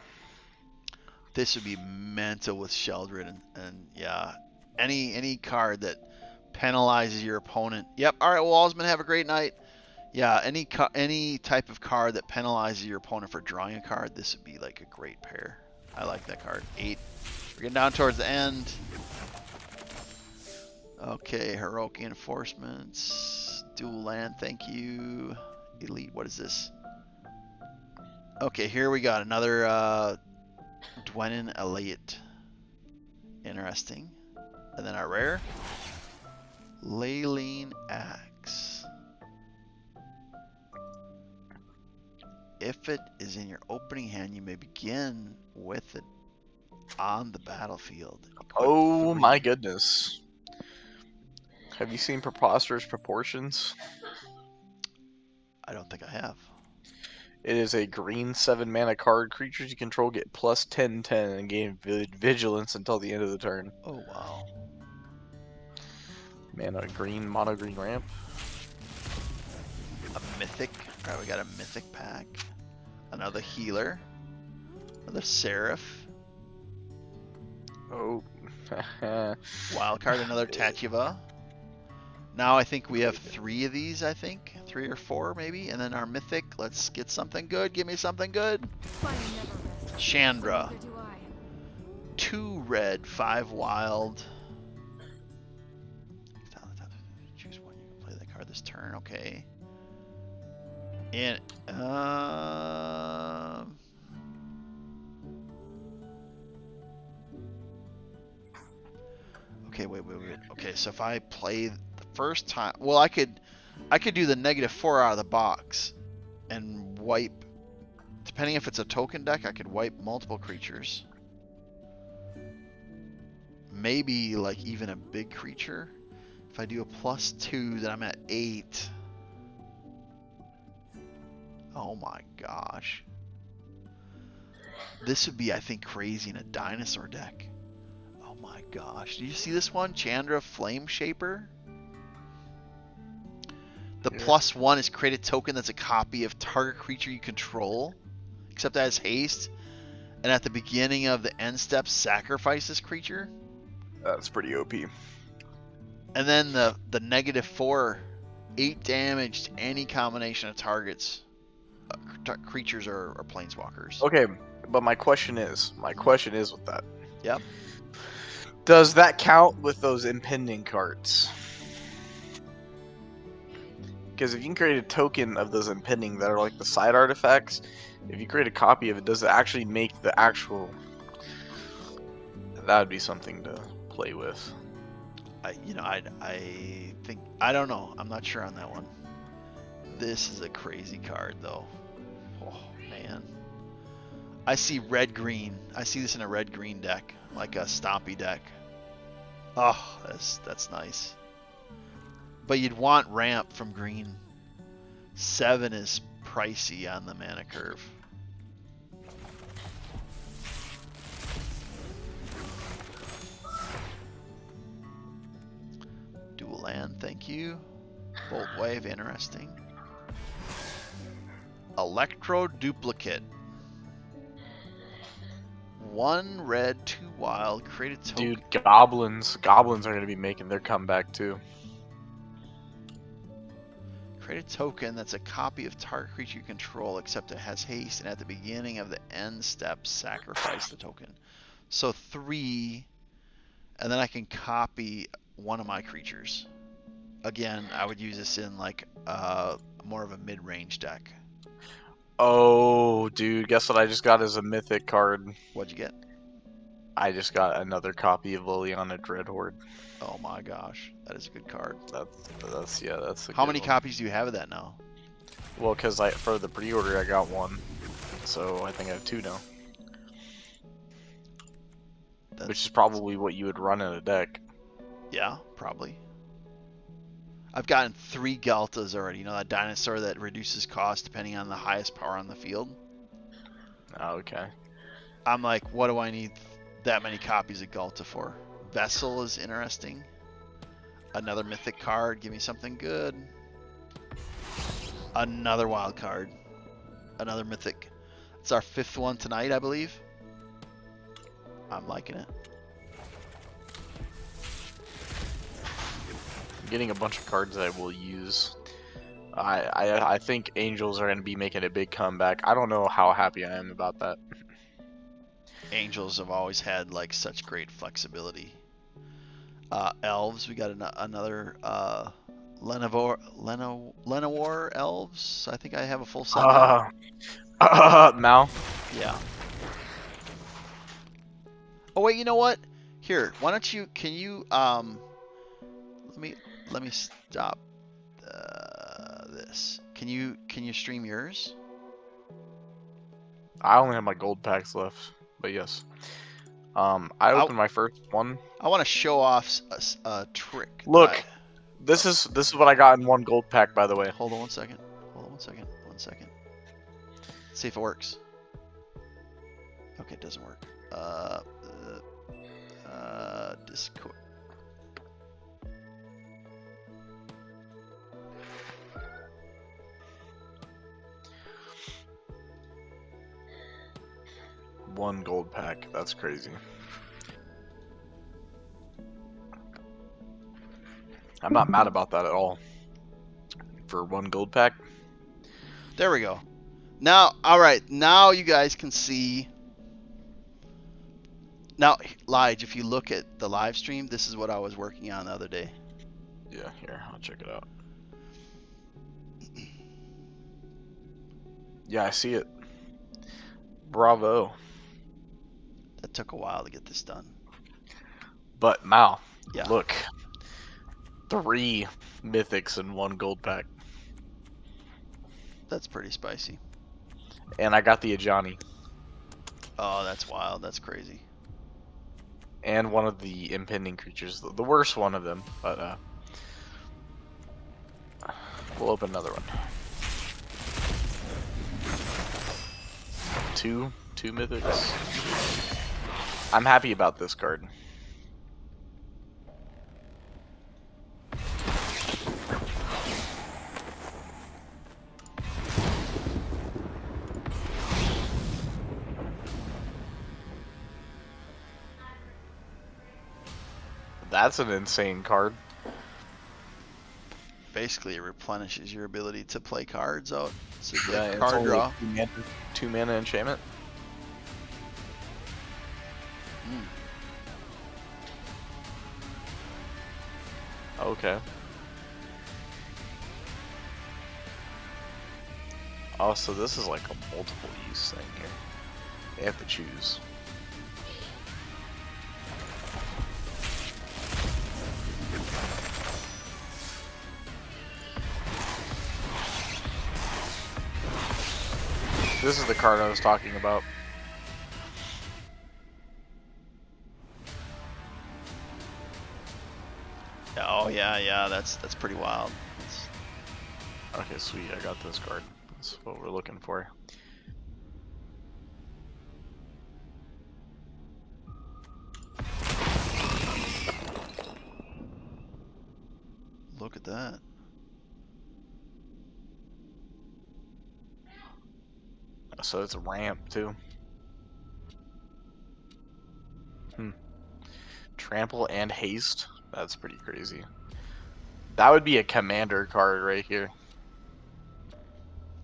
This would be mental with Sheldred, and yeah, any card that penalizes your opponent. Yep. All right, well, Osman, have a great night. Yeah, any type of card that penalizes your opponent for drawing a card, this would be like a great pair. I like that card. 8. We're getting down towards the end. Okay, Heroic Reinforcements, dual land, thank you. Elite, what is this? Okay, here we got another Dwenin Elite. Interesting. And then our rare, Leyline Axe. If it is in your opening hand, you may begin with it on the battlefield. Equip Oh 3. my goodness. Have you seen Preposterous Proportions? I don't think I have. It is a green 7-mana card. Creatures you control get plus 10/10 and gain vigilance until the end of the turn. Oh wow. Mana green, mono green ramp. A mythic. Alright, we got a mythic pack. Another healer. Another seraph. Oh. Wild card, another Tachyiva. Now I think we have 3 of these, I think. 3 or 4 maybe. And then our mythic. Let's get something good. Give me something good. Chandra. 2 red, 5 wild. Choose one. You can play that card this turn. Okay. And okay, wait. Okay, so if I play the first time, well, I could do the -4 out of the box and wipe. Depending if it's a token deck, I could wipe multiple creatures. Maybe like even a big creature. If I do a +2, then I'm at 8. Oh my gosh. This would be, I think, crazy in a dinosaur deck. Oh my gosh. Do you see this one? Chandra Flame Shaper? The +1 is create a token that's a copy of target creature you control, except that has haste. And at the beginning of the end step, sacrifice this creature. That's pretty OP. And then the -4, 8 damage to any combination of targets, creatures or planeswalkers. Okay, but my question is with that. Yep. Does that count with those impending cards? Because if you can create a token of those impending that are like the side artifacts, if you create a copy of it, does it actually make the actual? That would be something to play with. I think, I don't know. I'm not sure on that one. This is a crazy card though. Oh man. I see red-green. I see this in a red-green deck, like a Stompy deck. Oh, that's nice. But you'd want ramp from green. 7 is pricey on the mana curve. Dual land, thank you. Bolt wave, interesting. Electro duplicate. 1 red, 2 wild, create a token. Dude, goblins are going to be making their comeback too. Create a token that's a copy of target creature you control, except it has haste, and at the beginning of the end step, sacrifice the token. So 3, and then I can copy one of my creatures. Again, I would use this in like more of a mid-range deck. Oh, dude, guess what I just got as a mythic card? What'd you get? I just got another copy of Liliana Dreadhorde. Oh my gosh, that is a good card. That's a How good many one. copies do you have of that now? Well, because for the pre-order I got 1, so I think I have 2 now. Which is probably what you would run in a deck. Yeah, probably. I've gotten 3 Galtas already. You know that dinosaur that reduces cost depending on the highest power on the field? Oh, okay. I'm like, what do I need that many copies of Galta for? Vessel is interesting. Another mythic card. Give me something good. Another wild card. Another mythic. It's our 5th one tonight, I believe. I'm liking it. I'm getting a bunch of cards that I will use. I think Angels are going to be making a big comeback. I don't know how happy I am about that. Angels have always had like such great flexibility. Elves, we got another Llanowar elves. I think I have a full set now. Mal. Yeah. Oh wait, you know what? Here, why don't you? Can you let me stop this. Can you stream yours? I only have my gold packs left, but yes. I opened my first one. I want to show off a trick. Look, this is what I got in 1 gold pack, by the way. Hold on 1 second. Let's see if it works. Okay, it doesn't work. Discord. One gold pack. That's crazy. I'm not mad about that at all. For 1 gold pack. There we go. Now, all right. Now you guys can see. Now, Lige, if you look at the live stream, this is what I was working on the other day. Yeah, here, I'll check it out. Yeah, I see it. Bravo. That took a while to get this done. But Mal, Yeah. look. 3 mythics in 1 gold pack. That's pretty spicy. And I got the Ajani. Oh, that's wild. That's crazy. And one of the impending creatures. The worst one of them. But, we'll open another one. 2 mythics. I'm happy about this card. That's an insane card. Basically, it replenishes your ability to play cards out. So you Yeah, get it's card only draw. a 2 mana enchantment. Mm. Okay. Oh, so this is like a multiple use thing here. They have to choose. This is the card I was talking about. Oh yeah, that's pretty wild. Okay, sweet, I got this card. That's what we're looking for. Look at that. So it's a ramp too. Trample and haste. That's pretty crazy. That would be a commander card right here.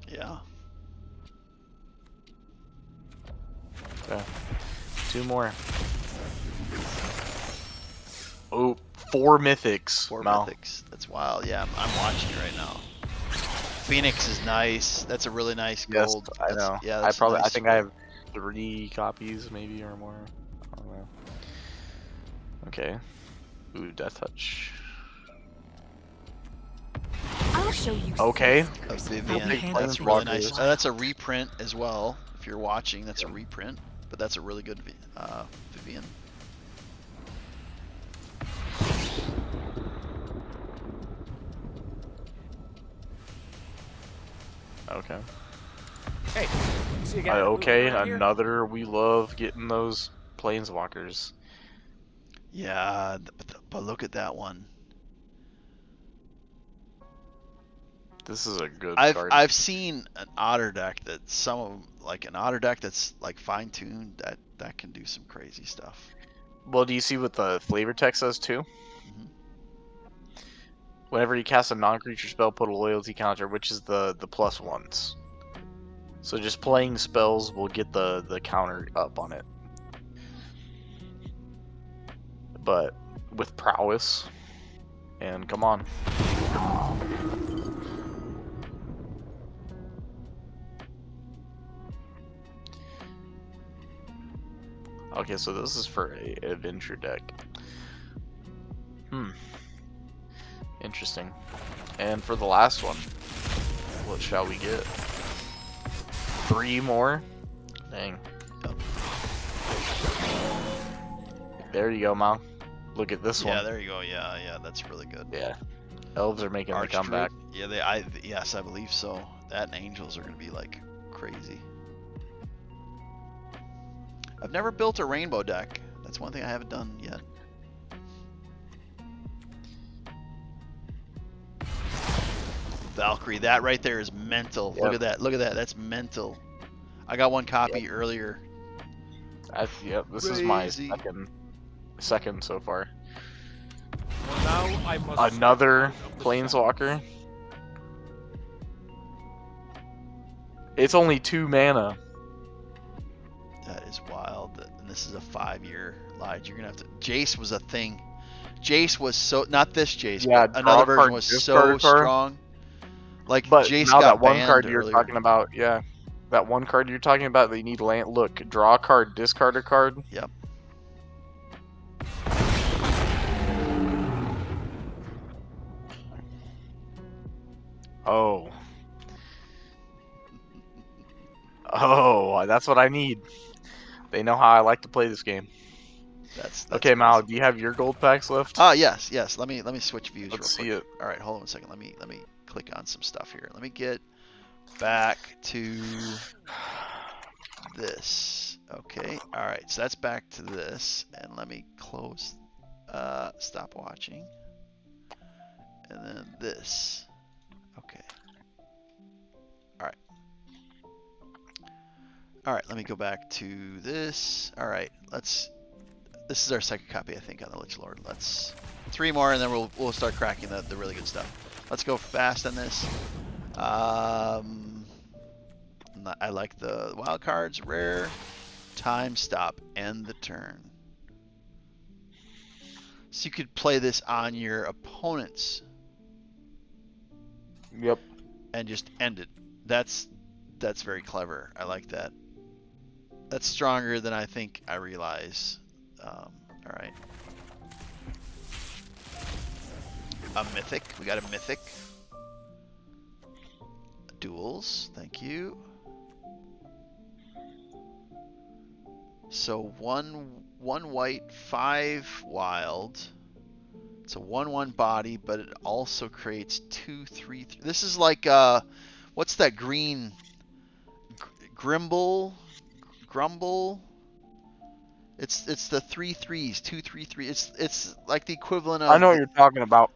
Yeah. Okay. 2 more. Oh, 4 mythics. 4 Mal. mythics. That's wild. Yeah, I'm watching it right now. Phoenix is nice. That's a really nice Yes, gold. I That's, know. yeah, I that's probably, nice I think I gold. have 3 copies maybe or more. I don't know. Okay. Ooh, death touch. I'll show you. Okay. A Vivian. I'll be That's handling really Planeswalkers. nice. That's a reprint as well. If you're watching, that's a reprint. But that's a really good Vivian. Okay. Hey, see you guys. Okay, Right here. another. We love getting those planeswalkers. Yeah, but look at that one. This is a good card. I've seen an otter deck that some of them, like an otter deck that's like fine tuned that can do some crazy stuff. Well, do you see what the flavor text says too? Hmm. Whenever you cast a non-creature spell, put a loyalty counter, which is the +1s. So just playing spells will get the counter up on it. But with prowess, and come on. Okay, so this is for a adventure deck. Interesting. And for the last one, what shall we get? 3 more? Dang. There you go, Mal. Look at this one. Yeah, there you go. Yeah, that's really good. Yeah. Elves are making the comeback. Yeah, yes, I believe so. That and angels are gonna be like crazy. I've never built a rainbow deck. That's one thing I haven't done yet. Valkyrie, that right there is mental. Yep. Look at that. Look at that. That's mental. I got one copy earlier. Yep, this is my Crazy. second so far. Well, now I must Another step out of the planeswalker. It's only 2 mana. That is wild. And this is a 5-year Lige. You're gonna have to. Jace was a thing. Jace was so not this Jace, Yeah, but another draw a version card, was discard a so card. strong. Like But Jace now got that one banned card you're earlier. talking about, yeah. That one card you're talking about that you need land. Look, draw a card, discard a card. Yep. Oh. Oh, that's what I need. They know how I like to play this game. That's Okay, Mal, do you have your gold packs left? Yes. Let me switch views Let's real see quick. it. All right, hold on a second. Let me click on some stuff here. Let me get back to this. Okay. All right. So that's back to this, and let me close. Stop watching. And then this. Okay. All right, let me go back to this. All right, let's This is our second copy, I think, on the Lich Lord. Let's 3 more, and then we'll start cracking the really good stuff. Let's go fast on this. I like the wild cards. Rare. Time stop. End the turn. So you could play this on your opponent's. Yep. And just end it. That's very clever. I like that. That's stronger than I think I realize. All right. A mythic. We got a mythic. Duels. Thank you. So one white, 5 wild. It's a 1/1 body, but it also creates 2/3. This is like what's that green? Grumble. It's the 3/3s, 2/3/3. It's like the equivalent of. I know what you're talking about.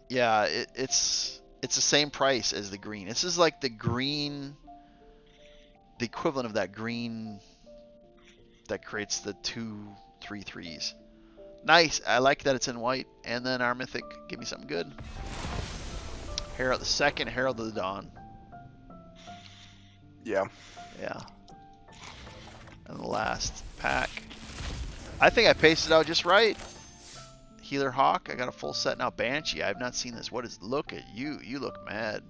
Yeah, it's the same price as the green. This is like the green, the equivalent of that green that creates the 2/3/3s. Nice. I like that it's in white. And then our mythic. Give me something good. Herald, the second Herald of the Dawn. Yeah. Yeah. And the last pack. I think I pasted out just right. Healer Hawk. I got a full set now. Banshee. I have not seen this. What is? Look at you. You look mad.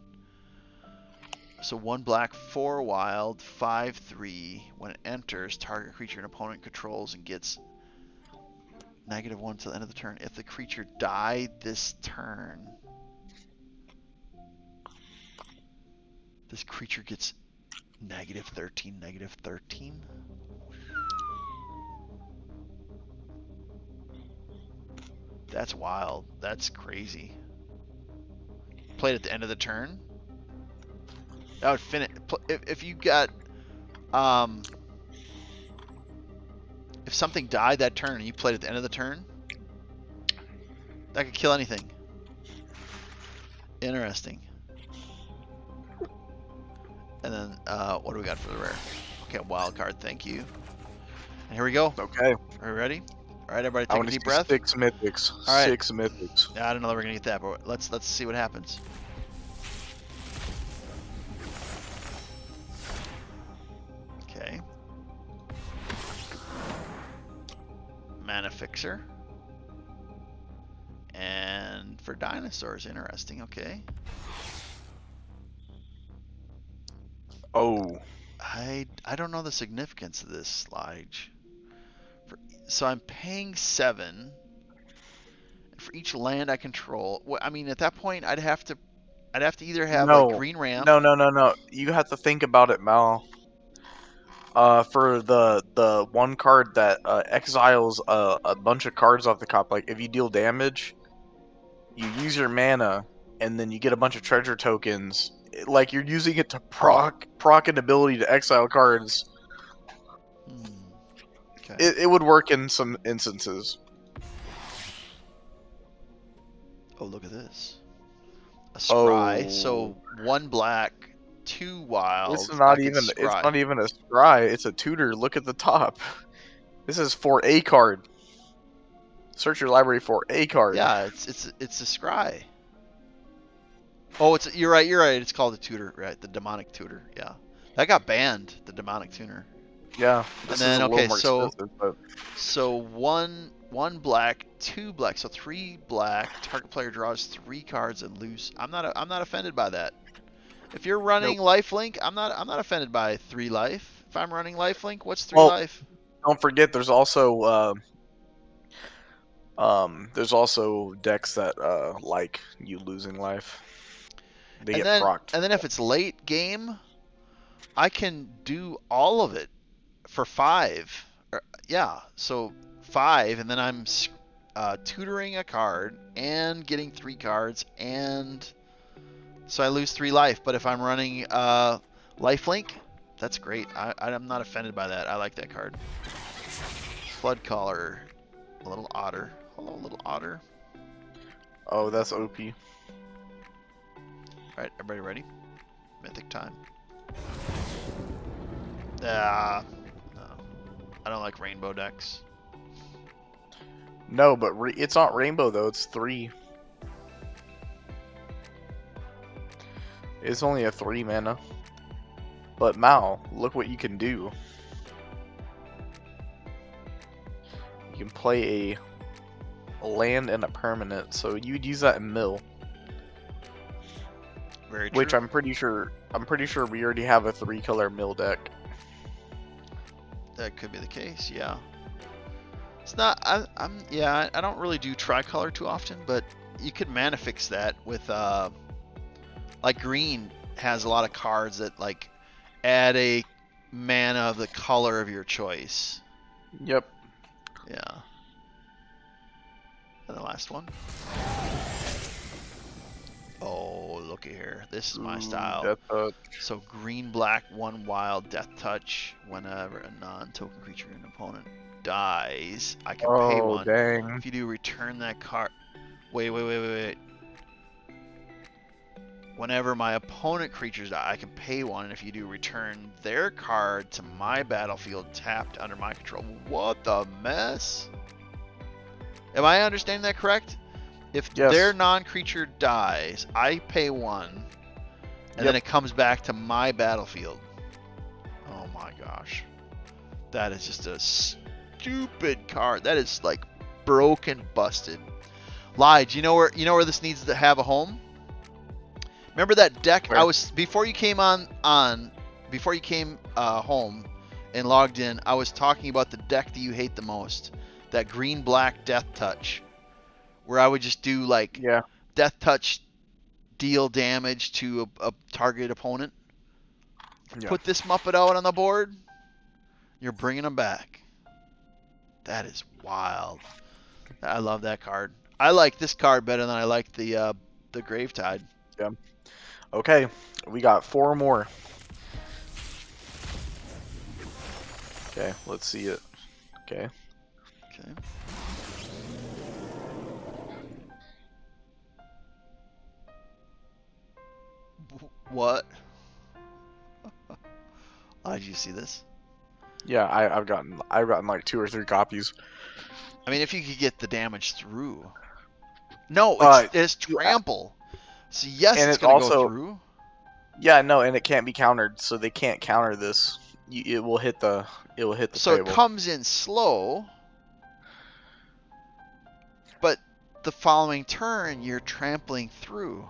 So 1 black, 4 wild, 5/3. When it enters, target creature an opponent controls and gets -1 till the end of the turn. If the creature died this turn, this creature gets -13, -13. That's wild. That's crazy. Played at the end of the turn. That would finish. If you got, if something died that turn and you played at the end of the turn, that could kill anything. Interesting. And then, what do we got for the rare? Okay, wild card. Thank you. And here we go. Okay. Are we ready? All right, everybody, I take want a to deep see breath. 6 mythics. All right. 6 mythics. Yeah, I don't know that we're gonna get that, but let's see what happens. Okay. Mana Fixer. And for dinosaurs, interesting. Okay. Oh. I don't know the significance of this, Lige. So I'm paying 7 for each land I control. Well, I mean, at that point, I'd have to either have a green ramp. No. You have to think about it, Mal. For the one card that exiles a bunch of cards off the top, like if you deal damage, you use your mana, and then you get a bunch of treasure tokens. Like you're using it to proc an ability to exile cards. Okay. It would work in some instances. Oh, look at this. A scry. Oh. So 1 black, 2 wild. It's not even a scry, it's a tutor. Look at the top. This is for a card. Search your library for a card. Yeah, it's a scry. Oh, you're right. It's called a tutor, right? The demonic tutor. Yeah. That got banned, the demonic tutor. Yeah. And then okay, so but... so one black, 2 black, so 3 black. Target player draws 3 cards and lose. I'm not offended by that. If you're running lifelink, I'm not offended by 3 life. If I'm running lifelink, what's 3 life? Don't forget, there's also decks that like you losing life. They get procced. And then if it's late game, I can do all of it for 5. Yeah, so 5, and then I'm tutoring a card and getting 3 cards, and so I lose 3 life. But if I'm running lifelink, that's great. I'm not offended by that. I like that card. Flood Caller, a little otter. Hello, little otter. Oh, that's OP. Alright, everybody ready? Mythic time. No. I don't like rainbow decks. No, but it's not rainbow though. It's 3. It's only a 3 mana. But Mal, look what you can do. You can play a land and a permanent, so you'd use that in mill. Very true. Which I'm pretty sure we already have a 3-color mill deck. That could be the case, yeah. It's not. I don't really do tricolor too often, but you could mana fix that with like green has a lot of cards that like add a mana of the color of your choice. Yep. Yeah. And the last one. Oh, looky here. This is my style. Death Touch. So green, black, 1 wild, death touch. Whenever a non-token creature in an opponent dies, I can pay 1. Dang. If you do, return that card. Wait. Whenever my opponent creatures die, I can pay 1. And if you do, return their card to my battlefield tapped under my control. What the mess? Am I understanding that correct? If their non-creature dies, I pay 1, and then it comes back to my battlefield. Oh my gosh. That is just a stupid card. That is like broken, busted. Lie, do you know where this needs to have a home? Remember that deck Where? I was before you came before you came home and logged in, I was talking about the deck that you hate the most. That green black death touch. Where I would just do like death touch, deal damage to a target opponent. Yeah. Put this Muppet out on the board. You're bringing them back. That is wild. I love that card. I like this card better than I like the Gravetide. Yeah. Okay, we got 4 more. Okay, let's see it. Okay. Okay. What? Oh, did you see this? Yeah, I've gotten like 2 or 3 copies. I mean, if you could get the damage through. No, it's trample. So yes, and it's it gonna also, go through. Yeah, no, and it can't be countered, so they can't counter this. It will hit the So table. it comes in slow, but the following turn you're trampling through.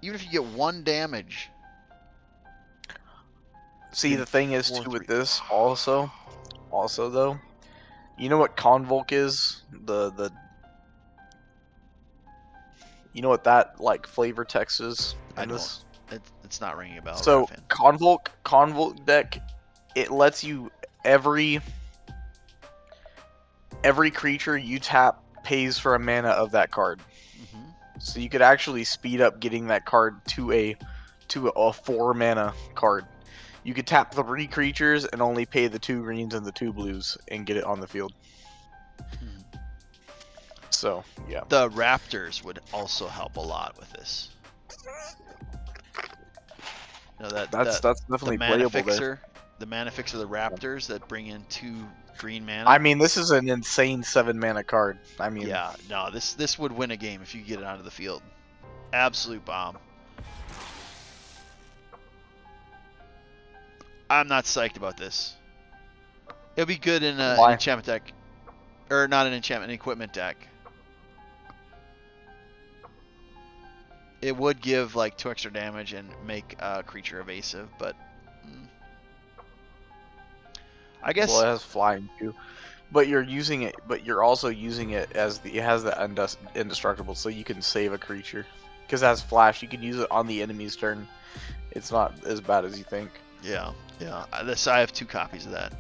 Even if you get 1 damage. See, the thing is too with 4-3. this also though, you know what Convoke is? The you know what that like flavor text is I in don't. this? It's not ringing a bell. So Raffin. Convoke deck, it lets you every creature you tap pays for a mana of that card. Mm-hmm. So you could actually speed up getting that card to a 4 mana card. You could tap 3 creatures and only pay the 2 greens and the 2 blues and get it on the field. Hmm. So yeah. The Raptors would also help a lot with this. You know, That's definitely playable there. The mana fixer, the Raptors that bring in 2 green mana. I mean, this is an insane 7 mana card. I mean, yeah, no, this would win a game if you get it onto the field. Absolute bomb. I'm not psyched about this. It'll be good in an enchantment deck, or not an enchantment, an equipment deck. It would give like 2 extra damage and make a creature evasive, but I guess. Well, it has flying too, but you're using it. But you're also using it as it has the indestructible, so you can save a creature. Because it has flash, you can use it on the enemy's turn. It's not as bad as you think. Yeah. I have 2 copies of that.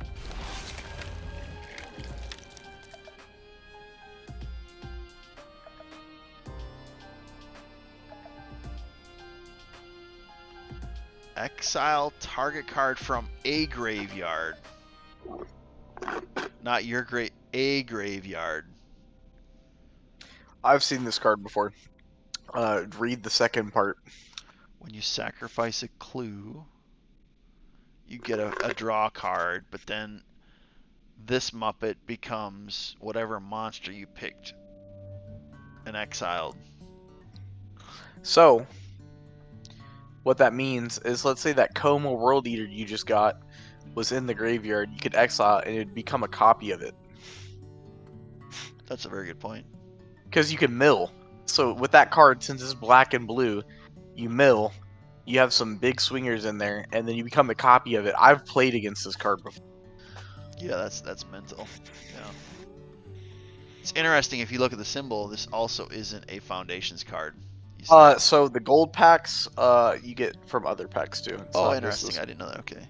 Exile target card from a graveyard. Not your a graveyard. I've seen this card before. Read the second part. When you sacrifice a clue, you get a draw card, but then this Muppet becomes whatever monster you picked and exiled. So, what that means is, let's say that Coma World Eater you just got was in the graveyard, you could exile it and it'd become a copy of it. That's a very good point. Because you can mill. So with that card, since it's black and blue, you mill. You have some big swingers in there, and then you become a copy of it. I've played against this card before. Yeah, that's mental. Yeah. It's interesting if you look at the symbol, this also isn't a Foundations card. You see that? So the gold packs, you get from other packs too. It's Oh, not just interesting. this. I didn't know that. Okay.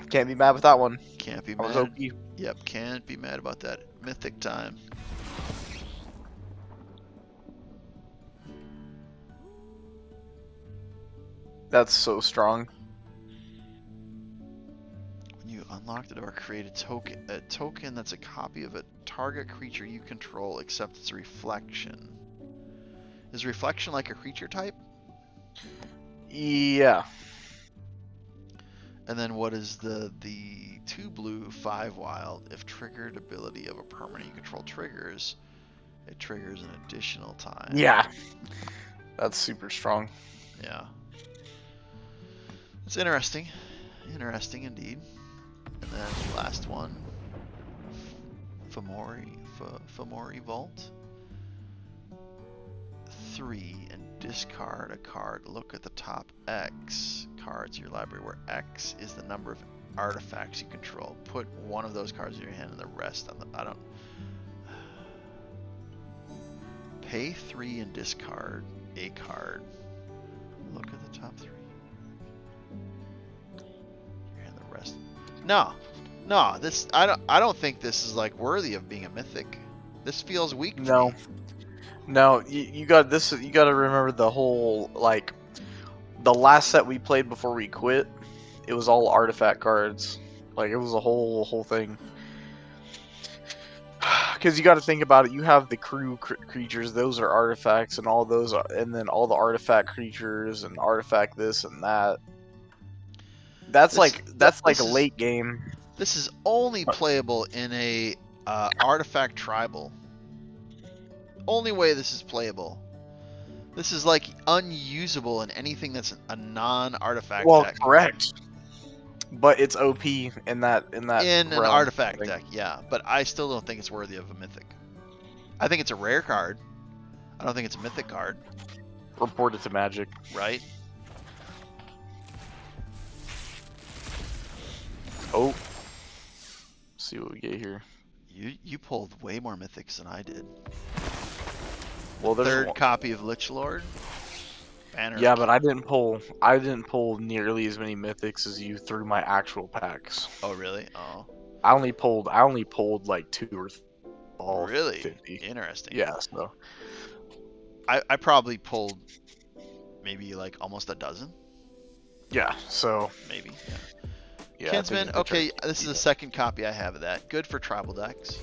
Can't be mad with that one. Can't be I was mad. OP. Yep, can't be mad about that. Mythic time. That's so strong. When you unlock the door, create a token that's a copy of a target creature you control, except its reflection. Is reflection like a creature type? Yeah. And then what is the 2 blue, 5 wild? If triggered ability of a permanent you control triggers, it triggers an additional time. Yeah. That's super strong. Yeah. It's interesting. Interesting indeed. And then last one. Fomori Vault. 3 and discard a card. Look at the top X cards in your library, where X is the number of artifacts you control. Put one of those cards in your hand and the rest on the. I don't. Pay 3 and discard a card. Look at the top 3. And the rest. No. This I don't think this is like worthy of being a mythic. This feels weak to No. me. No, you got this. You got to remember the whole, like, the last set we played before we quit. It was all artifact cards. Like, it was a whole thing. Because you got to think about it. You have the crew creatures; those are artifacts, and all those, and then all the artifact creatures and artifact this and that. That's like a late game. This is only playable in a artifact tribal. Only way this is playable. This is like unusable in anything that's a non-artifact Well, deck. correct. But it's OP in that In an realm artifact thing. deck, yeah. But I still don't think it's worthy of a mythic. I think it's a rare card. I don't think it's a mythic card, Reported to Magic. right? Oh. See what we get here. You pulled way more mythics than I did. Well, there's Third one. copy of Lich Lord. Banner. Yeah, but I didn't pull nearly as many mythics as you through my actual packs. Oh really? Oh. I only pulled like 2 or 3. All Really? 50. Interesting. Yeah, so I probably pulled maybe like almost a dozen. yeah, so Maybe. Yeah. yeah. Kinsman, okay, this is the second copy I have of that. Good for tribal decks.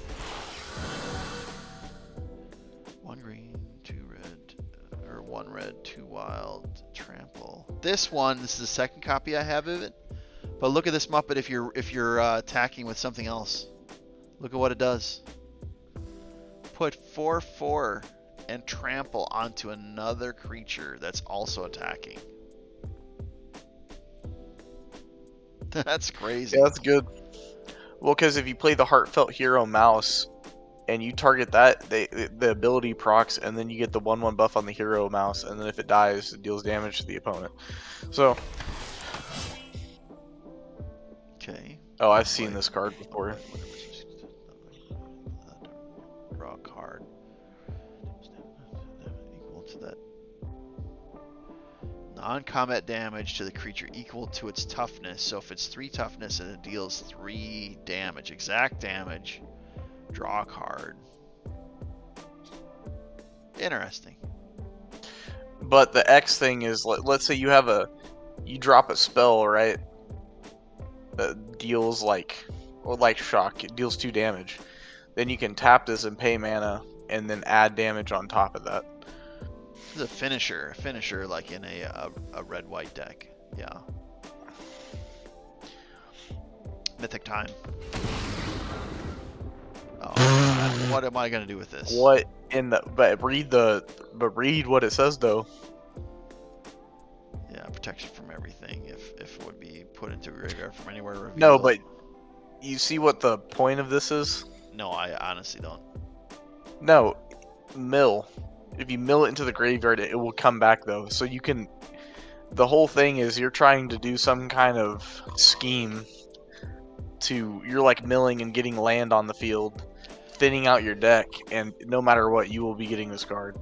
1 green, 2 red, or 1 red, 2 wild, trample. This is the second copy I have of it. But look at this Muppet if you're attacking with something else. Look at what it does. Put 4/4 and trample onto another creature that's also attacking. That's crazy. Yeah, that's good. Well, because if you play the Heartfelt Hero Mouse and you target that, the ability procs, and then you get the 1/1 buff on the Hero Mouse, and then if it dies, it deals damage to the opponent. So, Okay. oh, I've seen this card before. Draw a card. Equal to that. Non-combat damage to the creature equal to its toughness. So if it's 3 toughness and it deals 3 damage, exact damage, draw a card. Interesting. But the X thing is, let's say you drop a spell, right? That deals like shock. It deals 2 damage. Then you can tap this and pay mana, and then add damage on top of that. This is a finisher like in a red-white deck. Yeah. Mythic time. Oh, God. What am I gonna do with this? What in the? But read what it says though. Yeah, protection from everything. If it would be put into a graveyard from anywhere. Reveal. No, but you see what the point of this is? No, I honestly don't. No, mill. If you mill it into the graveyard, it will come back though. So you can. The whole thing is you're trying to do some kind of scheme. You're like milling and getting land on the field, thinning out your deck, and no matter what, you will be getting this card.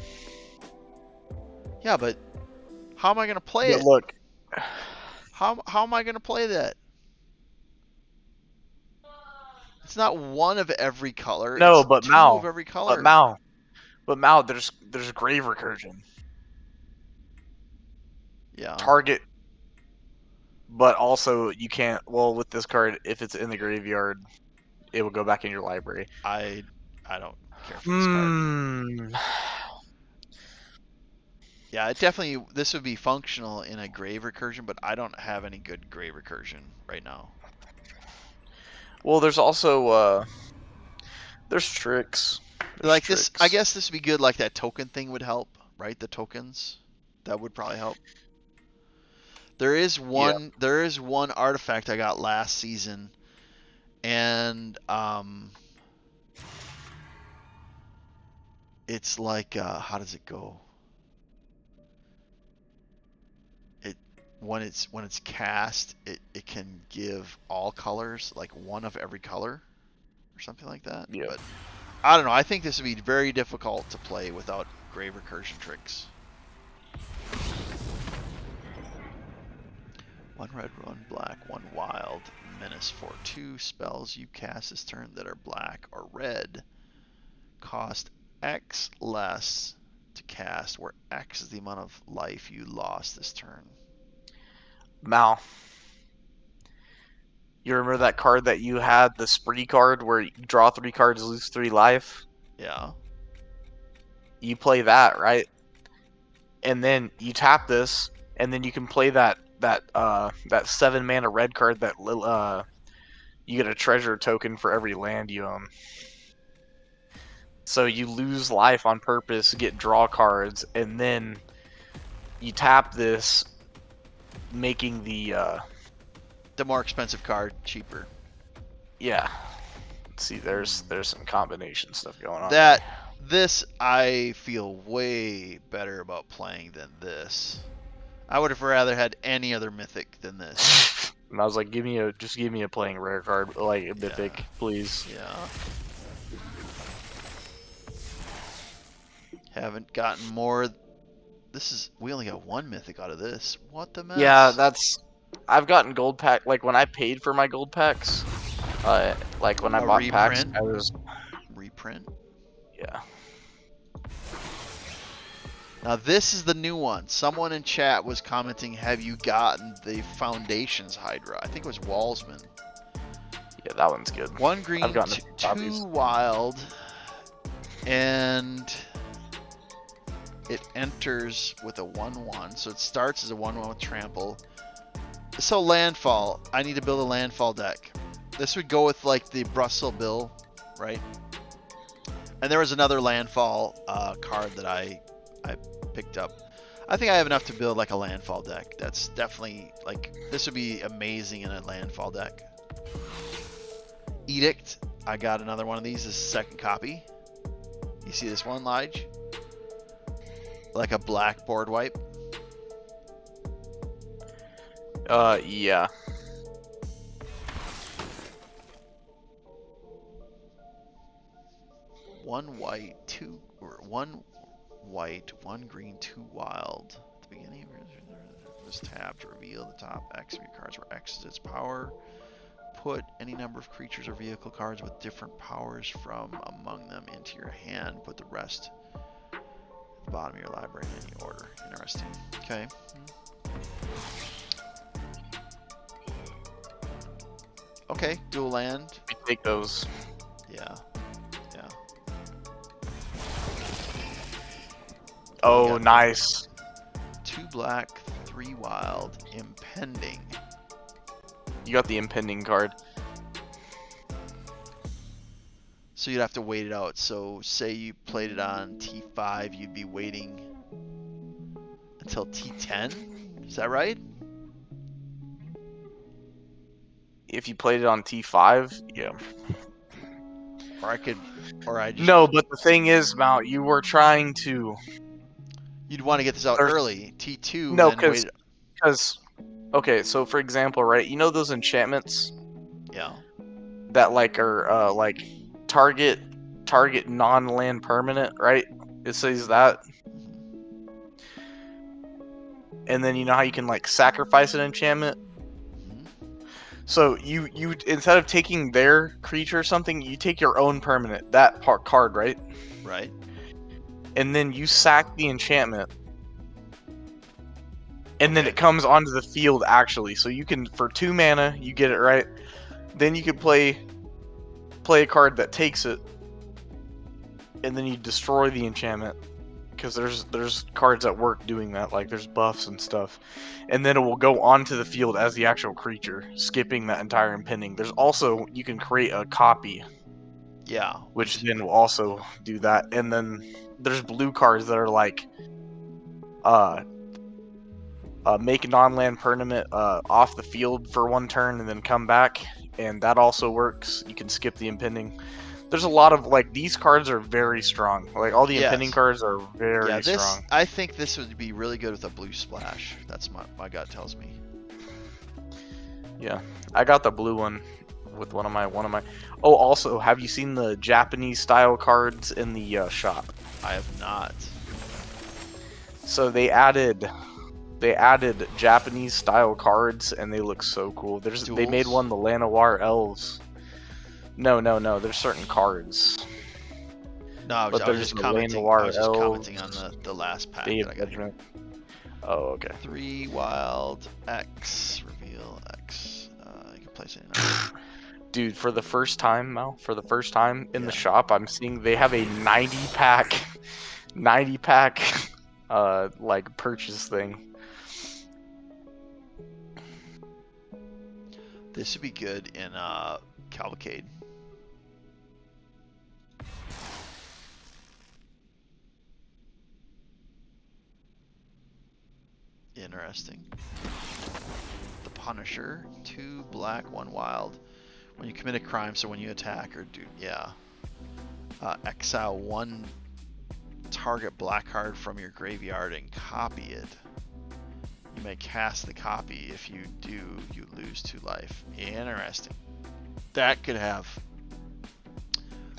Yeah, but how am I gonna play Yeah, it? look. How am I gonna play that? It's not one of every color. No, it's but two of Mal. every color. But Mal, there's grave recursion. Yeah. Target. But also you can't. Well, with this card, if it's in the graveyard, it will go back in your library. I don't care for this card. Yeah, it definitely. This would be functional in a grave recursion, but I don't have any good grave recursion right now. Well, there's also there's tricks. Like this, I guess this would be good. Like that token thing would help, right? The tokens, that would probably help. There is one. Yeah. There is one artifact I got last season, and it's like how does it go? When it's cast, it can give all colors, like one of every color, or something like that. Yeah. But I don't know. I think this would be very difficult to play without grave recursion tricks. One red, one black, one wild. Menace for 2 spells you cast this turn that are black or red cost X less to cast, where X is the amount of life you lost this turn. Mal, you remember that card that you had, the spree card, where you draw 3 cards, lose 3 life? Yeah. You play that, right? And then you tap this, and then you can play that 7 mana red card that you get a treasure token for every land you own. So you lose life on purpose, get draw cards, and then you tap this, making the more expensive card cheaper. Yeah. Let's see, there's some combination stuff going on. This I feel way better about playing than this. I would have rather had any other mythic than this. And I was like, just give me a playing rare card, like a mythic, please. Yeah. Haven't gotten more. We only got 1 mythic out of this. What the mess? Yeah, I've gotten gold pack, like when I paid for my gold packs, like when I bought packs, I was reprint. Yeah. Now this is the new one. Someone in chat was commenting, have you gotten the Foundations Hydra? I think it was Walsman. Yeah, that one's good. 1 green, 2 wild, and it enters with a 1/1. So it starts as a 1/1 with trample. So landfall. I need to build a landfall deck. This would go with like the Brussels Bill, right? And there was another landfall card that I picked up. I think I have enough to build like a landfall deck. That's definitely like, this would be amazing in a landfall deck. Edict. I got another one of these. This is second copy. You see this one, Lige? Like a black board wipe. Yeah. One white, 1 green, 2 wild. At the beginning of this tap to reveal the top X of your cards where X is its power. Put any number of creatures or vehicle cards with different powers from among them into your hand. Put the rest at the bottom of your library in any order. Interesting. Okay. Okay, dual land. We take those. Yeah. Yeah. Oh, nice. 2 black, 3 wild, impending. You got the impending card. So you'd have to wait it out. So say you played it on T5, you'd be waiting until T10. Is that right? If you played it on T5, yeah. Or I just. No, but the thing is, Mount, you were trying to. You'd want to get this out There's- early, T2, No, then wait. because, okay, so for example, right, you know those enchantments Yeah. that like are like target non-land permanent, right? It says that, and then you know how you can like sacrifice an enchantment. Mhm. So you instead of taking their creature or something, you take your own permanent, that card, right? Right. And then you sack the enchantment, and then Okay. it comes onto the field actually. So you can, for 2 mana, you get it right. Then you can play a card that takes it, and then you destroy the enchantment. Because there's cards that work doing that, like there's buffs and stuff, and then it will go onto the field as the actual creature, skipping that entire impending. There's also, you can create a copy, Yeah. which then will also do that, and then there's blue cards that are like make non-land permanent off the field for 1 turn and then come back, and that also works. You can skip the impending. There's a lot of, like, these cards are very strong. Like, all the impending Yes. cards are very Yeah, strong. I think this would be really good with a blue splash. That's my gut tells me. Yeah, I got the blue one with one of my. Oh, also, have you seen the Japanese style cards in the shop? I have not. So they added Japanese style cards, and they look so cool. They made Duels? one, the Llanowar Elves. No, there's certain cards. No, I was But there's just the commenting. Llanowar I was just commenting on Elves, the last pack Day that of I got here. Judgment. Oh, okay. 3 wild X reveal X. You can place it in. Dude, for the first time, Mel, in the Yeah. shop, I'm seeing they have a 90 pack, like purchase thing. This would be good in Cavalcade. Interesting. The Punisher, 2 black, 1 wild. When you commit a crime, so when you attack or do, yeah. Exile 1 target black card from your graveyard and copy it. You may cast the copy. If you do, you lose 2 life. Interesting. That could have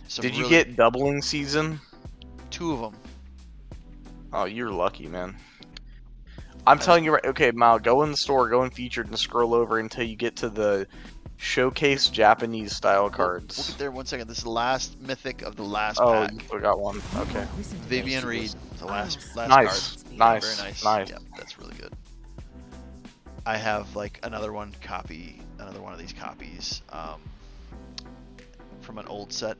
some. Did you get Doubling Season? 2 of them. Oh, you're lucky, man. I'm telling you right. Okay, Mal, go in the store, go in featured, and scroll over until you get to the showcase Japanese style cards. We'll get there 1 second. This is the last mythic of the last Oh, pack. you forgot one. Okay. Vivian Reed, the last Nice. card. Nice. Very nice. Nice. Yeah, that's really good. I have like another one of these copies from an old set.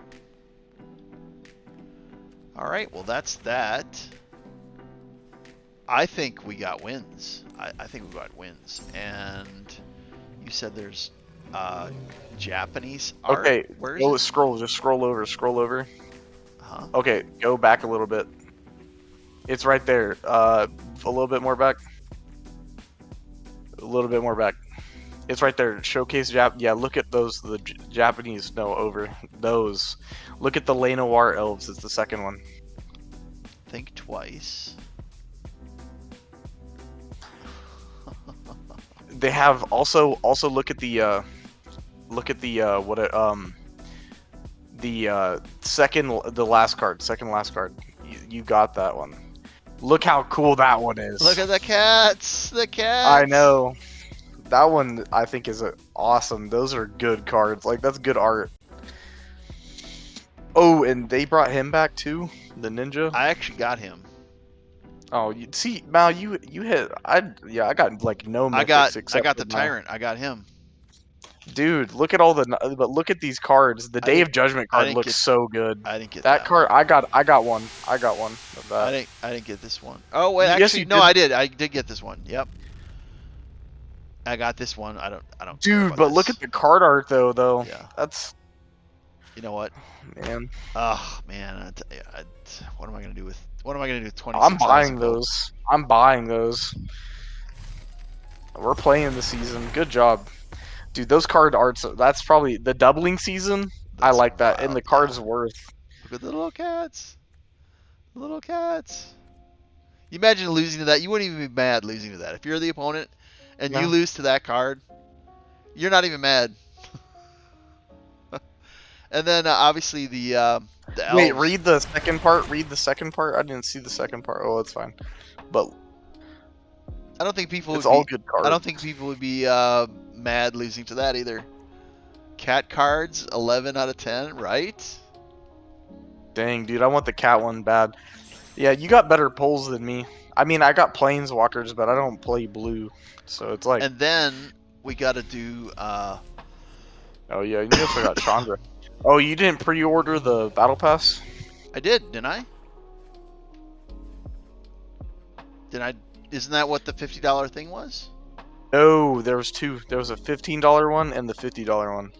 All right, well that's that. I think we got wins. I think we got wins. And you said there's Japanese art. Okay, Where is go it? just scroll over. Huh? Okay, go back a little bit. It's right there. A little bit more back. A little bit more back. It's right there. Showcase Yeah, look at those. The Japanese. No, over those. Look at the Llanowar Elves. It's the second one. Think twice. They have also look at the the last card. Second last card. You got that one. Look how cool that one is. Look at the cats. The cats. I know. That one I think is awesome. Those are good cards. Like, that's good art. Oh, and they brought him back too, the ninja. I actually got him. Oh, you see, Mal, you hit. I got like no mythics I got for the Mal. tyrant. I got him. Dude, look at all the. But look at these cards. The Day of Judgment card didn't looks get- so good. I didn't get That card. I got one. I got one of that. I didn't get this one. Oh wait, Yes, actually you no, did. I did. I did get this one. Yep. I got this one. I don't care Dude, about but this. look at the card art though. Yeah. That's. You know what? Man, Oh man, what am I gonna do with 26,000 I'm buying gold? those. I'm buying those. We're playing the season. Good job, dude. Those card arts. That's probably the doubling season. I That's like that, and wild. the Yeah. card's worth. Look at the little cats. The little cats. You imagine losing to that. You wouldn't even be mad losing to that. If you're the opponent and you No. lose to that card, you're not even mad. And then obviously the Wait, elves. read the second part. Read the second part. I didn't see the second part. Oh, it's fine. But I don't think people it's would all be. good I don't cards. think people would be mad losing to that either. Cat cards, 11 out of 10, right? Dang, dude, I want the cat one bad. Yeah, you got better pulls than me. I mean, I got planeswalkers, but I don't play blue, so it's like, And then we got to do. oh yeah, and you also got Chandra. Oh, you didn't pre-order the battle pass? I did, didn't I? Did I? Isn't that what the $50 thing was? No, there was two. There was a $15 one and the $50 one.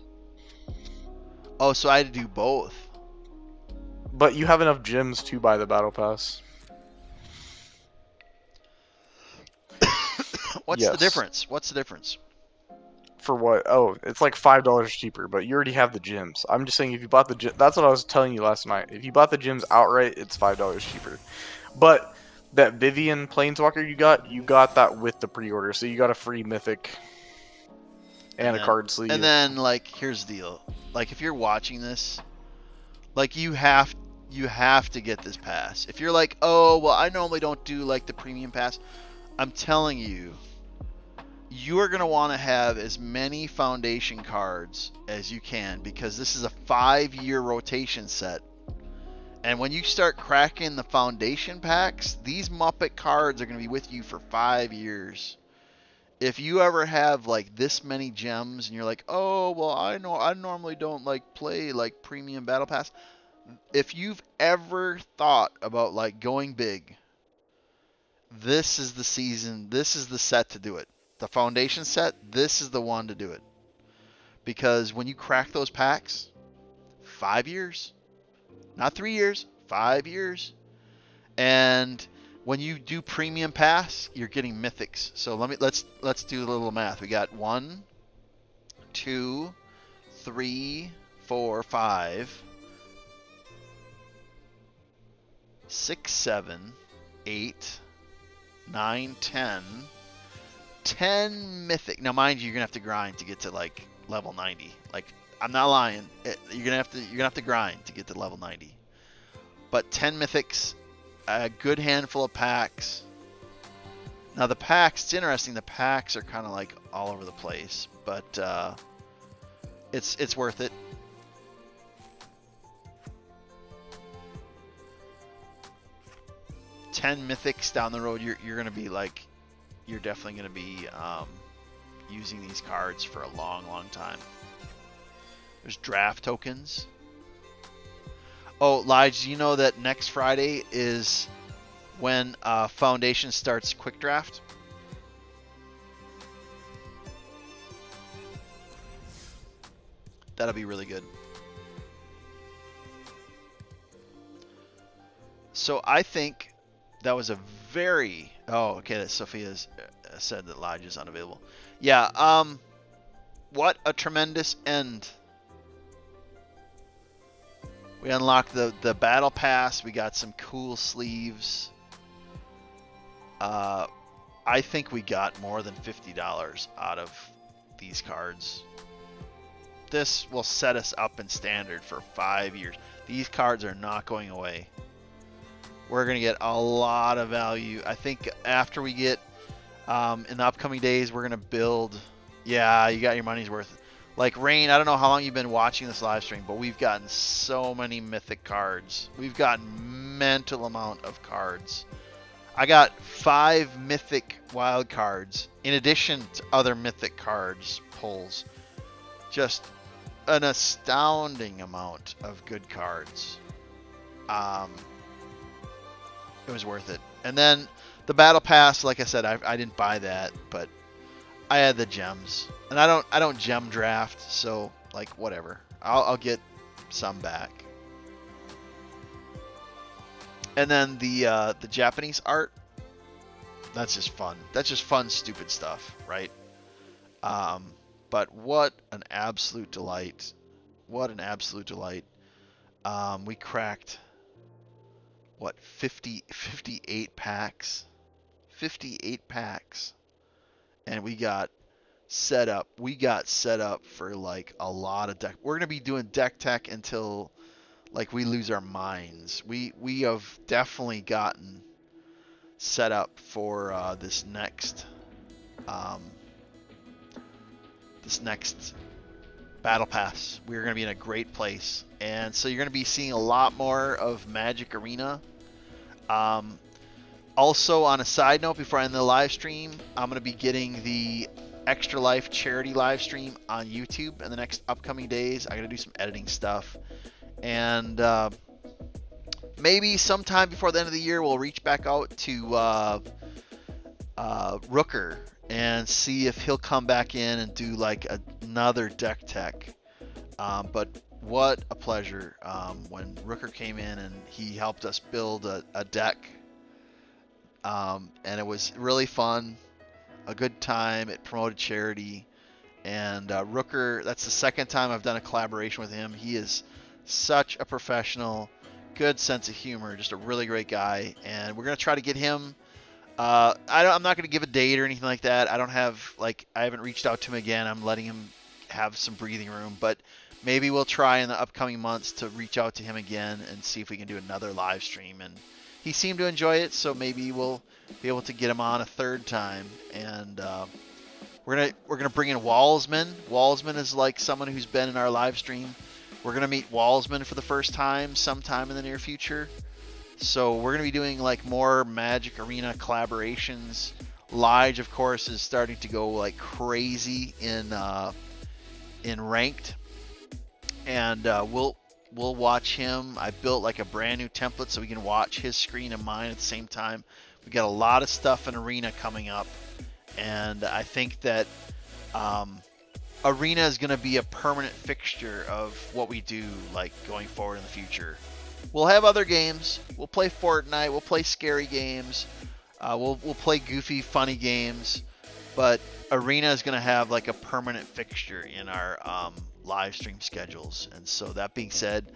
Oh, so I had to do both. But you have enough gems to buy the battle pass. What's the Yes. difference? What's the difference? For what? Oh, it's like $5 cheaper, but you already have the gems. I'm just saying if you bought the gem, that's what I was telling you last night. If you bought the gems outright, it's $5 cheaper. But that Vivian Planeswalker you got that with the pre-order, so you got a free mythic and a card And sleeve. then like here's the deal. Like if you're watching this, like you have to get this pass. If you're like, "Oh, well, I normally don't do like the premium pass." I'm telling you, you are going to want to have as many foundation cards as you can because this is a 5-year rotation set. And when you start cracking the foundation packs, these Muppet cards are going to be with you for 5 years. If you ever have like this many gems and you're like, "Oh, well, I normally don't like play like premium battle pass." If you've ever thought about like going big, this is the season, this is the set to do it. The foundation set, this is the one to do it. Because when you crack those packs, 5 years, not 3 years, 5 years. And when you do premium pass, you're getting mythics. So let's do a little math. We got 1, 2, 3, 4, 5, 6, 7, 8, 9, 10. 10 mythic. Now, mind you, you're gonna have to grind to get to like level 90. Like, I'm not lying. You're gonna have to grind to get to level 90. But 10 mythics, a good handful of packs. Now the packs, it's interesting. The packs are kind of like all over the place, but it's worth it. $10 mythics down the road, you're gonna be like, you're definitely gonna be using these cards for a long, long time. There's draft tokens. Oh, Lige, do you know that next Friday is when Foundation starts quick draft? That'll be really good. So I think that was a very... Oh, okay, that Sophia's said that Lige is unavailable. Yeah, what a tremendous end. We unlocked the battle pass. We got some cool sleeves. I think we got more than $50 out of these cards. This will set us up in standard for 5 years. These cards are not going away. We're going to get a lot of value. I think after we get, in the upcoming days, we're going to build. Yeah, you got your money's worth. Like Rain, I don't know how long you've been watching this live stream, but we've gotten so many mythic cards. We've gotten mental amount of cards. I got 5 mythic wild cards in addition to other mythic cards pulls. Just an astounding amount of good cards. It was worth it. And then the battle pass, like I said, I didn't buy that, but I had the gems, and I don't gem draft, so like whatever. I'll get some back. And then the Japanese art, that's just fun. That's just fun, stupid stuff, right? But what an absolute delight. What an absolute delight. We cracked, what, 58 packs? 58 packs. And we got set up. We got set up for like a lot of deck. We're going to be doing deck tech until like we lose our minds. We have definitely gotten set up for this next battle pass. We're going to be in a great place, and so you're going to be seeing a lot more of Magic Arena. Also, on a side note, before I end the live stream, I'm going to be getting the Extra Life charity live stream on YouTube in the next upcoming days. I got to do some editing stuff, and maybe sometime before the end of the year, we'll reach back out to Rooker and see if he'll come back in and do like another deck tech. But what a pleasure when Rooker came in and he helped us build a deck. And it was really fun, a good time. It promoted charity. And Rooker, that's the second time I've done a collaboration with him. He is such a professional, good sense of humor, just a really great guy. And we're going to try to get him. I'm not going to give a date or anything like that. I haven't reached out to him again. I'm letting him have some breathing room. But maybe we'll try in the upcoming months to reach out to him again and see if we can do another live stream. And he seemed to enjoy it, so maybe we'll be able to get him on a third time. And we're gonna bring in Walsman. Walsman is like someone who's been in our live stream. We're gonna meet Walsman for the first time sometime in the near future. So we're gonna be doing like more Magic Arena collaborations. Lige, of course, is starting to go like crazy in ranked, and we'll watch him. I built like a brand new template so we can watch his screen and mine at the same time. We got a lot of stuff in Arena coming up, and I think that Arena is going to be a permanent fixture of what we do like going forward in the future. We'll have other games. We'll play Fortnite. We'll play scary games. We'll play goofy, funny games. But Arena is going to have like a permanent fixture in our live stream schedules. And so that being said,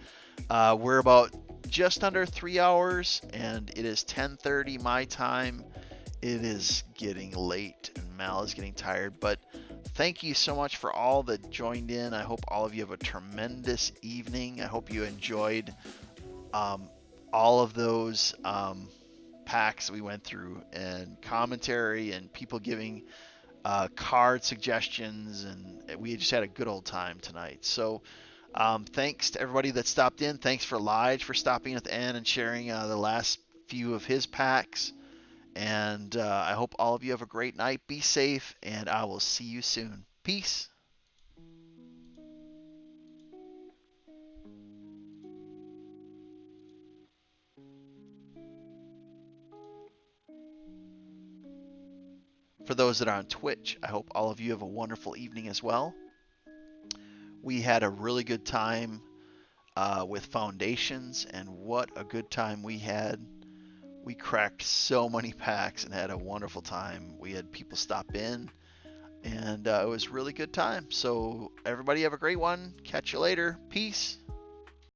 we're about just under 3 hours, and it is 10:30 my time. It is getting late, and Mal is getting tired. But thank you so much for all that joined in. I hope all of you have a tremendous evening. I hope you enjoyed all of those packs we went through, and commentary, and people giving card suggestions, and we just had a good old time tonight. So thanks to everybody that stopped in. Thanks for Lige for stopping at the end and sharing the last few of his packs. And I hope all of you have a great night. Be safe, and I will see you soon. Peace. For those that are on Twitch, I hope all of you have a wonderful evening as well. We had a really good time with Foundations, and what a good time we had. We cracked so many packs and had a wonderful time. We had people stop in, and it was a really good time. So everybody have a great one. Catch you later. Peace.